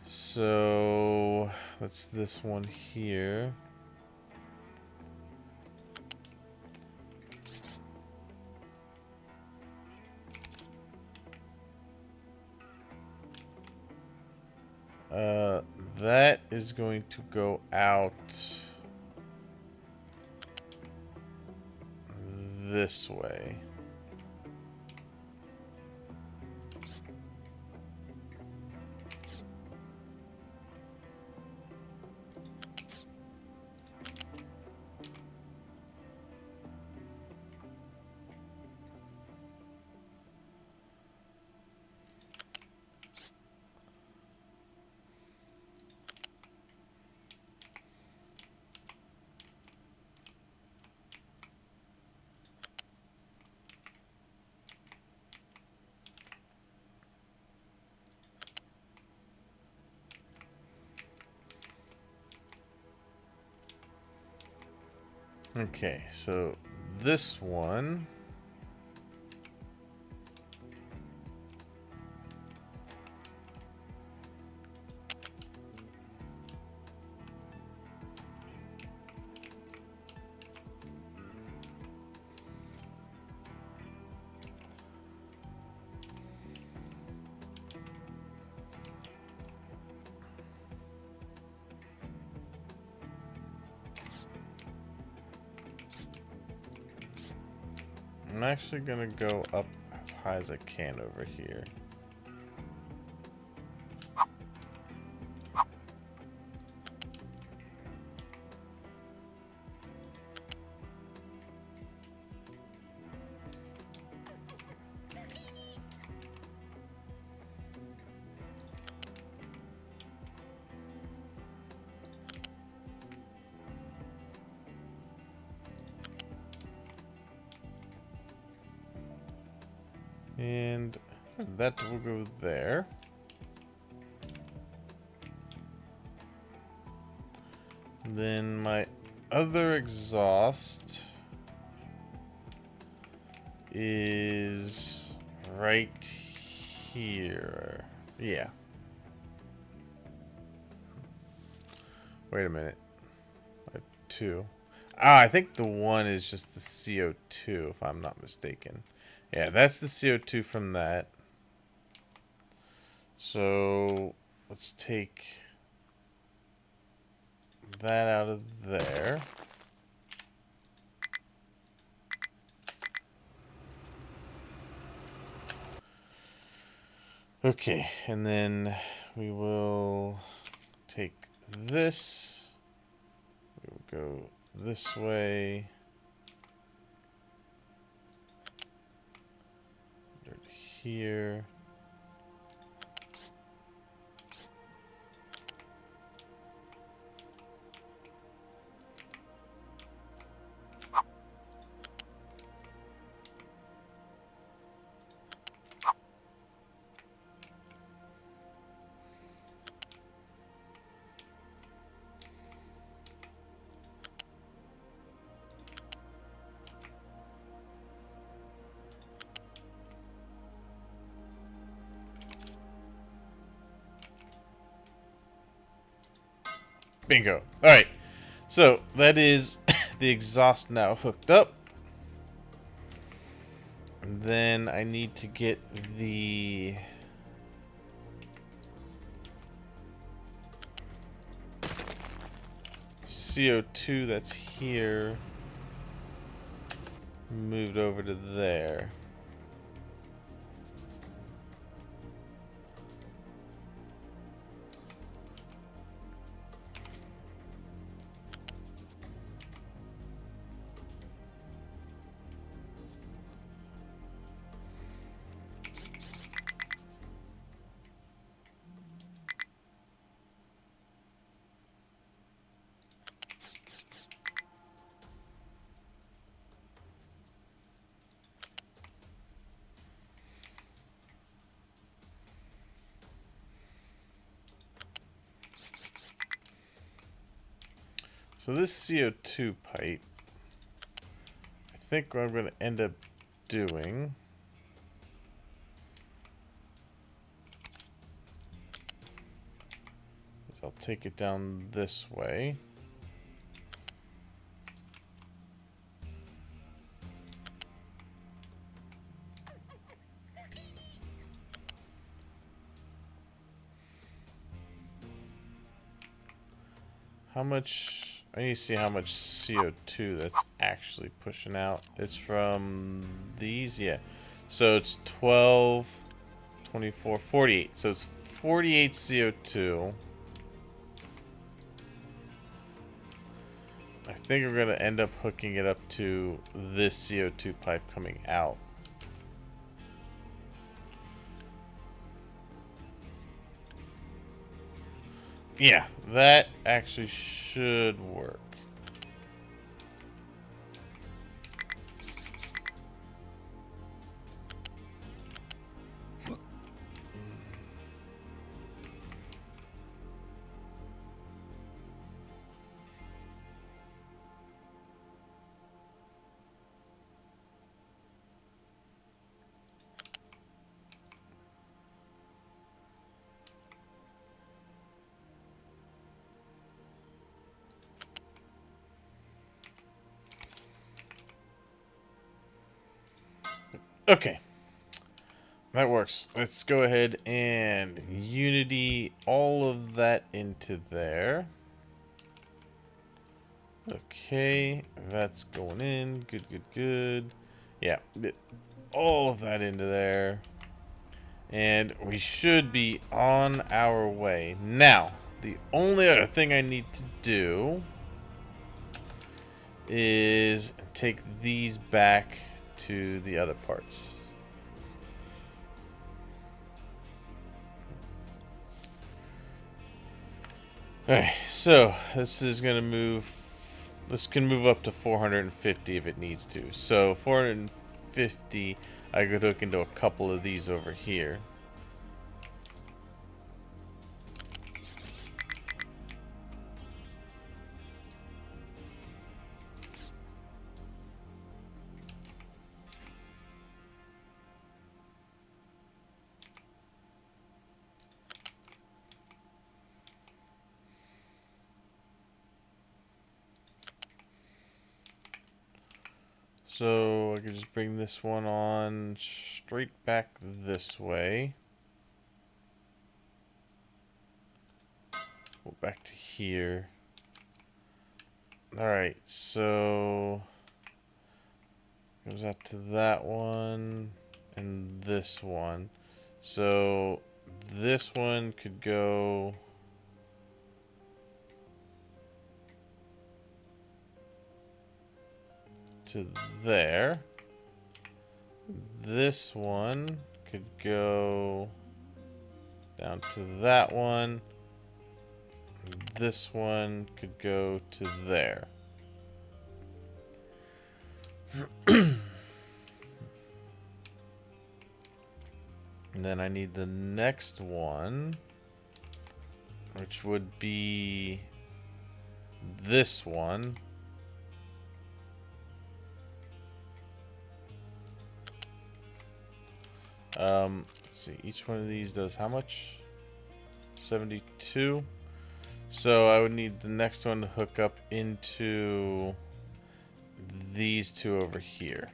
So that's this one here. That is going to go out this way. Okay, so this one I'm actually gonna go up as high as I can over here. And that will go there. Then my other exhaust is right here. Yeah. Wait a minute. I have two. Ah, I think the one is just the CO2, if I'm not mistaken. Yeah, that's the CO2 from that. So let's take that out of there. Okay, and then we will take this. We will go this way. Dirt here. Bingo. Alright, so that is the exhaust now hooked up. And then I need to get the CO2 that's here moved over to there. So this CO2 pipe, I think what I'm going to end up doing is I'll take it down this way. How much... I need to see how much CO2 that's actually pushing out. It's from these, yeah. So it's 12, 24, 48. So it's 48 CO2. I think we're going to end up hooking it up to this CO2 pipe coming out. Yeah, that actually should work. Okay. That works. Let's go ahead and Unity all of that into there. Okay, that's going in. Good, good, good. Yeah, all of that into there. And we should be on our way. Now, the only other thing I need to do is take these back to the other parts. Alright, so this is going to move. This can move up to 450 if it needs to. So 450, I could hook into a couple of these over here. So I could just bring this one on straight back this way. Go back to here. Alright, so goes out to that one and this one. So this one could go to there. This one could go down to that one. This one could go to there. And then I need the next one, which would be this one. Let's see, each one of these does how much? 72. So I would need the next one to hook up into these two over here.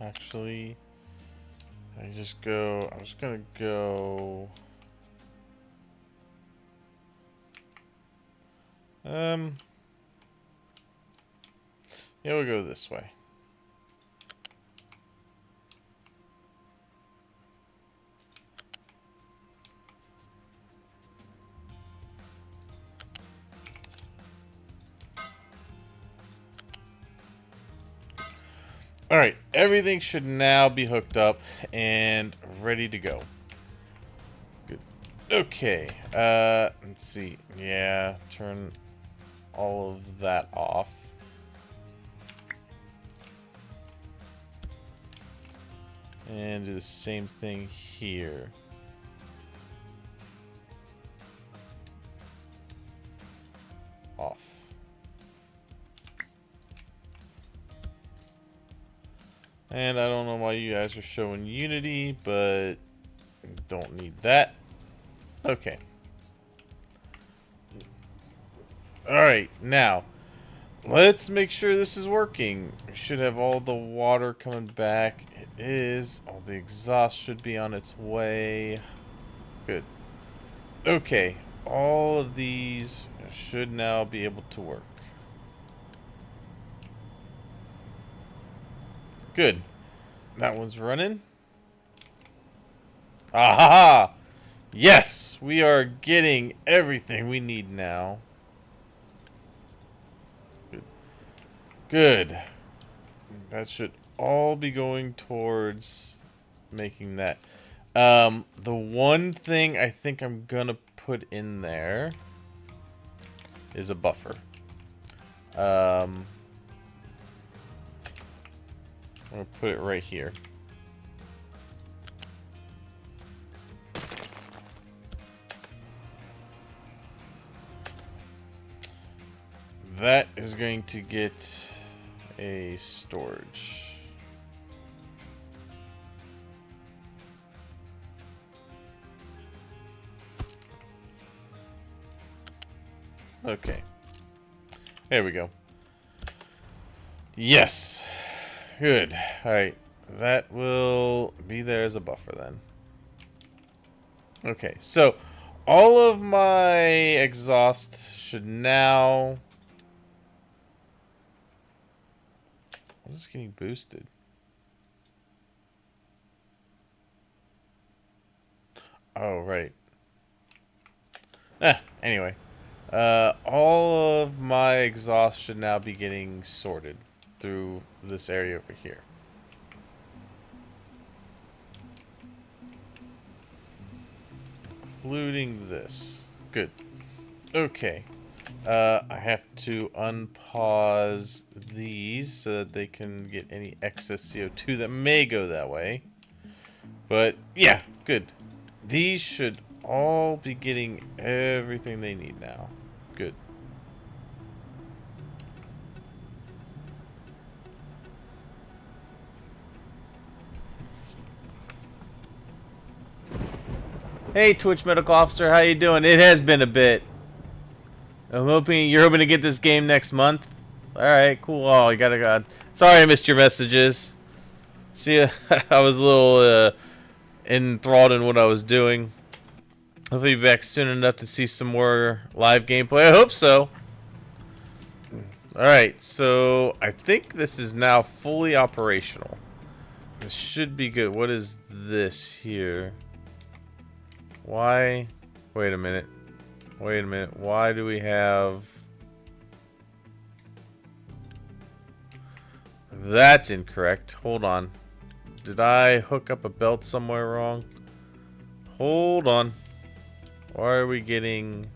Actually, I'm just gonna go, yeah, we'll go this way. Alright, everything should now be hooked up and ready to go. Good. Okay, let's see. Yeah, turn all of that off. And do the same thing here. Off. And I don't know why you guys are showing Unity, but don't need that. Okay. Alright, now, let's make sure this is working. We should have all the water coming back. It is. All the exhaust should be on its way. Good. Okay, all of these should now be able to work. Good. That one's running. Aha! Yes! We are getting everything we need now. Good. Good. That should all be going towards making that. The one thing I think I'm gonna put in there is a buffer. I'm gonna put it right here. That is going to get a storage. Okay. There we go. Yes. Good. Alright. That will be there as a buffer then. Okay, so all of my exhaust should now... I'm just getting boosted. Oh, right. Anyway. All of my exhaust should now be getting sorted through this area over here. Including this. Good. Okay. I have to unpause these so that they can get any excess CO2 that may go that way. But yeah, good. These should all be getting everything they need now. Good. Hey, Twitch Medical Officer, how you doing? It has been a bit. You're hoping to get this game next month. All right, cool. Oh, I gotta go. Sorry, I missed your messages. See, ya. I was a little enthralled in what I was doing. Hopefully, be back soon enough to see some more live gameplay. I hope so. All right, so I think this is now fully operational. This should be good. What is this here? Why? Wait a minute. Wait a minute. Why do we have... That's incorrect. Hold on. Did I hook up a belt somewhere wrong? Hold on. Why are we getting...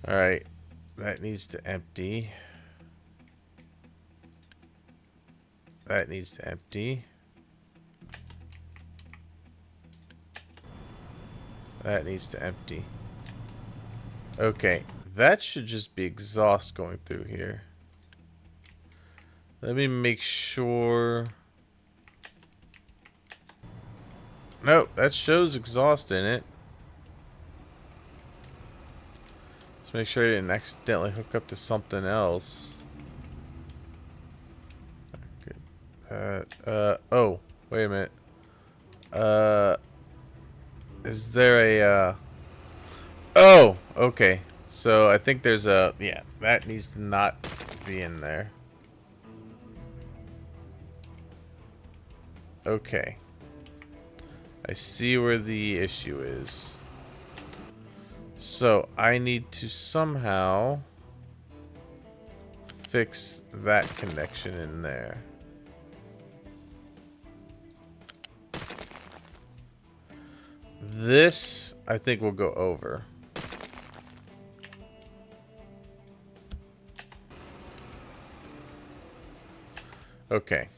Alright. That needs to empty. That needs to empty. That needs to empty. Okay. That should just be exhaust going through here. Let me make sure... Nope, that shows exhaust in it. Let's make sure I didn't accidentally hook up to something else. Oh, wait a minute. Is there a, Oh, okay. So I think there's a, yeah, that needs to not be in there. Okay. I see where the issue is. So I need to somehow fix that connection in there. This, I think, will go over. Okay.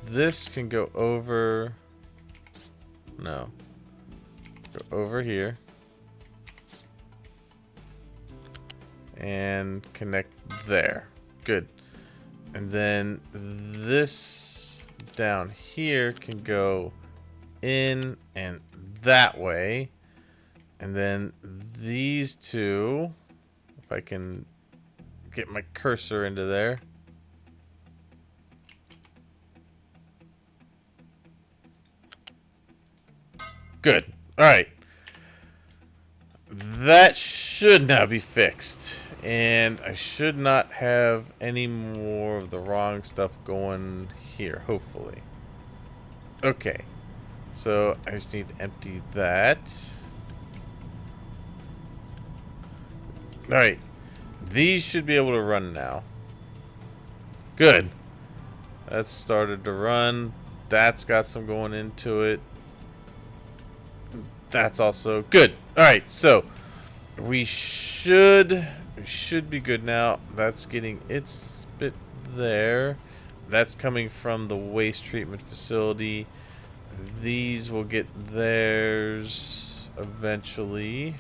This can go over... No. Go over here. And connect there. Good. And then this down here can go in and that way. And then these two, if I can get my cursor into there. Good. Alright. That should now be fixed. And I should not have any more of the wrong stuff going here, hopefully. Okay. So I just need to empty that. Alright. These should be able to run now. Good. That's started to run. That's got some going into it. That's also good. Alright, so we should be good now. That's getting its bit there. That's coming from the waste treatment facility. These will get theirs eventually.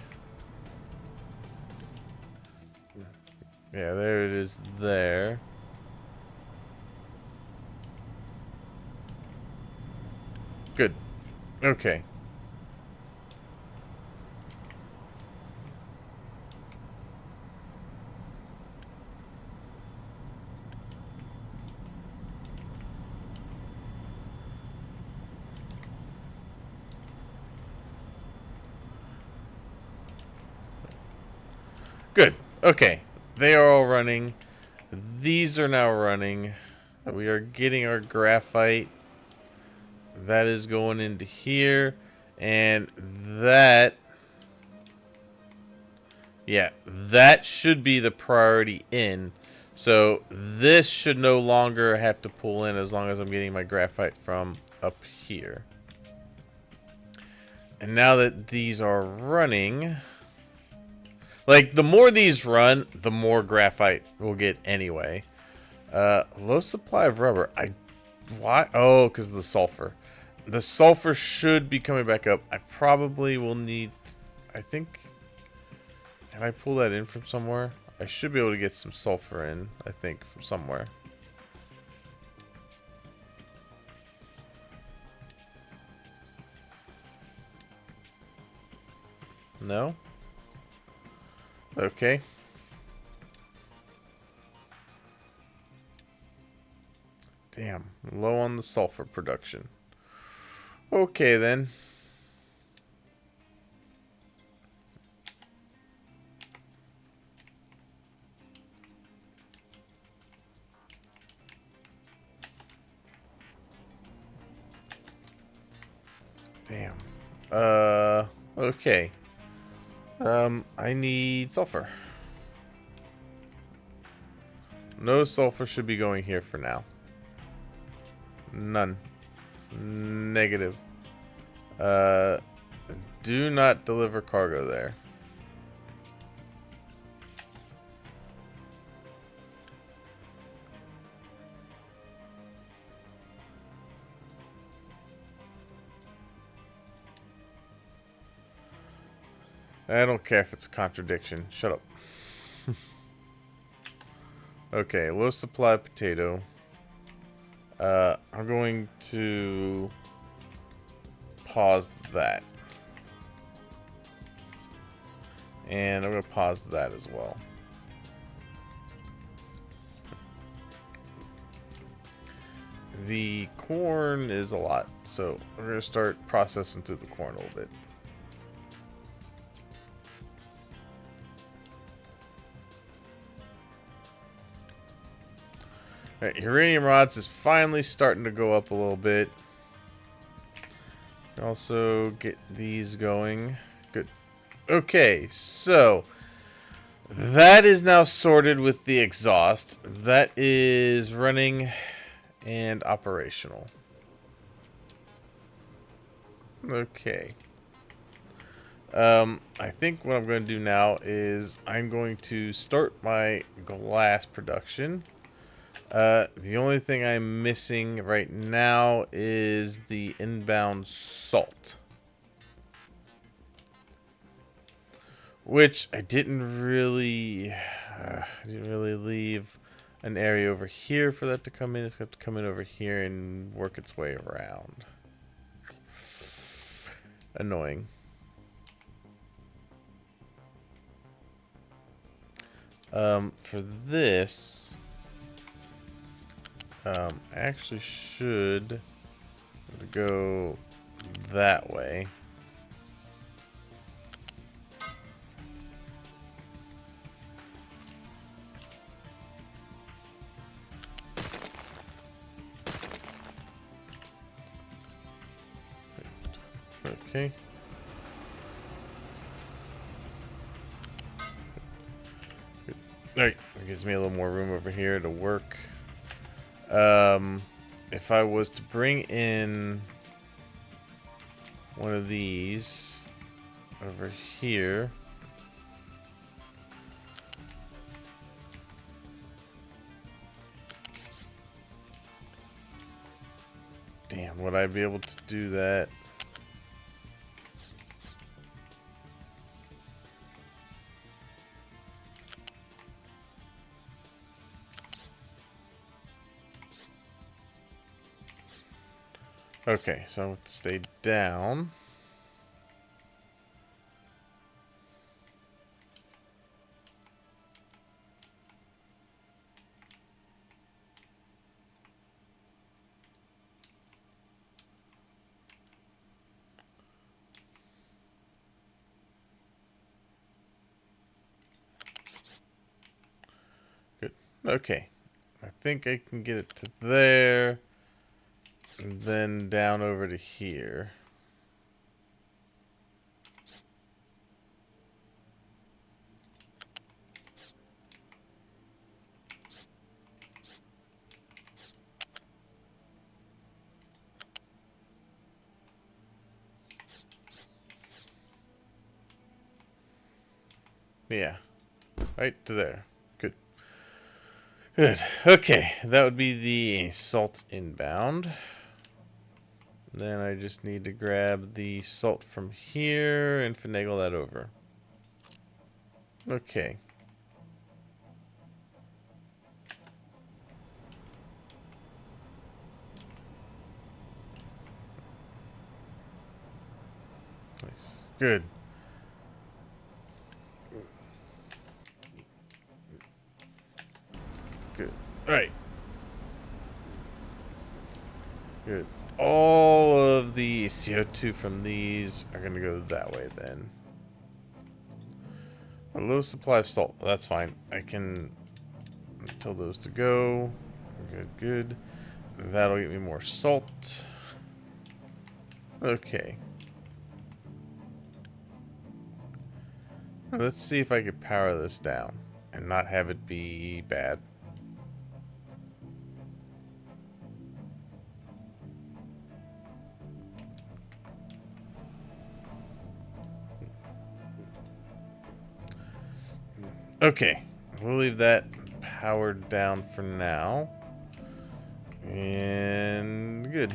Yeah, there it is there. Good. Okay. Good. Okay. They are all running. These are now running. We are getting our graphite. That is going into here. And that Yeah, that should be the priority in. So this should no longer have to pull in as long as I'm getting my graphite from up here. And now that these are running, like the more these run, the more graphite we'll get anyway. Low supply of rubber. Why? Oh, because of the sulfur. The sulfur should be coming back up. I probably will need, I think, can I pull that in from somewhere? I should be able to get some sulfur in, I think, from somewhere. No? Okay. Damn, low on the sulfur production. Okay, then. Damn. Okay. I need sulfur. No sulfur should be going here for now. None. Negative. Uh, do not deliver cargo there. I don't care if it's a contradiction. Shut up. Okay, low supply of potato. I'm going to pause that. And I'm going to pause that as well. The corn is a lot, so we're going to start processing through the corn a little bit. Alright, uranium rods is finally starting to go up a little bit. Also get these going. Good. Okay, so that is now sorted with the exhaust. That is running and operational. Okay. I think what I'm going to do now is I'm going to start my glass production. The only thing I'm missing right now is the inbound salt. Which I didn't really leave an area over here for that to come in. It's going to have to come in over here and work its way around. Annoying. For this, I actually should go that way. Okay. Alright, it gives me a little more room over here to work. If I was to bring in one of these over here. Damn, would I be able to do that? Okay, so I want to stay down. Good. Okay. I think I can get it to there. And then down over to here. Yeah. Right to there. Good. Good. Okay. That would be the salt inbound. Then I just need to grab the salt from here and finagle that over. Okay. Nice. Good. Good. Alright. Good. All of the CO2 from these are going to go that way then. A low supply of salt. Well, that's fine. I can tell those to go. Good, good. That'll get me more salt. Okay. Let's see if I could power this down and not have it be bad. Okay. We'll leave that powered down for now. And good.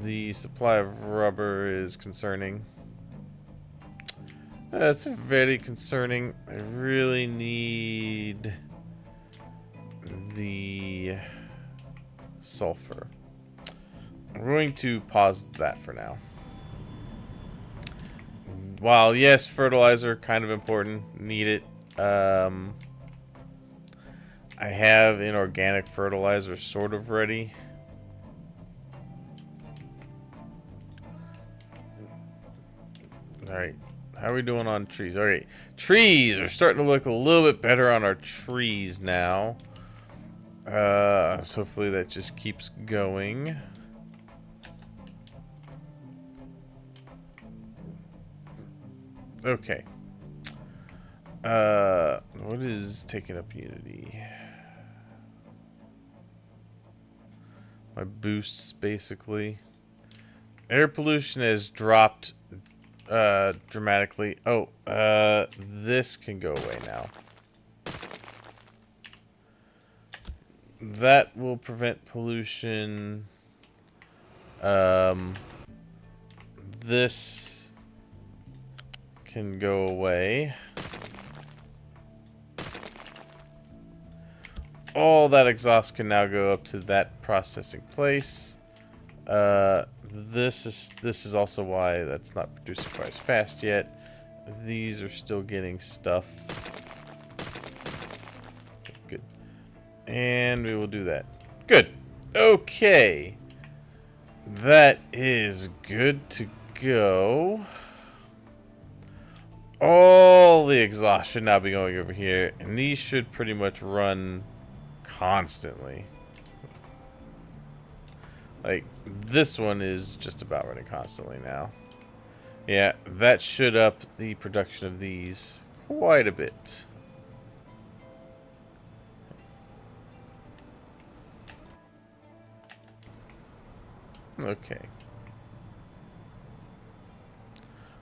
The supply of rubber is concerning. That's very concerning. I really need the sulfur. I'm going to pause that for now. While yes, fertilizer kind of important, need it. I have inorganic fertilizer sort of ready. All right. How are we doing on trees? Okay, trees are starting to look a little bit better on our trees now. So hopefully that just keeps going. Okay. What is taking up Unity? My boosts, basically. Air pollution has dropped dramatically. Oh, this can go away now. That will prevent pollution. This can go away. All that exhaust can now go up to that processing place. This is also why that's not producing quite as fast yet. These are still getting stuff. Good. And we will do that. Good. Okay. That is good to go. All the exhaust should now be going over here, and these should pretty much run constantly. Like, this one is just about running constantly now. Yeah, that should up the production of these quite a bit. Okay.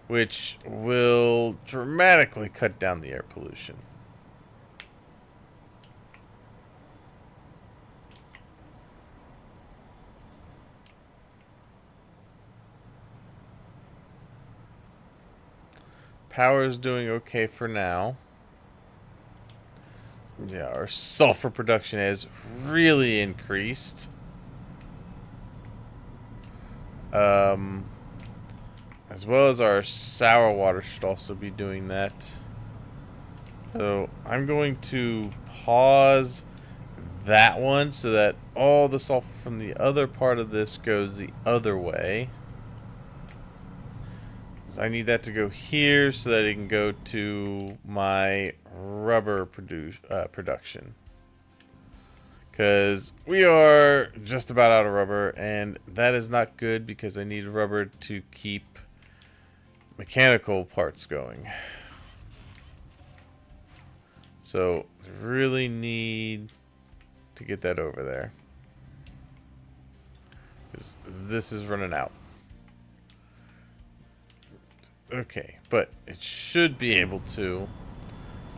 Which will dramatically cut down the air pollution. Power is doing okay for now. Yeah, our sulfur production has really increased. As well as our sour water should also be doing that. So I'm going to pause that one so that all the sulfur from the other part of this goes the other way. So I need that to go here so that it can go to my rubber production. Because we are just about out of rubber, and that is not good because I need rubber to keep mechanical parts going. So really need to get that over there. Because this is running out. Okay, but it should be able to.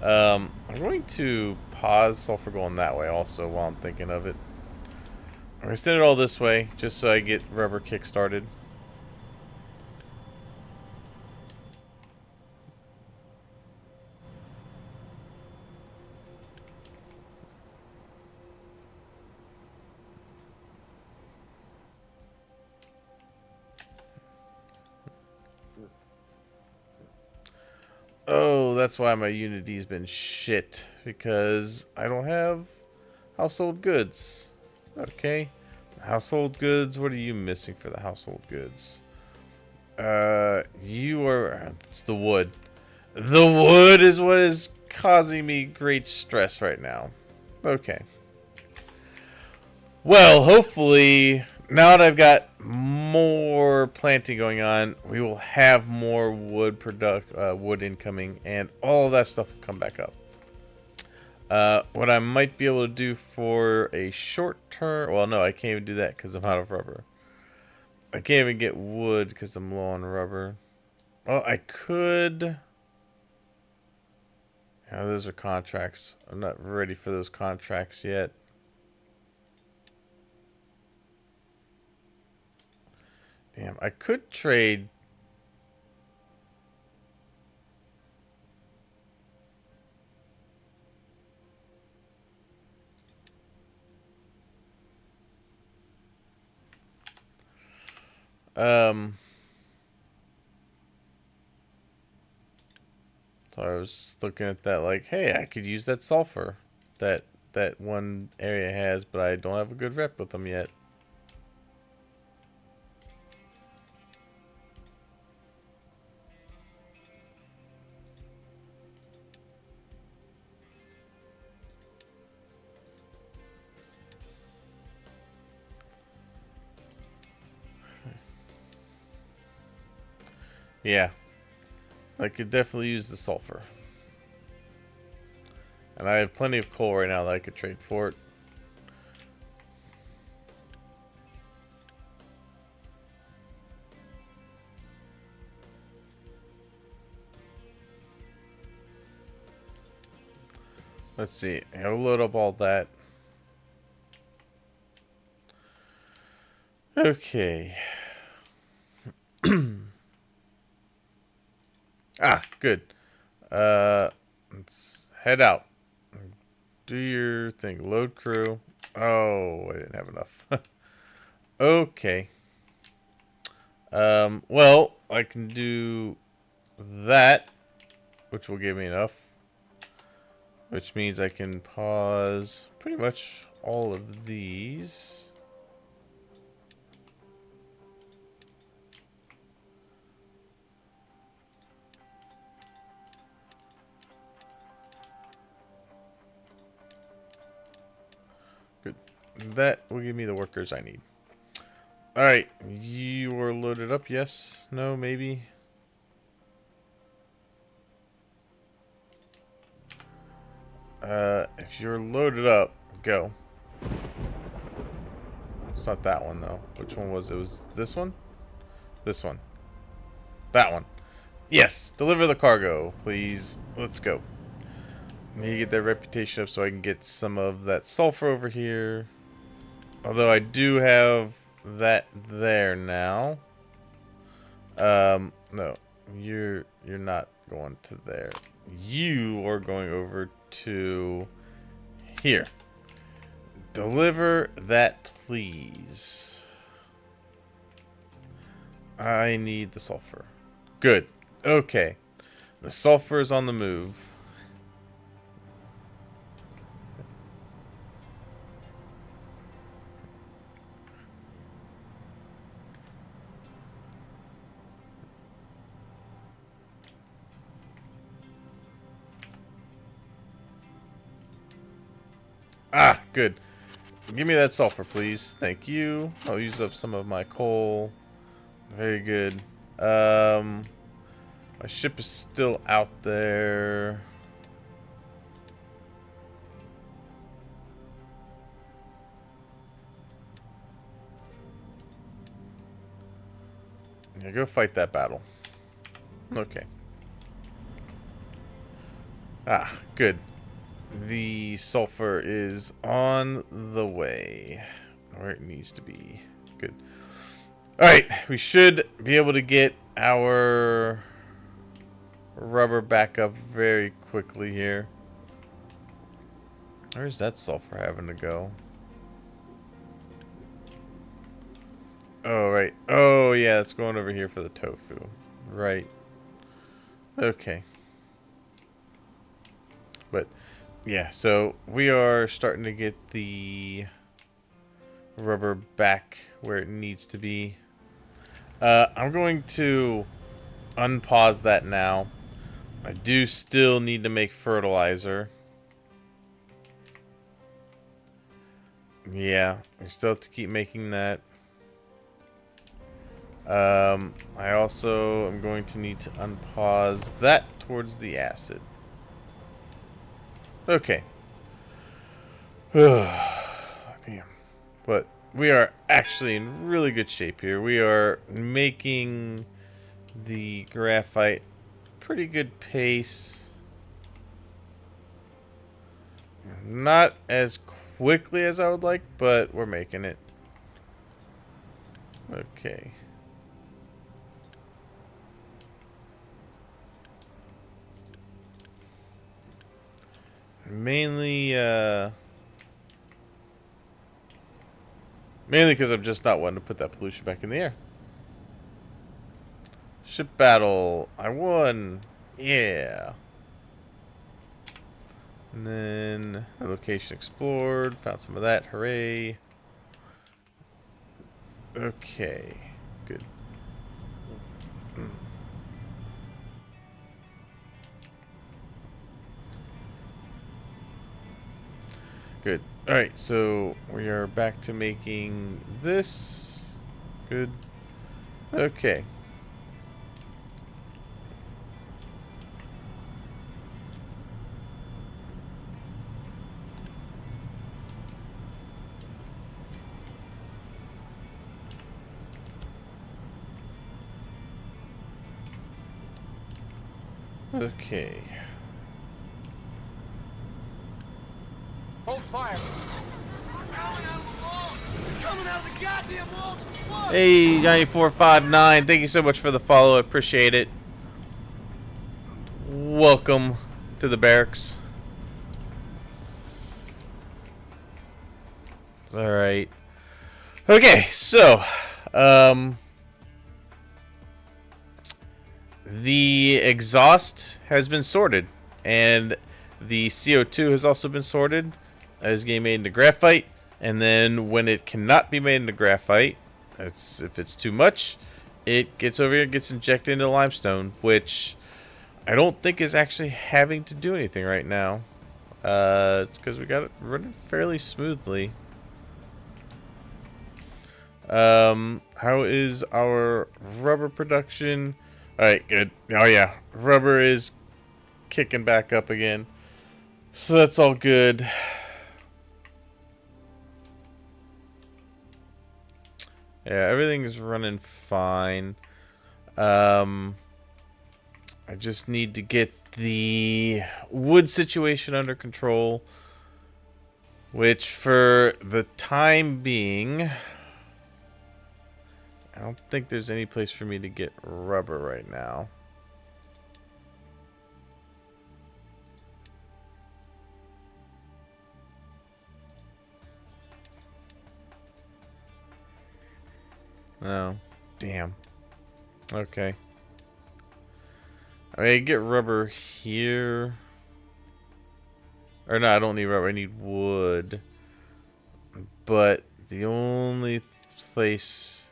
I'm going to pause sulfur going that way also while I'm thinking of it. I'm going to send it all this way just so I get rubber kick started. Oh, that's why my Unity's been shit. Because I don't have household goods. Okay. Household goods, what are you missing for the household goods? You are... It's the wood. The wood is what is causing me great stress right now. Okay. Well, hopefully, now that I've got more planting going on, we will have more wood incoming, and all of that stuff will come back up. What I might be able to do for a short term... Well, no, I can't even do that because I'm out of rubber. I can't even get wood because I'm low on rubber. Well, I could... Yeah, those are contracts. I'm not ready for those contracts yet. Damn, I could trade... So I was looking at that like, hey, I could use that sulfur that one area has, but I don't have a good rep with them yet. Yeah, I could definitely use the sulfur. And I have plenty of coal right now that I could trade for it. Let's see. I'll load up all that. Okay. Ah, good. Let's head out. Do your thing. Load crew. Oh, I didn't have enough. Okay. Well, I can do that, which will give me enough. Which means I can pause pretty much all of these. Good. That will give me the workers I need. Alright, you are loaded up, yes? No, maybe? If you're loaded up, go. It's not that one, though. Which one was it? Was this one? This one. That one. Yes! Deliver the cargo, please. Let's go. Need to get that reputation up so I can get some of that sulfur over here. Although I do have that there now. No. You're not going to there. You are going over to here. Deliver that, please. I need the sulfur. Good. Okay. The sulfur is on the move. Ah, good. Give me that sulfur, please. Thank you. I'll use up some of my coal. Very good. My ship is still out there. Yeah, go fight that battle. Okay. Ah, good. The sulfur is on the way where it needs to be. Good. Alright, we should be able to get our rubber back up very quickly here. Where's that sulfur having to go? Oh, right. Oh, yeah, it's going over here for the tofu. Right. Okay. But, yeah, so we are starting to get the rubber back where it needs to be. I'm going to unpause that now. I do still need to make fertilizer. Yeah, we still have to keep making that. I also am going to need to unpause that towards the acid. Okay. Damn. But we are actually in really good shape here. We are making the graphite pretty good pace. Not as quickly as I would like, but we're making it. Okay. Mainly because I'm just not wanting to put that pollution back in the air. Ship battle. I won. Yeah. And then location explored. Found some of that. Hooray. Okay. Good. Good. Alright, so we are back to making this. Good. Okay. Okay. Hold fire. Hey, 9459, thank you so much for the follow. I appreciate it. Welcome to the barracks. Alright. Okay, so, the exhaust has been sorted, and the CO2 has also been sorted as getting made into graphite. And then when it cannot be made into graphite, if it's too much, it gets over here and gets injected into limestone, which I don't think is actually having to do anything right now. Because we got it running fairly smoothly. How is our rubber production? Alright, good. Oh yeah, rubber is kicking back up again. So that's all good. Yeah, everything's running fine. I just need to get the wood situation under control. Which, for the time being, I don't think there's any place for me to get rubber right now. Oh, damn. Okay. I mean, I get rubber here. Or no, I don't need rubber. I need wood. But the only place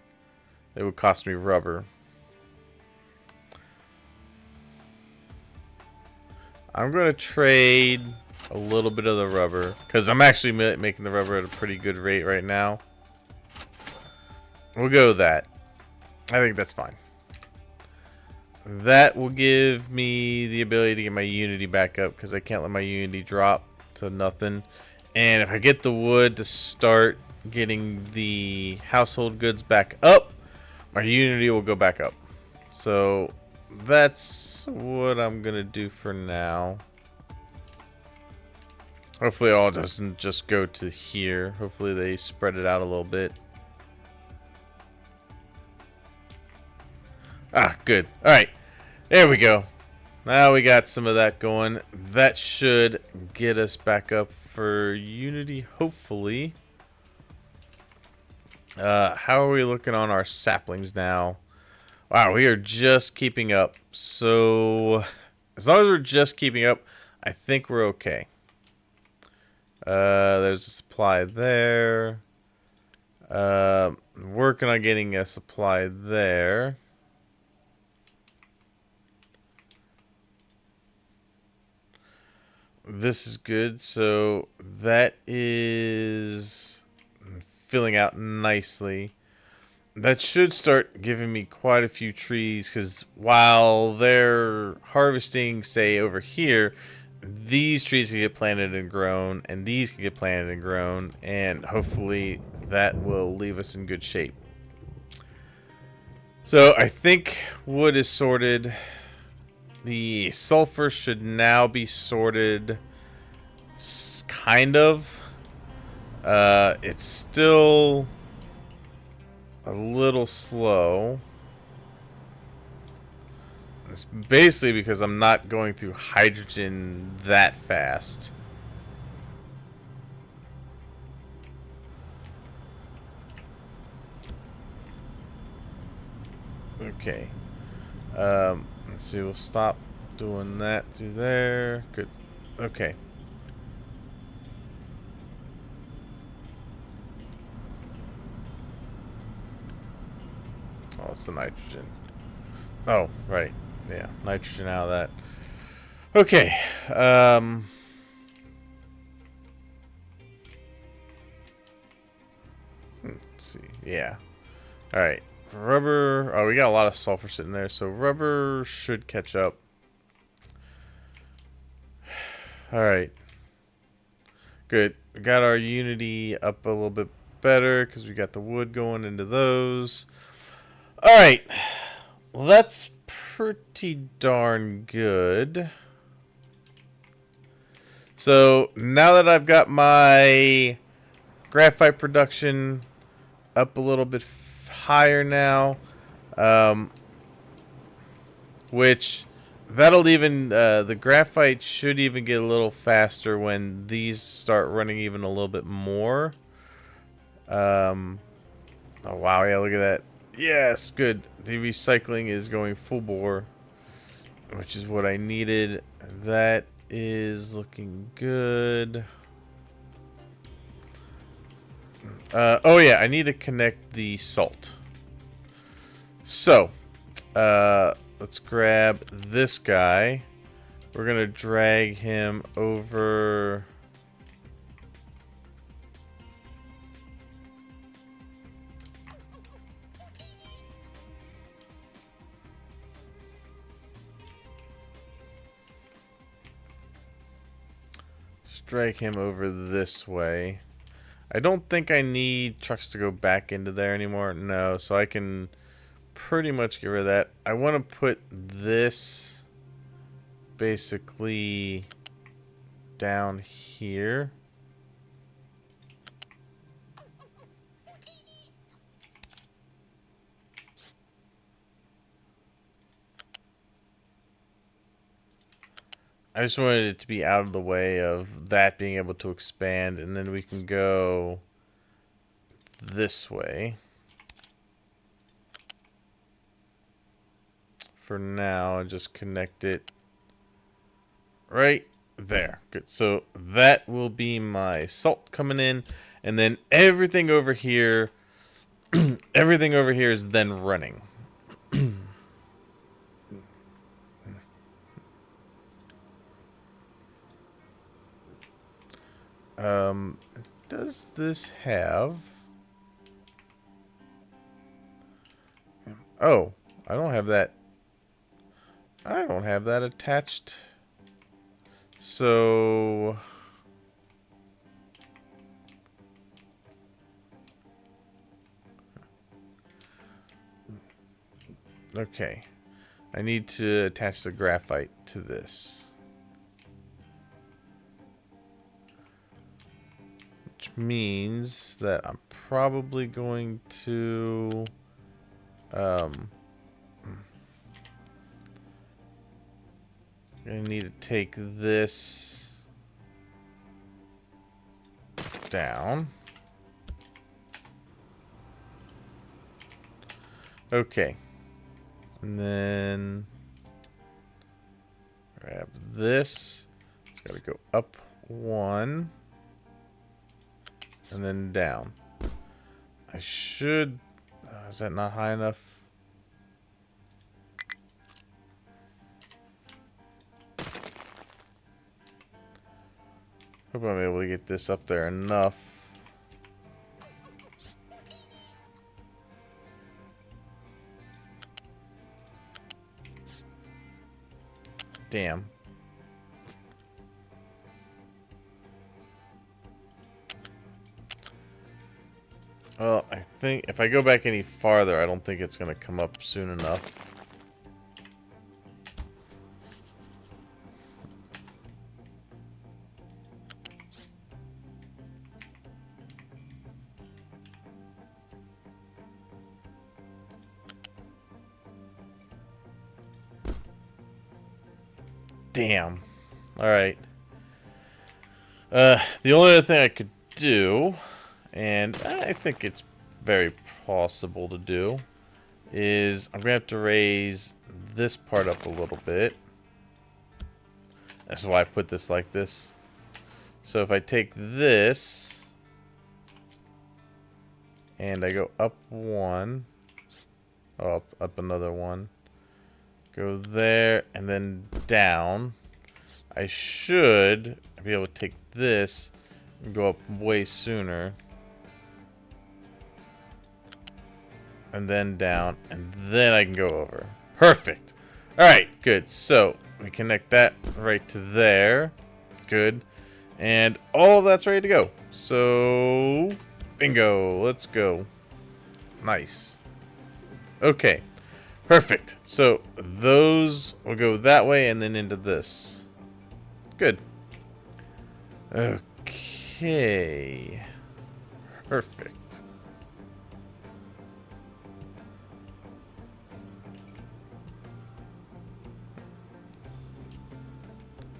that would cost me rubber. I'm going to trade a little bit of the rubber. Because I'm actually making the rubber at a pretty good rate right now. We'll go with that. I think that's fine. That will give me the ability to get my Unity back up, because I can't let my Unity drop to nothing. And if I get the wood to start getting the household goods back up, my Unity will go back up. So that's what I'm gonna do for now. Hopefully it all doesn't just go to here. Hopefully they spread it out a little bit. Ah, good. Alright. There we go. Now we got some of that going. That should get us back up for Unity, hopefully. How are we looking on our saplings now? Wow, we are just keeping up. So, as long as we're just keeping up, I think we're okay. There's a supply there. Working on getting a supply there. This is good. So, that is filling out nicely. That should start giving me quite a few trees, because while they're harvesting, say, over here, these trees can get planted and grown, and these can get planted and grown, and hopefully that will leave us in good shape. So I think wood is sorted. The sulfur should now be sorted, kind of. It's still a little slow. It's basically because I'm not going through hydrogen that fast. Okay. Let's see, we'll stop doing that through there. Good. Okay. Oh, it's the nitrogen. Oh, right. Yeah, nitrogen out of that. Okay. Let's see. Yeah. All right. Rubber. Oh, we got a lot of sulfur sitting there, so rubber should catch up. All right. Good. We got our Unity up a little bit better because we got the wood going into those. All right. Well, that's pretty darn good. So now that I've got my graphite production up a little bit higher now, which that'll even the graphite should even get a little faster when these start running even a little bit more. Oh wow, yeah, look at that. Yes, good. The recycling is going full bore, which is what I needed. That is looking good. Oh yeah, I need to connect the salt. So, let's grab this guy. We're gonna drag him over. Just drag him over this way. I don't think I need trucks to go back into there anymore. No, so I can pretty much get rid of that. I want to put this basically down here. I just wanted it to be out of the way of that being able to expand, and then we can go this way. For now, and just connect it right there. Good. So that will be my salt coming in, and then everything over here, everything over here is then running. Does this have? Oh, I don't have that. I don't have that attached. So okay. I need to attach the graphite to this. Which means that I'm probably going to... I'm going to need to take this down. Okay. And then grab this. It's got to go up one. And then down. I should... is that not high enough? Hope I'm able to get this up there enough. Damn. Well, I think if I go back any farther, I don't think it's going to come up soon enough. Damn. Alright. The only other thing I could do, and I think it's very possible to do, is I'm going to have to raise this part up a little bit. That's why I put this like this. So if I take this, and I go up one, oh, up another one, go there, and then down, I should be able to take this and go up way sooner. And then down, and then I can go over. Perfect. Alright, good. So, we connect that right to there. Good. And all of that's ready to go. So, bingo. Let's go. Nice. Okay. Perfect. So, those will go that way and then into this. Good. Okay. Perfect.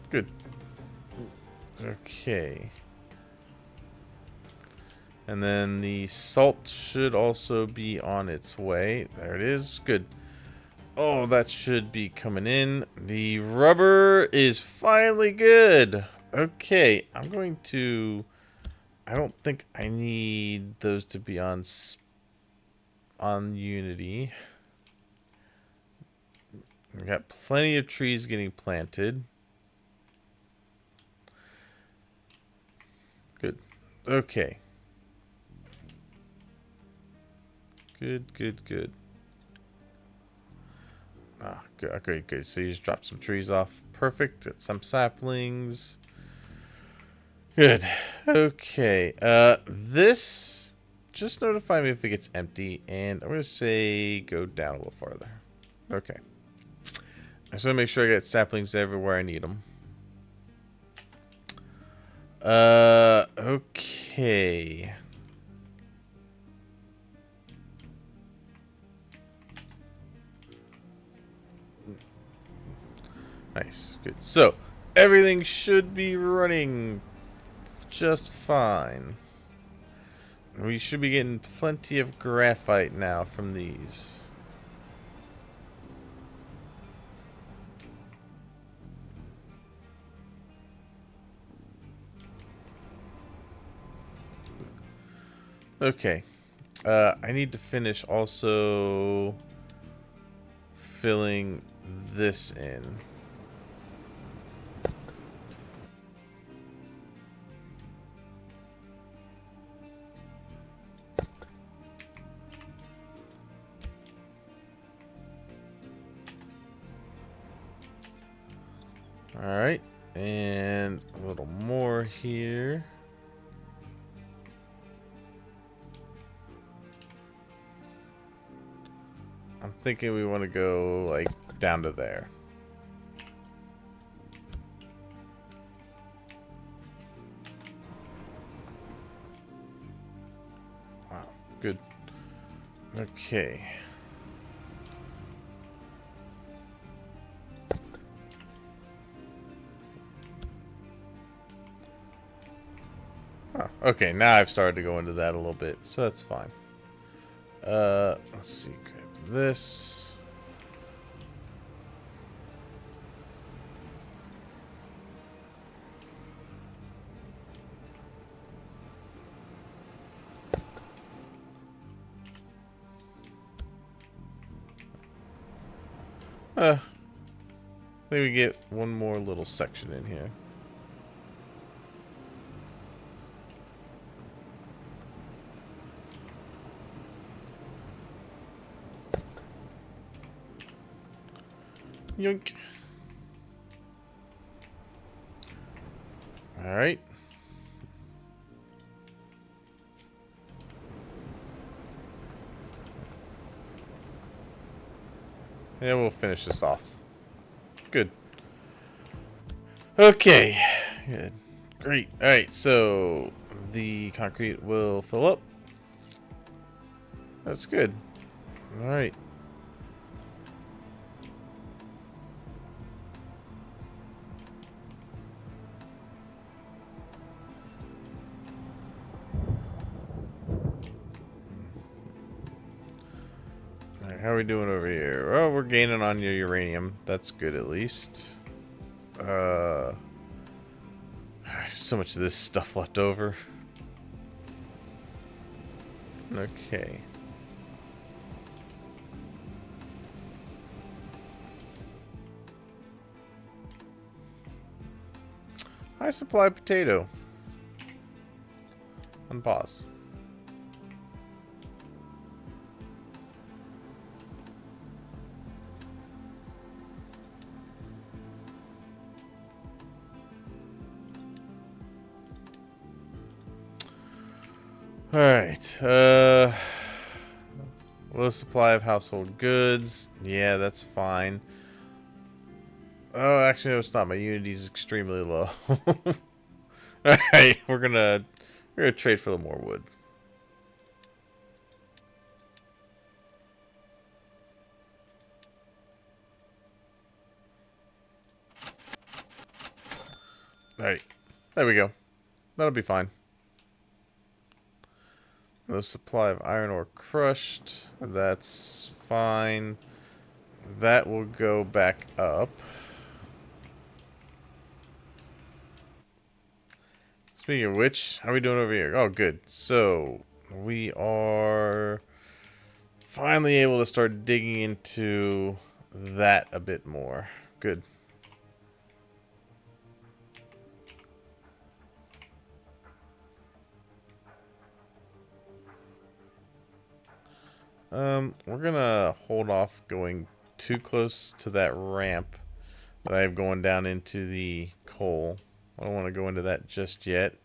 Good. Okay. And then the salt should also be on its way. There it is. Good. Oh, that should be coming in. The rubber is finally good. Okay, I'm going to... I don't think I need those to be on Unity. We've got plenty of trees getting planted. Good. Okay. Good, good, good. Ah, good, okay, good. So you just dropped some trees off. Perfect. Got some saplings. Good. Okay. This just notify me if it gets empty, and I'm gonna say go down a little farther. Okay. I just want to make sure I get saplings everywhere I need them. Okay. Nice. Good. So, everything should be running just fine. We should be getting plenty of graphite now from these. Okay. I need to finish also filling this in. Alright, and a little more here. I'm thinking we want to go like down to there. Wow, good. Okay. Oh, okay, now I've started to go into that a little bit, so that's fine. Let's see, grab this. I think we get one more little section in here. Yoink. Alright. Yeah, we'll finish this off. Good. Okay. Good. Great. Alright, so the concrete will fill up. That's good. Alright. Alright, how are we doing over here? Well, we're gaining on your uranium. That's good at least. So much of this stuff left over. Okay. High supply potato. Unpause. Alright, low supply of household goods. Yeah, that's fine. Oh, actually, no, it's not. My Unity's extremely low. Alright, we're gonna trade for the more wood. Alright, there we go. That'll be fine. No supply of iron ore crushed. That's fine. That will go back up. Speaking of which, how are we doing over here? Oh, good. So, we are finally able to start digging into that a bit more. Good. We're gonna hold off going too close to that ramp that I have going down into the coal. I don't want to go into that just yet.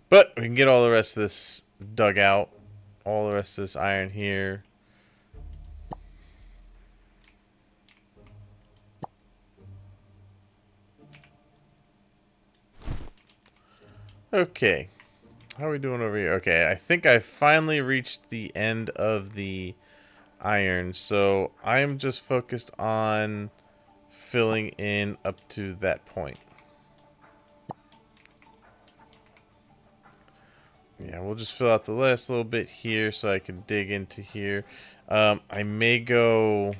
But we can get all the rest of this dug out. All the rest of this iron here. Okay. How are we doing over here? Okay, I think I finally reached the end of the iron. So I'm just focused on filling in up to that point. Yeah, we'll just fill out the last little bit here so I can dig into here. I may go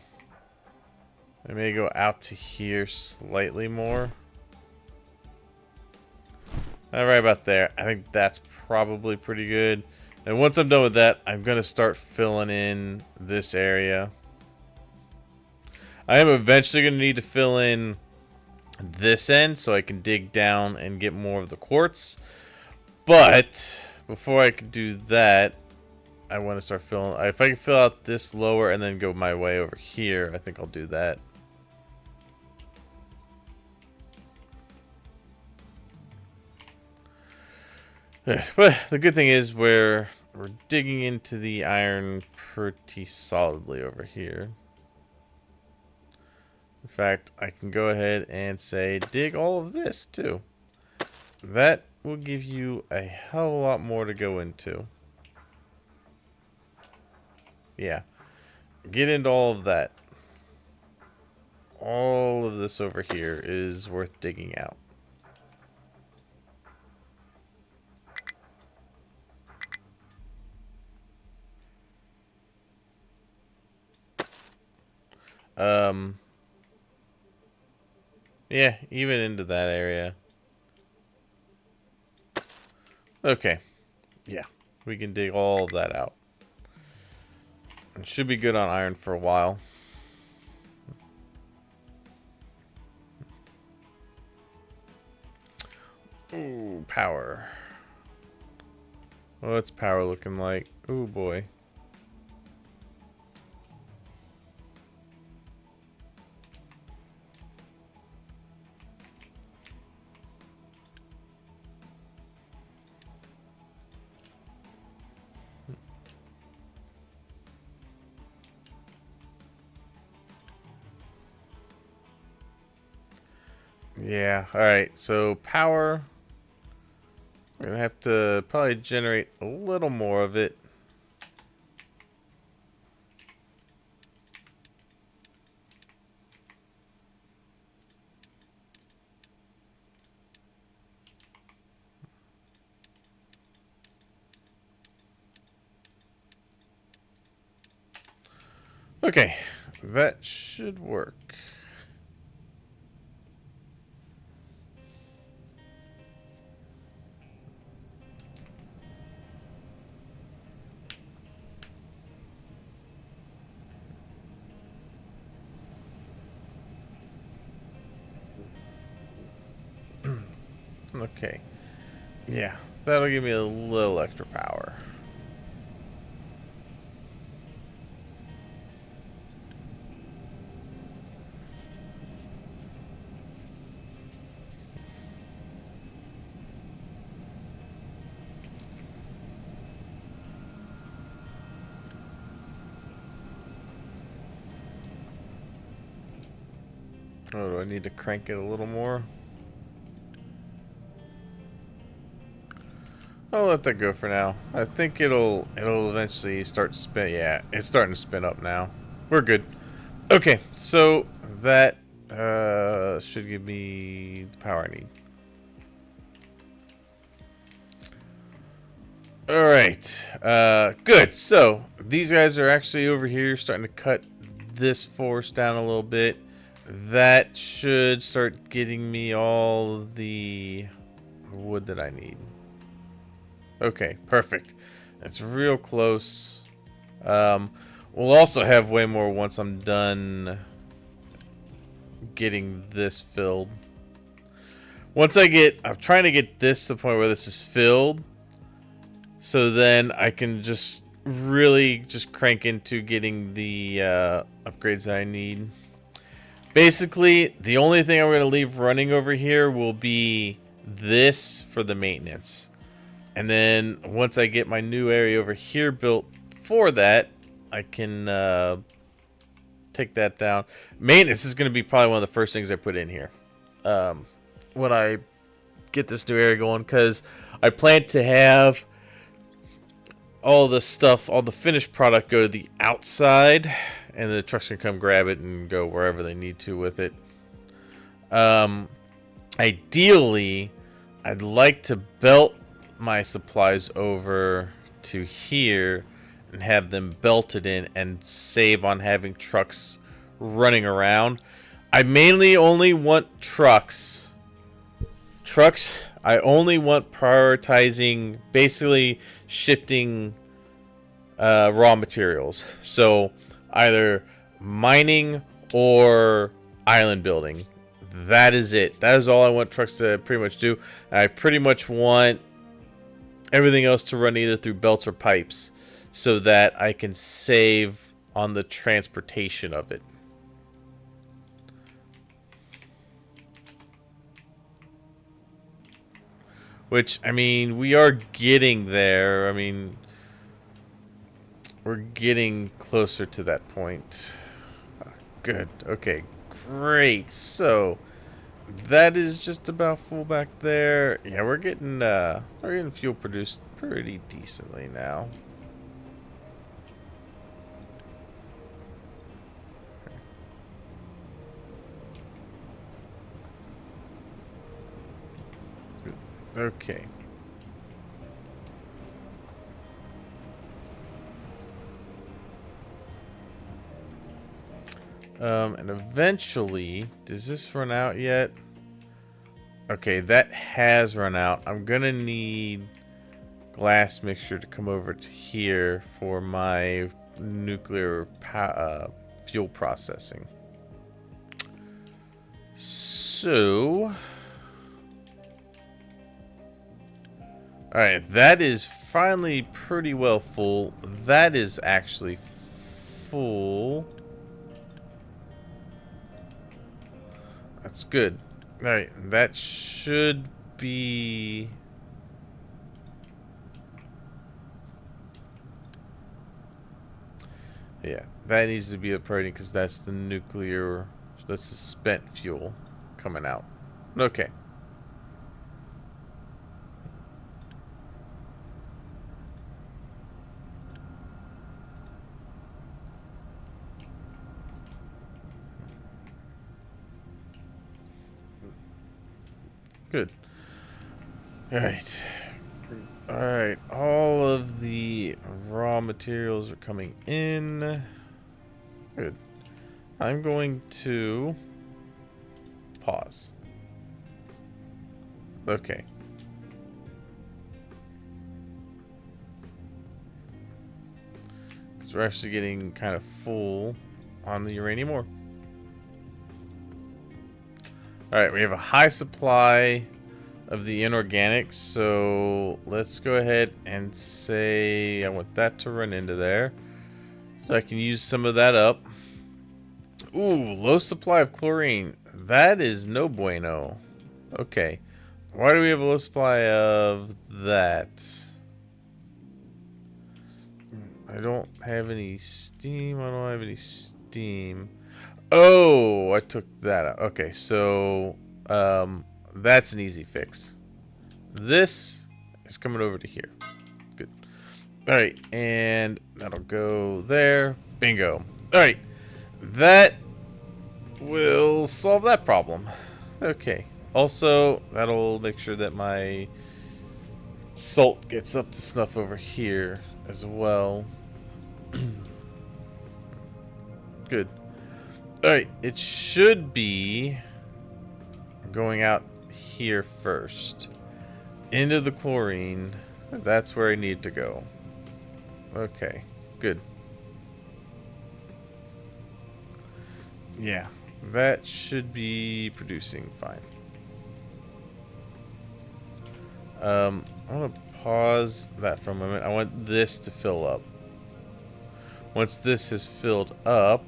out to here slightly more. Right about there. I think that's probably pretty good. And once I'm done with that, I'm going to start filling in this area. I am eventually going to need to fill in this end so I can dig down and get more of the quartz. But before I can do that, I want to start filling. If I can fill out this lower and then go my way over here, I think I'll do that. But the good thing is we're digging into the iron pretty solidly over here. In fact, I can go ahead and say dig all of this too. That will give you a hell of a lot more to go into. Yeah. Get into all of that. All of this over here is worth digging out. Yeah, even into that area. Okay. Yeah. We can dig all of that out. It should be good on iron for a while. Ooh, power. What's power looking like? Ooh, boy. Yeah, alright. So, power. We're going to have to probably generate a little more of it. Okay, that should work. Okay. Yeah, that'll give me a little extra power. Oh, do I need to crank it a little more? I'll let that go for now. I think it'll eventually start spin. Yeah, it's starting to spin up now. We're good. Okay, so that should give me the power I need. All right, good. So these guys are actually over here starting to cut this forest down a little bit. That should start getting me all the wood that I need. Okay, perfect. That's real close. Um, we'll also have way more once I'm done getting this filled. I'm trying to get this to the point where this is filled, so then I can just really just crank into getting the upgrades that I need. Basically, the only thing I'm going to leave running over here will be this for the maintenance. And then once I get my new area over here built for that, I can take that down. Maintenance is going to be probably one of the first things I put in here when I get this new area going, because I plan to have all the stuff, all the finished product go to the outside, and the trucks can come grab it and go wherever they need to with it. Ideally, I'd like to belt my supplies over to here and have them belted in and save on having trucks running around. I mainly only want trucks. I only want prioritizing, basically shifting raw materials. So either mining or island building. That is it. That is all I want trucks to pretty much do. I pretty much want everything else to run either through belts or pipes, so that I can save on the transportation of it. Which, I mean, we are getting there. I mean, we're getting closer to that point. Good. Okay. Great. So that is just about full back there. Yeah, we're getting fuel produced pretty decently now. Okay. And eventually, does this run out yet? Okay, that has run out. I'm gonna need glass mixture to come over to here for my nuclear fuel processing. So, alright, that is finally pretty well full. That is actually full. That's good. Alright, that should be... Yeah, that needs to be operating because that's the nuclear... That's the spent fuel coming out. Okay. Good. Alright. Alright, all of the raw materials are coming in. Good. I'm going to pause. Okay. Because we're actually getting kind of full on the uranium ore. Alright, we have a high supply of the inorganics, so let's go ahead and say I want that to run into there. So I can use some of that up. Ooh, low supply of chlorine. That is no bueno. Okay. Why do we have a low supply of that? I don't have any steam. I don't have any steam. Oh, I took that out. Okay, so that's an easy fix. This is coming over to here. Good. Alright, and that'll go there. Bingo. Alright. That will solve that problem. Okay. Also, that'll make sure that my salt gets up to snuff over here as well. Good. Alright, it should be going out here first. Into the chlorine. That's where I need to go. Okay, good. Yeah, that should be producing fine. I'm gonna pause that for a moment. I want this to fill up. Once this is filled up,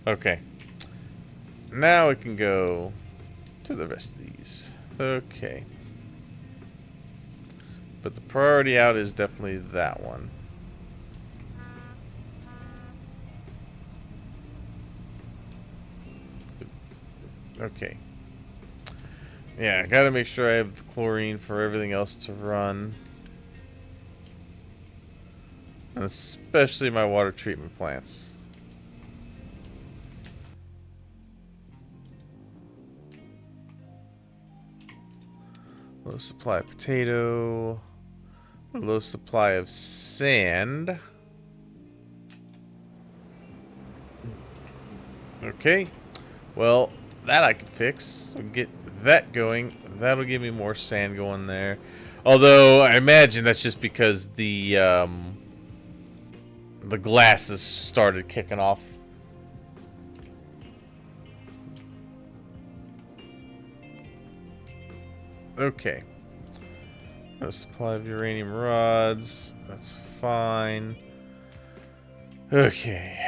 okay. Now we can go to the rest of these. Okay. But the priority out is definitely that one. Okay. Yeah, I gotta make sure I have the chlorine for everything else to run. And especially my water treatment plants. Low supply of potato. Low supply of sand. Okay. Well, that I can fix. We'll get that going. That'll give me more sand going there. Although, I imagine that's just because the glasses started kicking off. Okay. No supply of uranium rods. That's fine. Okay.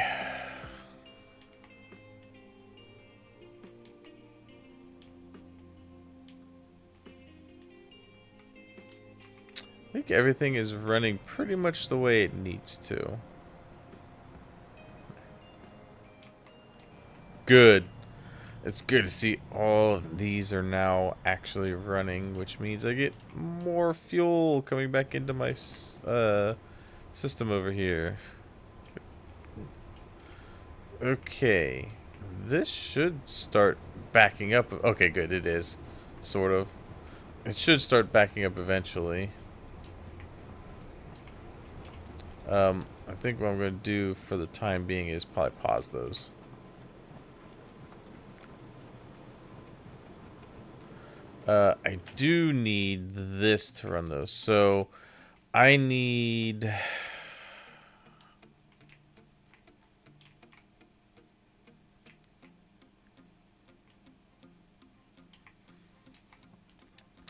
I think everything is running pretty much the way it needs to. Good. It's good to see all of these are now actually running, which means I get more fuel coming back into my system over here. Okay. This should start backing up. Okay, good. It is. Sort of. It should start backing up eventually. I think what I'm going to do for the time being is probably pause those. I do need this to run those. So I need...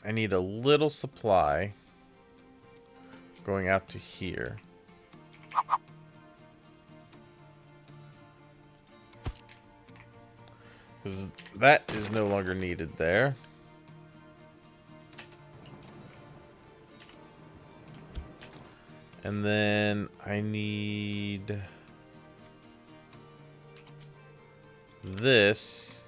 I need a little supply going out to here. Because that is no longer needed there. And then I need this.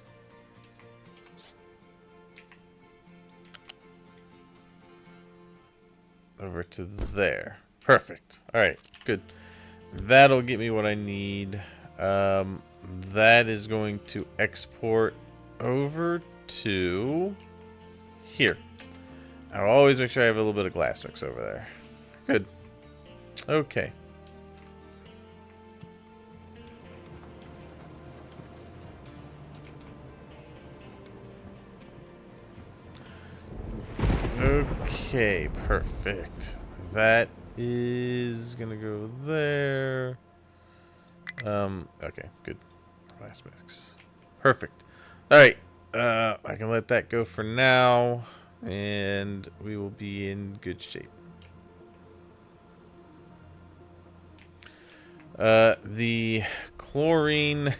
Over to there. Perfect. Alright, good. That'll get me what I need. That is going to export over to here. I'll always make sure I have a little bit of glass mix over there. Good. Okay. Okay, perfect. That is gonna go there. Okay, good. Glass mix. Perfect. Alright. I can let that go for now. And we will be in good shape. The chlorine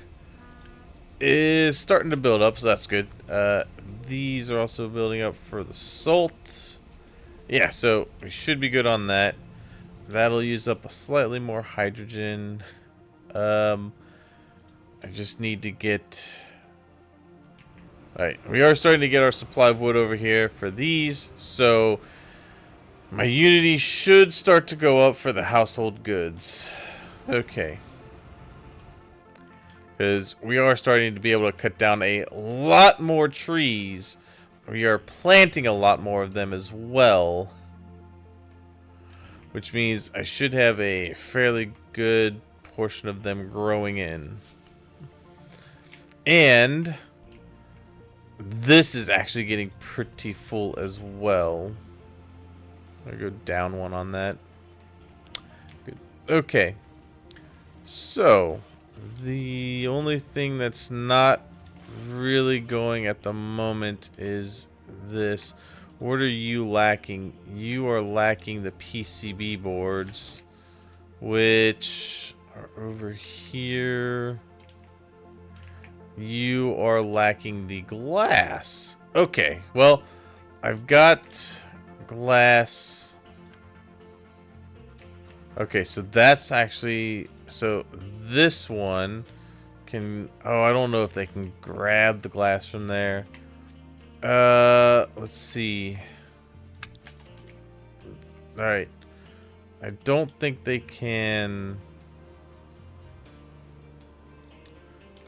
is starting to build up, so that's good. These are also building up for the salt. Yeah, so we should be good on that. That'll use up a slightly more hydrogen. I just need to get... Alright, we are starting to get our supply of wood over here for these, so my unity should start to go up for the household goods. Okay. Because we are starting to be able to cut down a lot more trees. We are planting a lot more of them as well. Which means I should have a fairly good portion of them growing in. And this is actually getting pretty full as well. I'm going to go down one on that. Good. Okay. So, the only thing that's not really going at the moment is this. What are you lacking? You are lacking the PCB boards, which are over here. You are lacking the glass. Okay, well, I've got glass. Okay, so that's actually... So this one can... Oh, I don't know if they can grab the glass from there. Let's see. Alright. I don't think they can...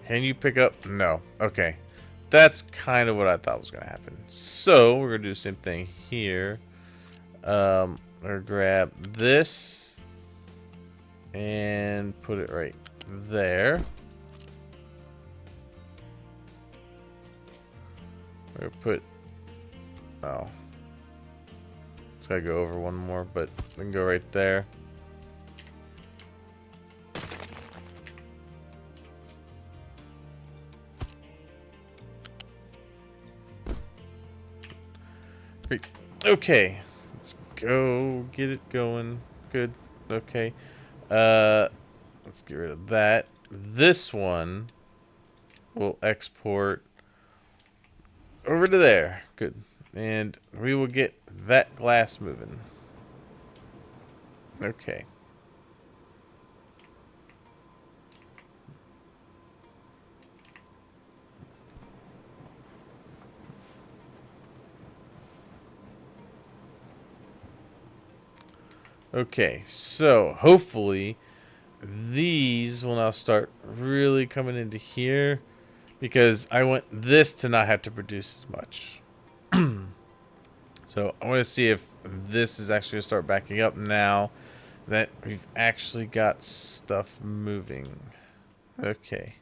Can you pick up? No. Okay. That's kind of what I thought was going to happen. So, we're going to do the same thing here. We're going to grab this and put it right there. We're going to put... Oh. It's got to go over one more, but we can go right there. Great. Okay. Let's go get it going. Good. Okay. Let's get rid of that. This one will export over to there. Good. And we will get that glass moving. Okay. Okay, so hopefully these will now start really coming into here because I want this to not have to produce as much. So I want to see if this is actually going to start backing up now that we've actually got stuff moving. Okay.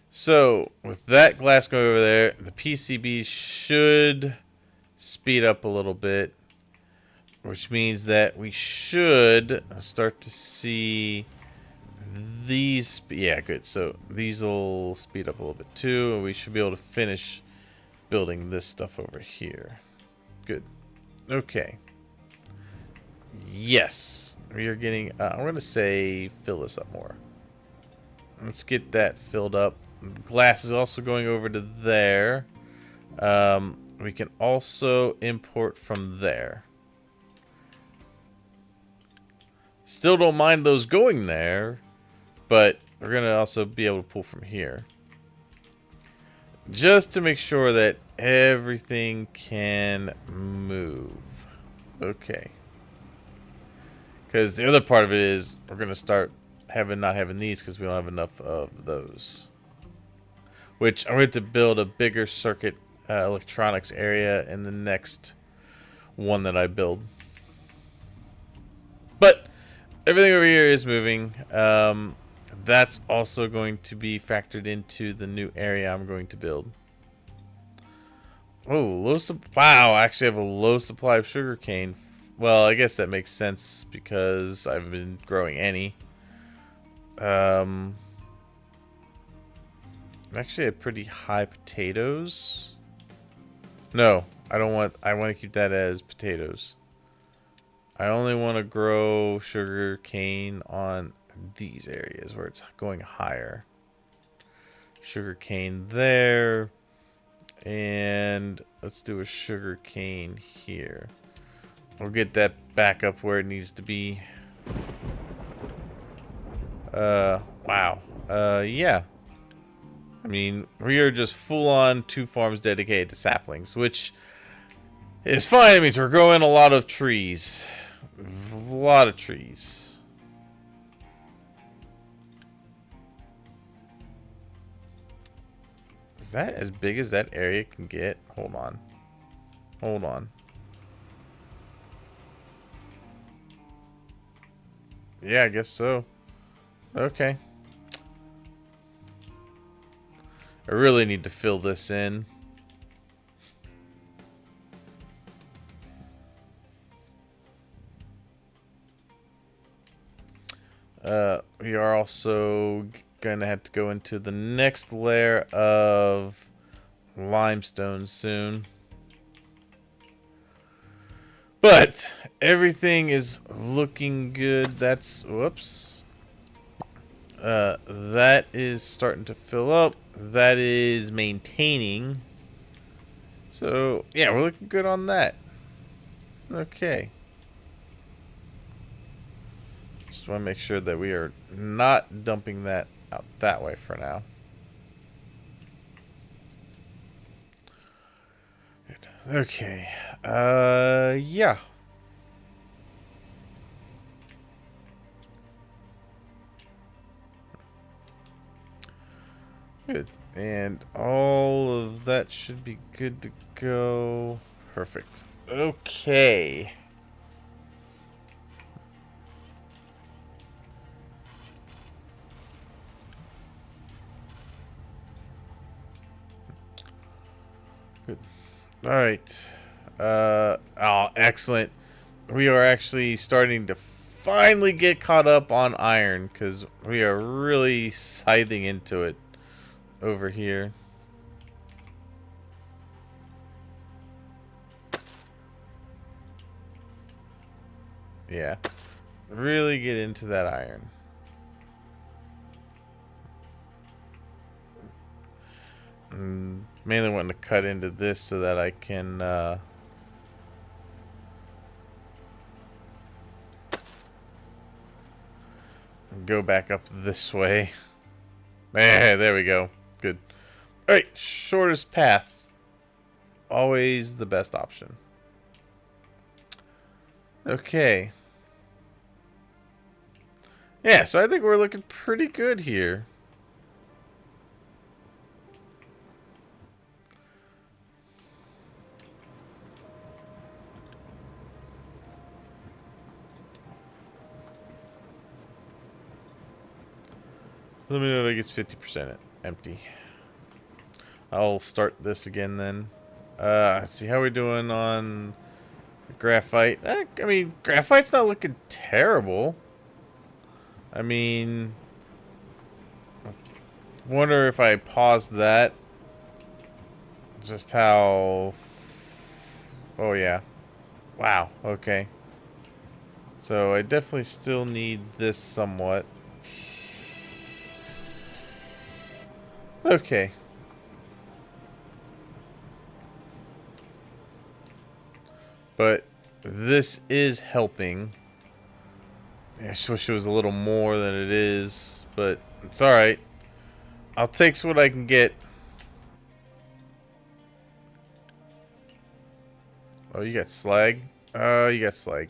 So with that glass going over there, the PCB should speed up a little bit, which means that we should start to see these. Yeah, good. So these will speed up a little bit too, and we should be able to finish building this stuff over here. Good. Okay. Yes. We are getting, I'm going to say fill this up more. Let's get that filled up. Glass is also going over to there. We can also import from there. Still don't mind those going there, but we're going to also be able to pull from here. Just to make sure that everything can move. Okay. Because the other part of it is we're going to start not having these because we don't have enough of those. Which I'm going to build a bigger circuit electronics area in the next one that I build. But everything over here is moving. That's also going to be factored into the new area I'm going to build. Oh, wow, I actually have a low supply of sugarcane. Well, I guess that makes sense because I've been growing any. Actually, I have pretty high potatoes. No, I don't want. I want to keep that as potatoes. I only want to grow sugar cane on these areas where it's going higher. Sugar cane there, and let's do a sugar cane here. We'll get that back up where it needs to be. Wow. Yeah. I mean, we are just full-on 2 farms dedicated to saplings, which is fine. It means we're growing a lot of trees. A lot of trees. Is that as big as that area can get? Hold on. Hold on. Yeah, I guess so. Okay. I really need to fill this in. We are also gonna have to go into the next layer of limestone soon. But everything is looking good. That's, whoops. That is starting to fill up. That is maintaining. So, yeah, we're looking good on that. Okay. Just want to make sure that we are not dumping that out that way for now. Good. Okay. Yeah. Good. And all of that should be good to go. Perfect. Okay. Good. All right. Oh, excellent. We are actually starting to finally get caught up on iron because we are really scything into it over here. Yeah. Really get into that iron. Mainly wanting to cut into this so that I can go back up this way. There we go. Good. Alright, shortest path. Always the best option. Okay. Yeah, so I think we're looking pretty good here. Let me know that it gets 50% empty. I'll start this again then. Let's see how we're doing on graphite. I mean, graphite's not looking terrible. I mean, wonder if I pause that. Just how... Oh, yeah. Wow, okay. So I definitely still need this somewhat. Okay. But this is helping. I just wish it was a little more than it is, but it's alright. I'll take what I can get. Oh, you got slag? Oh, you got slag.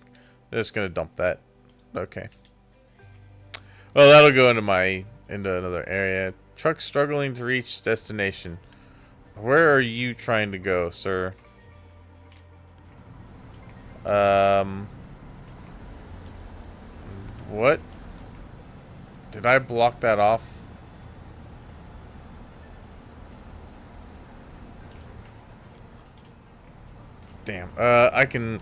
I'm just gonna dump that. Okay. Well, that'll go into another area. Truck struggling to reach destination. Where are you trying to go, sir? What? Did I block that off? Damn. I can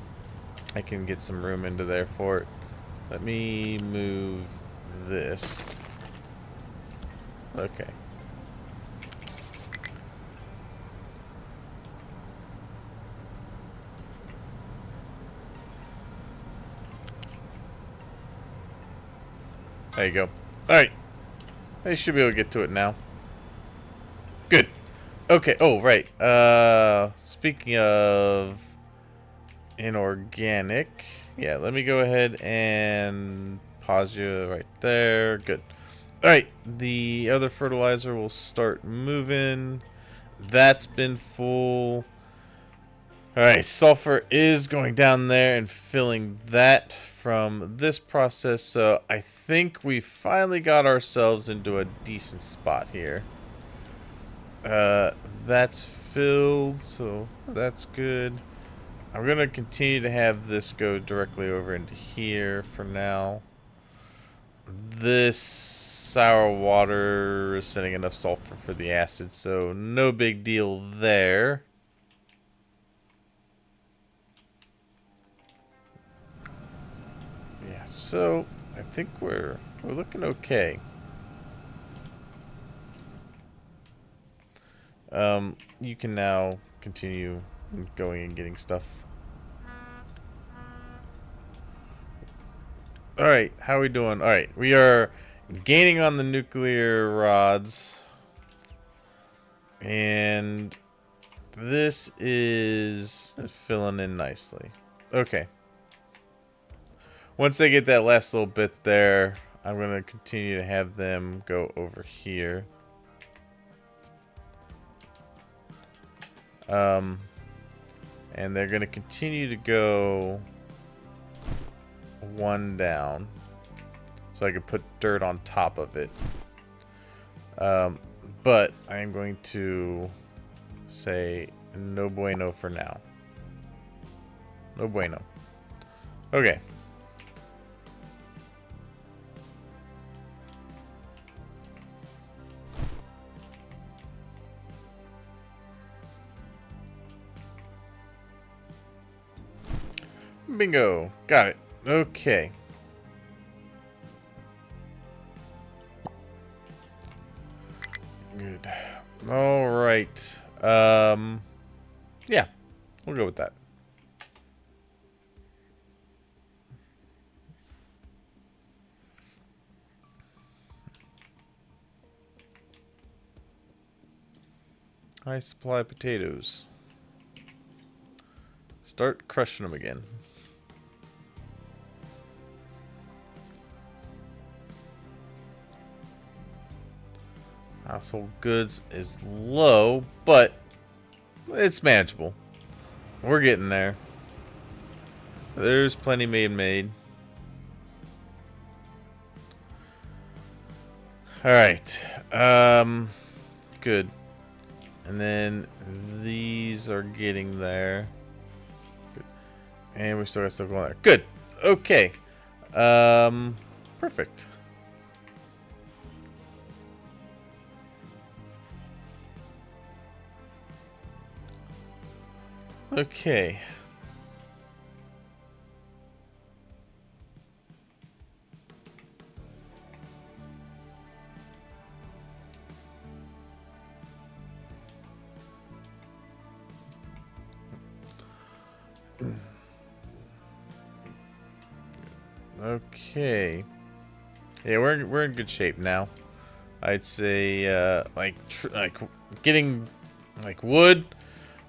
get some room into there for it. Let me move this. Okay. There you go. Alright. I should be able to get to it now. Good. Okay. Oh, right. Speaking of inorganic. Yeah, let me go ahead and pause you right there. Good. Alright. The other fertilizer will start moving. That's been full. Alright, sulfur is going down there and filling that from this process, so I think we finally got ourselves into a decent spot here. That's filled, so that's good. I'm going to continue to have this go directly over into here for now. This sour water is sending enough sulfur for the acid, so no big deal there. Yeah, so I think we're looking okay. You can now continue going and getting stuff. Alright, how are we doing? Alright, we are gaining on the nuclear rods. And this is filling in nicely. Okay. Once I get that last little bit there, I'm going to continue to have them go over here. And they're going to continue to go one down. So I can put dirt on top of it. But I am going to say no bueno for now. No bueno. Okay. Bingo. Got it. Okay. Good. All right. Yeah. We'll go with that. High supply of potatoes. Start crushing them again. Household goods is low, but it's manageable. We're getting there. There's plenty being made. Alright. Good. And then these are getting there. Good. And we still got stuff going there. Good. Okay. Perfect. Okay. Okay. Yeah, we're in good shape now. I'd say like getting like wood.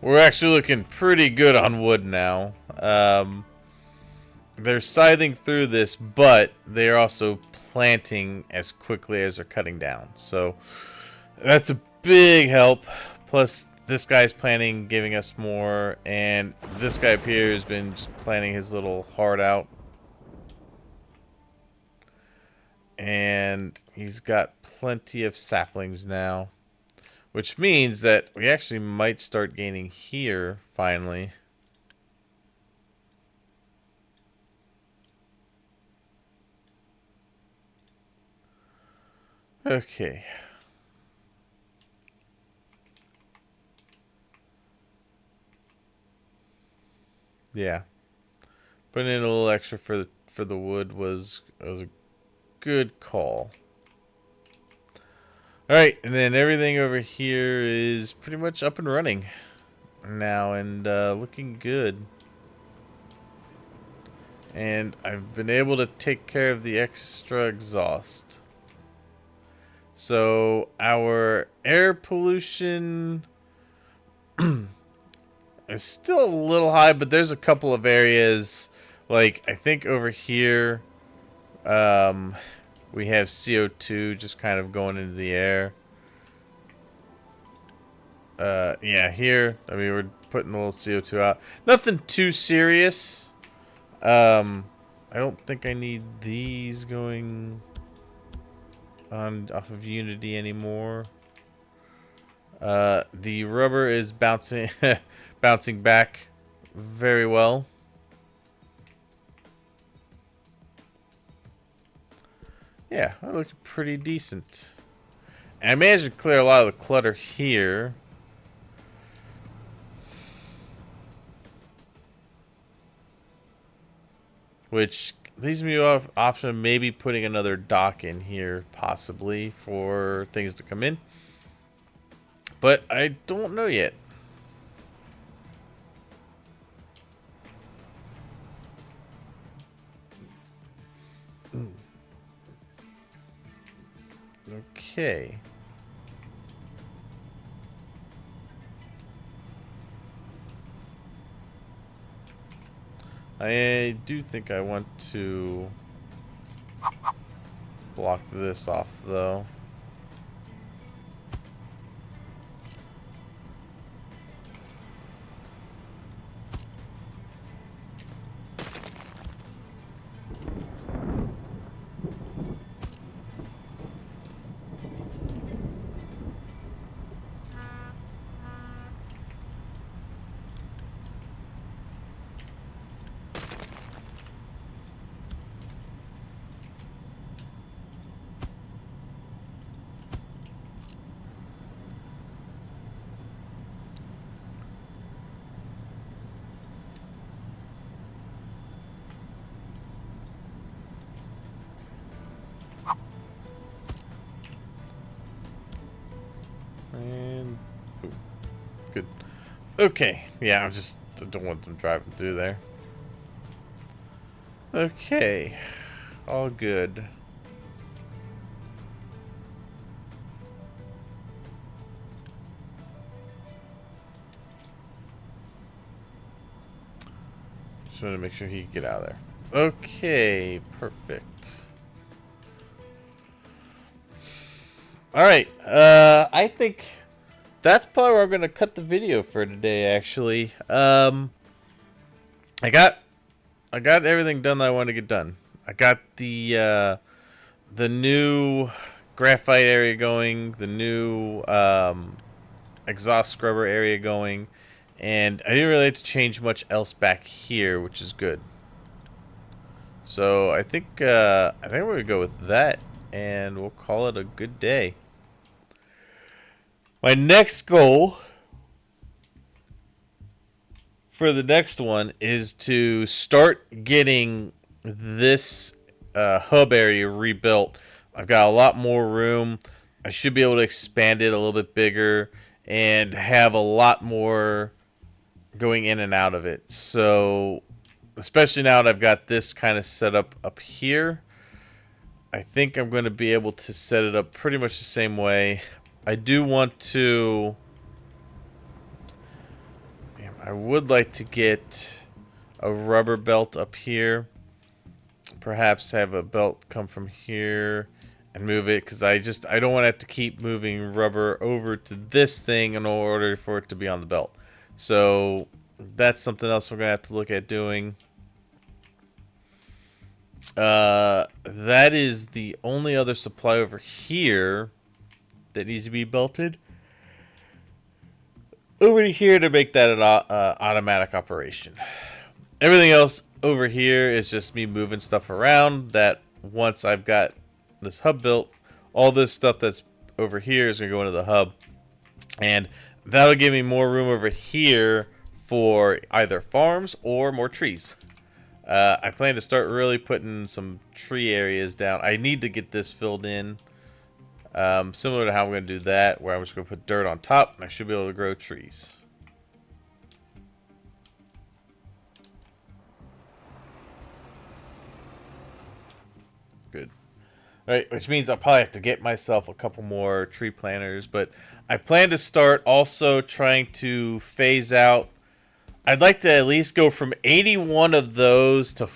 We're actually looking pretty good on wood now. They're scything through this, but they're also planting as quickly as they're cutting down. So that's a big help. Plus, this guy's planting, giving us more, and this guy up here has been just planting his little heart out. And he's got plenty of saplings now, which means that we actually might start gaining here finally. Okay. Yeah. Putting in a little extra for the wood was a good call. Alright, and then everything over here is pretty much up and running now and looking good. And I've been able to take care of the extra exhaust. So our air pollution is still a little high, but there's a couple of areas, like I think over here, we have CO2 just kind of going into the air. Yeah, here, I mean, we're putting a little CO2 out. Nothing too serious. I don't think I need these going on off of Unity anymore. The rubber is bouncing bouncing back very well. Yeah, I look pretty decent. And I managed to clear a lot of the clutter here. Which leaves me off option of maybe putting another dock in here, possibly, for things to come in. But I don't know yet. Okay. I do think I want to block this off, though. And boom. Good. Okay. Yeah, I don't want them driving through there. Okay. All good. Just want to make sure he can get out of there. Okay, perfect. All right. I think that's probably where I'm gonna cut the video for today. Actually, I got everything done that I wanted to get done. I got the new graphite area going, the new exhaust scrubber area going, and I didn't really have to change much else back here, which is good. So I think we're gonna go with that, and we'll call it a good day. My next goal for the next one is to start getting this hub area rebuilt. I've got a lot more room. I should be able to expand it a little bit bigger and have a lot more going in and out of it. So, especially now that I've got this kind of set up here, I think I'm going to be able to set it up pretty much the same way. I do want to... I would like to get a rubber belt up here. Perhaps have a belt come from here and move it, because I don't want to have to keep moving rubber over to this thing in order for it to be on the belt. So that's something else we're going to have to look at doing. That is the only other supply over here that needs to be belted over here to make that an automatic operation. Everything else over here is just me moving stuff around. That once I've got this hub built, all this stuff that's over here is going to go into the hub, and that'll give me more room over here for either farms or more trees. I plan to start really putting some tree areas down. I need to get this filled in, similar to how I'm going to do that, where I'm just going to put dirt on top, and I should be able to grow trees. Good. All right, which means I'll probably have to get myself a couple more tree planters, but I plan to start also trying to phase out. I'd like to at least go from 81 of those to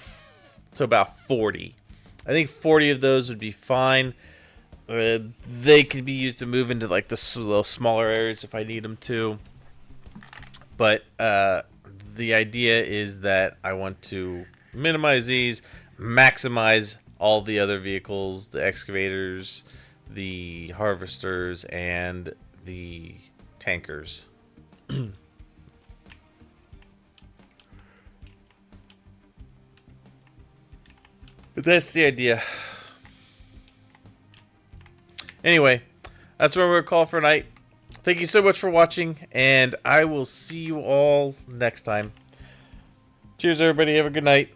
about 40. I think 40 of those would be fine. They could be used to move into like the little smaller areas if I need them to. But the idea is that I want to minimize these, maximize all the other vehicles, the excavators, the harvesters, and the tankers. But that's the idea. Anyway, that's what we're going to call for tonight. Thank you so much for watching, and I will see you all next time. Cheers, everybody. Have a good night.